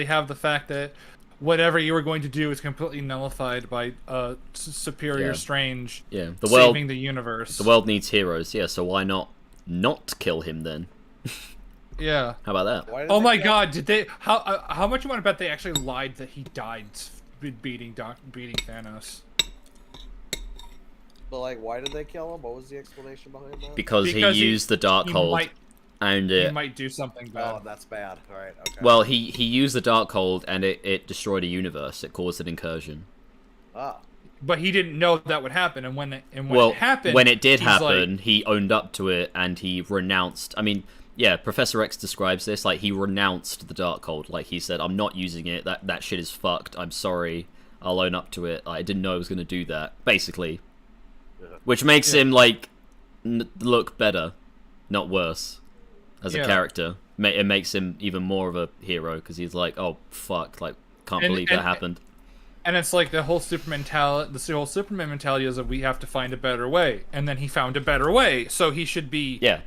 have the fact that whatever you were going to do is completely nullified by Superior Strange saving the universe? The world needs heroes. Yeah, so why not kill him then? Yeah. How about that? Oh my God! Did they? How much you want to bet they actually lied that he died beating Thanos? But like, why did they kill him? What was the explanation behind that? Because he used the Darkhold, and he might do something bad. Oh, that's bad. All right. Okay. Well, he used the Darkhold, and it destroyed a universe. It caused an incursion. Ah. But he didn't know that would happen, and when it happened, when it did happen, he owned up to it, and he renounced. I mean, yeah, Professor X describes this like he renounced the Darkhold. Like he said, "I'm not using it. That shit is fucked. I'm sorry. I'll own up to it. I didn't know I was going to do that." Basically, which makes him like look better, not worse, as a character. It makes him even more of a hero because he's like, "Oh fuck! Like, can't believe that happened." And it's like the whole Superman mentality is that we have to find a better way, and then he found a better way, so he should be. Yeah.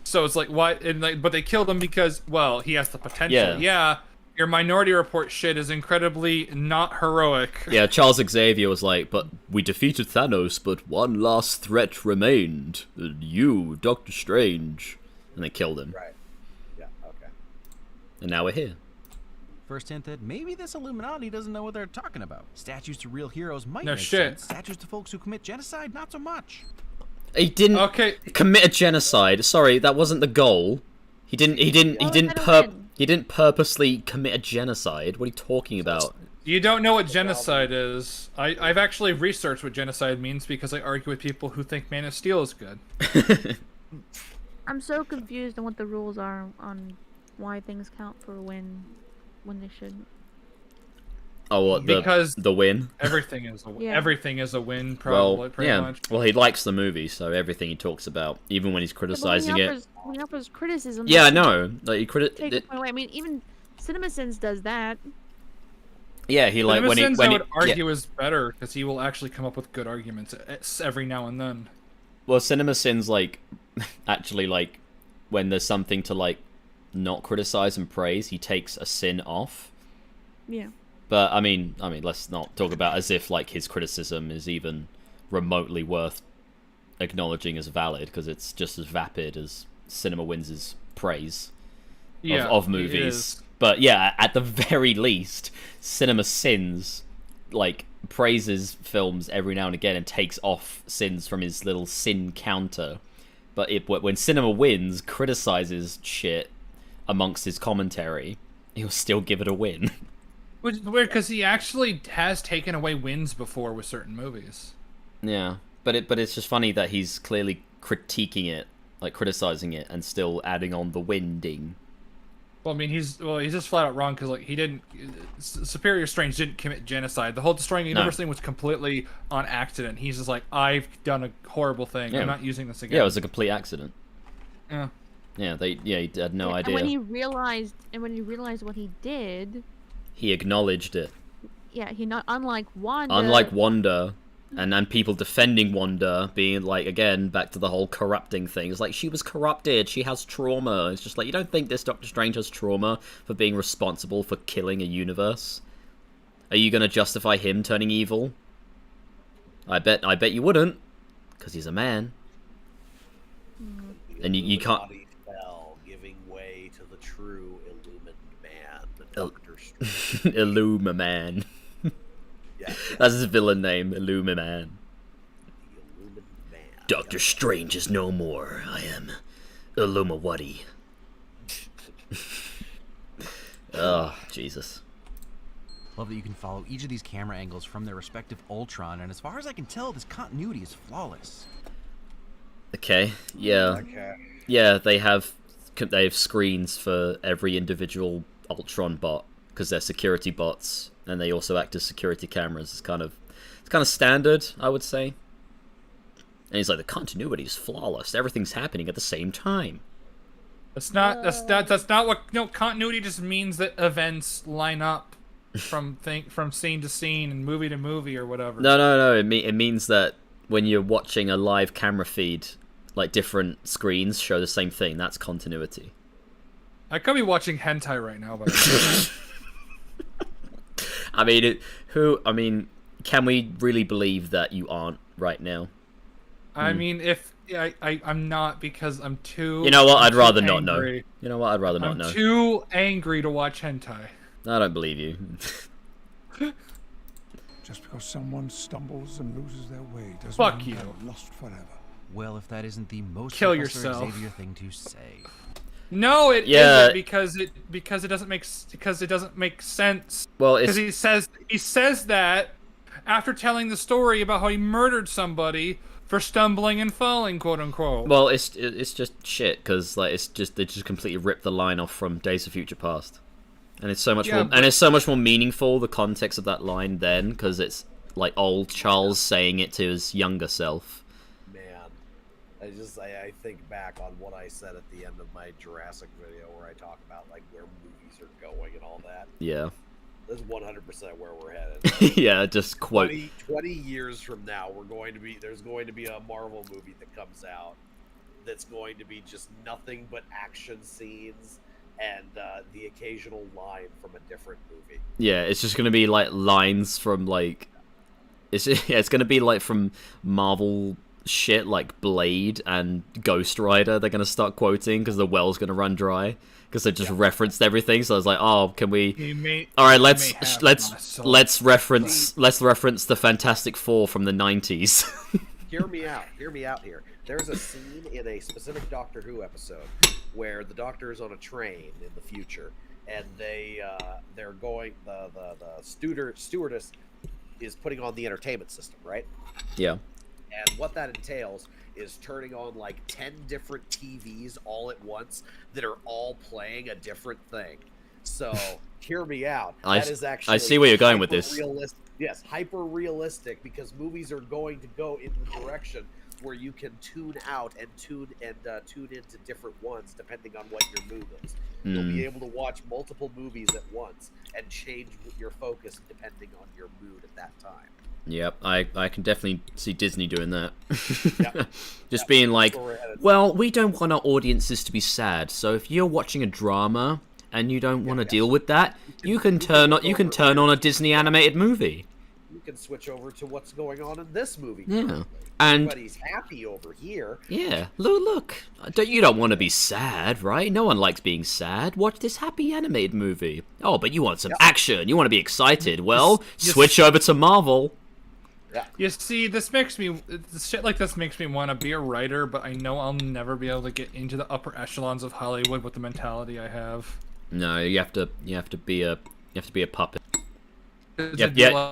So it's like, why? But they killed him because, well, he has the potential. Yeah. Your Minority Report shit is incredibly not heroic. Yeah, Charles Xavier was like, "But we defeated Thanos, but one last threat remained. You, Doctor Strange." And they killed him. Right. Yeah, okay. And now we're here. First hint that maybe this Illuminati doesn't know what they're talking about. Statues to real heroes might No make shit. sense. Statues to folks who commit genocide, not so much. He didn't commit a genocide. Sorry, that wasn't the goal. He didn't purposely commit a genocide. What are you talking about? You don't know what genocide is. I've actually researched what genocide means because I argue with people who think Man of Steel is good. I'm so confused on what the rules are on why things count for when they shouldn't. Oh, what, because the win? Everything is a win, probably, pretty much. Well, he likes the movie, so everything he talks about, even when he's criticizing it. When he offers criticism. Yeah, I know. Like he take the point away. I mean, even CinemaSins does that. Yeah, he like when he I would argue is better because he will actually come up with good arguments every now and then. Well, CinemaSins like actually like when there's something to like not criticize and praise, he takes a sin off. Yeah. But I mean, let's not talk about as if like his criticism is even remotely worth acknowledging as valid, because it's just as vapid as CinemaWins' praise of movies. But yeah, at the very least, CinemaSins like praises films every now and again and takes off sins from his little sin counter. But when CinemaWins criticizes shit amongst his commentary, he'll still give it a win. Which is weird because he actually has taken away wins before with certain movies. Yeah, but it's just funny that he's clearly critiquing it, like criticizing it, and still adding on the win ding. Well, I mean, he's just flat out wrong because like he didn't. Superior Strange didn't commit genocide. The whole destroying the universe thing was completely on accident. He's just like, I've done a horrible thing. I'm not using this again. Yeah, it was a complete accident. Yeah. Yeah, he had no idea. And when he realized what he did, he acknowledged it. Yeah, he not unlike Wanda. Unlike Wanda, and then people defending Wanda, being like, again, back to the whole corrupting thing. It's like, she was corrupted, she has trauma. It's just like, you don't think this Doctor Strange has trauma for being responsible for killing a universe? Are you gonna justify him turning evil? I bet you wouldn't, because he's a man. And you can't... fell, giving way to the true illumined man, the Doctor Strange. Illumiman. Yeah. That's his villain name, Illumiman. Doctor Strange is no more. I am Illumawati. Oh, Jesus. Love that you can follow each of these camera angles from their respective Ultron, and as far as I can tell, this continuity is flawless. Okay, yeah. Okay. Yeah, they have screens for every individual Ultron bot, because they're security bots. And they also act as security cameras. It's kind of standard, I would say. And he's like, the continuity is flawless. Everything's happening at the same time. That's not what. No, continuity just means that events line up from scene to scene and movie to movie or whatever. No. It means that when you're watching a live camera feed, like different screens show the same thing. That's continuity. I could be watching hentai right now, but. I mean, can we really believe that you aren't right now? I mean, if I'm not, because I'm too. You know what? I'd rather not know. You know what? I'd rather not know. I'm too angry to watch hentai. I don't believe you. Just because someone stumbles and loses their way doesn't Fuck mean you. they're lost forever. Well, if that isn't the most Kill Professor yourself. Xavier thing to say. No, it isn't, because it doesn't make sense. Well, because he says that after telling the story about how he murdered somebody for stumbling and falling, quote unquote. Well, it's just shit, because like they just completely ripped the line off from Days of Future Past, and it's so much more meaningful, the context of that line then, because it's like old Charles saying it to his younger self. I think back on what I said at the end of my Jurassic video where I talk about like where movies are going and all that. Yeah. That's 100% where we're headed. Yeah, just quote. 20 years from now, there's going to be a Marvel movie that comes out that's going to be just nothing but action scenes and the occasional line from a different movie. Yeah, it's just gonna be like lines from like, it's gonna be like from Marvel shit like Blade and Ghost Rider. They're gonna start quoting because the well's gonna run dry because they just referenced everything. So I was like, oh, can we? All right, let's reference the Fantastic Four from the 90s. Hear me out here. There's a scene in a specific Doctor Who episode where the Doctor is on a train in the future, and they're going. The stewardess is putting on the entertainment system, right? Yeah. And what that entails is turning on like 10 different TVs all at once that are all playing a different thing. So hear me out. That is actually I see where you're going with this. Yes, hyper realistic, because movies are going to go in the direction where you can tune out and tune into different ones depending on what your mood is. You'll be able to watch multiple movies at once and change your focus depending on your mood at that time. Yep, I can definitely see Disney doing that. Just being like, well, we don't want our audiences to be sad, so if you're watching a drama and you don't want to deal with that, you can turn on a Disney animated movie. You can switch over to what's going on in this movie. Yeah. And everybody's happy over here. Yeah, look. You don't want to be sad, right? No one likes being sad. Watch this happy animated movie. Oh, but you want some action. You want to be excited. Well, switch over to Marvel. Yeah. You see, shit like this makes me want to be a writer, but I know I'll never be able to get into the upper echelons of Hollywood with the mentality I have. No, you have to be a puppet. Yeah,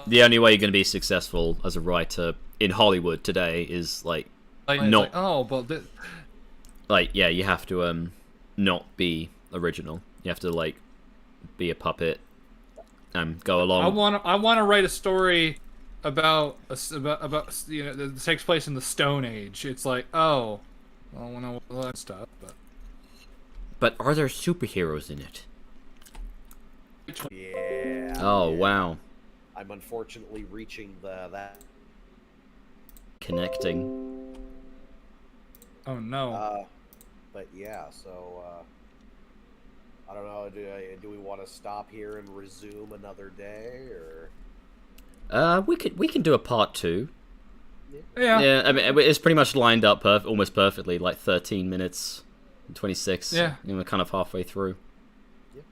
the only way you're going to be successful as a writer in Hollywood today is you have to not be original. You have to like be a puppet and go along. I want to write a story about that takes place in the Stone Age. It's like, oh, well, I know all that stuff, But are there superheroes in it? Yeah. Oh wow. I'm unfortunately reaching that. Connecting. Oh no. But yeah, so I don't know. Do we want to stop here and resume another day, or? We can do a part 2. Yeah. Yeah, I mean it's pretty much lined up almost perfectly, like 13 minutes and 26. Yeah. And we're kind of halfway through.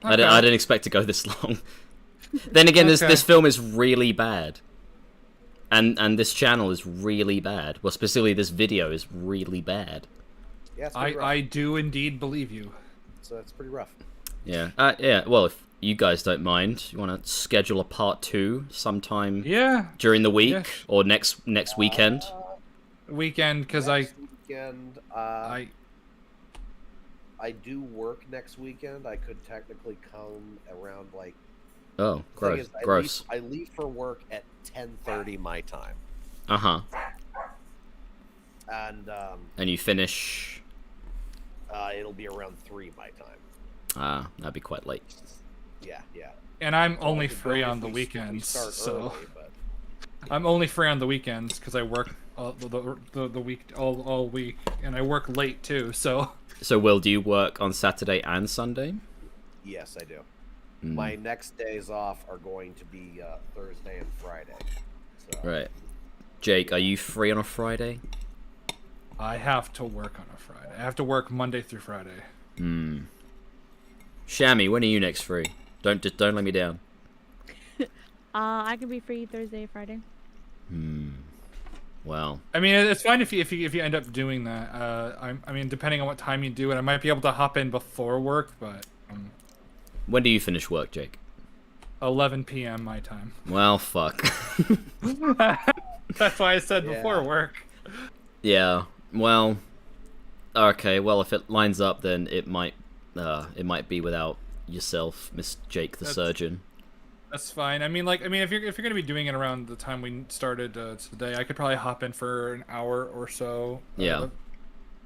Okay. I didn't expect to go this long. Then again, this film is really bad. And this channel is really bad. Well, specifically this video is really bad. Yeah, I do indeed believe you. So it's pretty rough. Yeah. Yeah. Well, if you guys don't mind, you want to schedule a part 2 sometime. Yeah. During the week or next weekend. Weekend, because weekend. I do work next weekend. I could technically come around like. Oh, gross! Gross. I leave for work at 10:30 my time. Uh-huh. And you finish. It'll be around 3 my time. That'd be quite late. Yeah. And I'm only free on the weekends, so I'm only free on the weekends because I work the week all week, and I work late too. So. So, Will, do you work on Saturday and Sunday? Yes, I do. My next days off are going to be Thursday and Friday. So. Right. Jake, are you free on a Friday? I have to work on a Friday. I have to work Monday through Friday. Shammy, when are you next free? Don't let me down. I can be free Thursday, Friday. Well. I mean, it's fine if you end up doing that. I mean, depending on what time you do it, I might be able to hop in before work, but. When do you finish work, Jake? 11 p.m. my time. Well, fuck. That's why I said before work. Yeah. Well. Okay. Well, if it lines up, then it might be without yourself, Miss Jake the Surgeon. That's fine. I mean, if you're gonna be doing it around the time we started today, I could probably hop in for an hour or so. Yeah.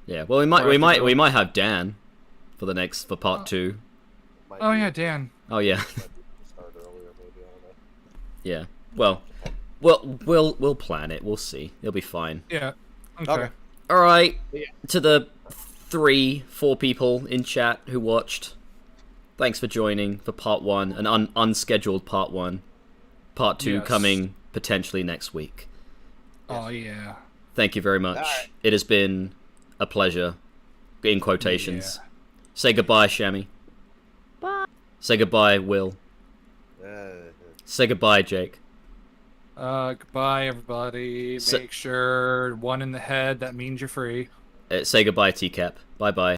Yeah. Well, we might have Dan for part 2. Oh yeah, Dan. Oh yeah. Yeah. Well, we'll plan it. We'll see. It'll be fine. Yeah. Okay. All right. To the 3-4 people in chat who watched, thanks for joining for part 1, an unscheduled part 1. Part 2 coming potentially next week. Oh yeah. Thank you very much. It has been a pleasure. In quotations. Say goodbye, Shammy. Bye. Say goodbye, Will. Say goodbye, Jake. Goodbye, everybody. Make sure 1 in the head. That means you're free. Say goodbye, TCAP. Bye-bye.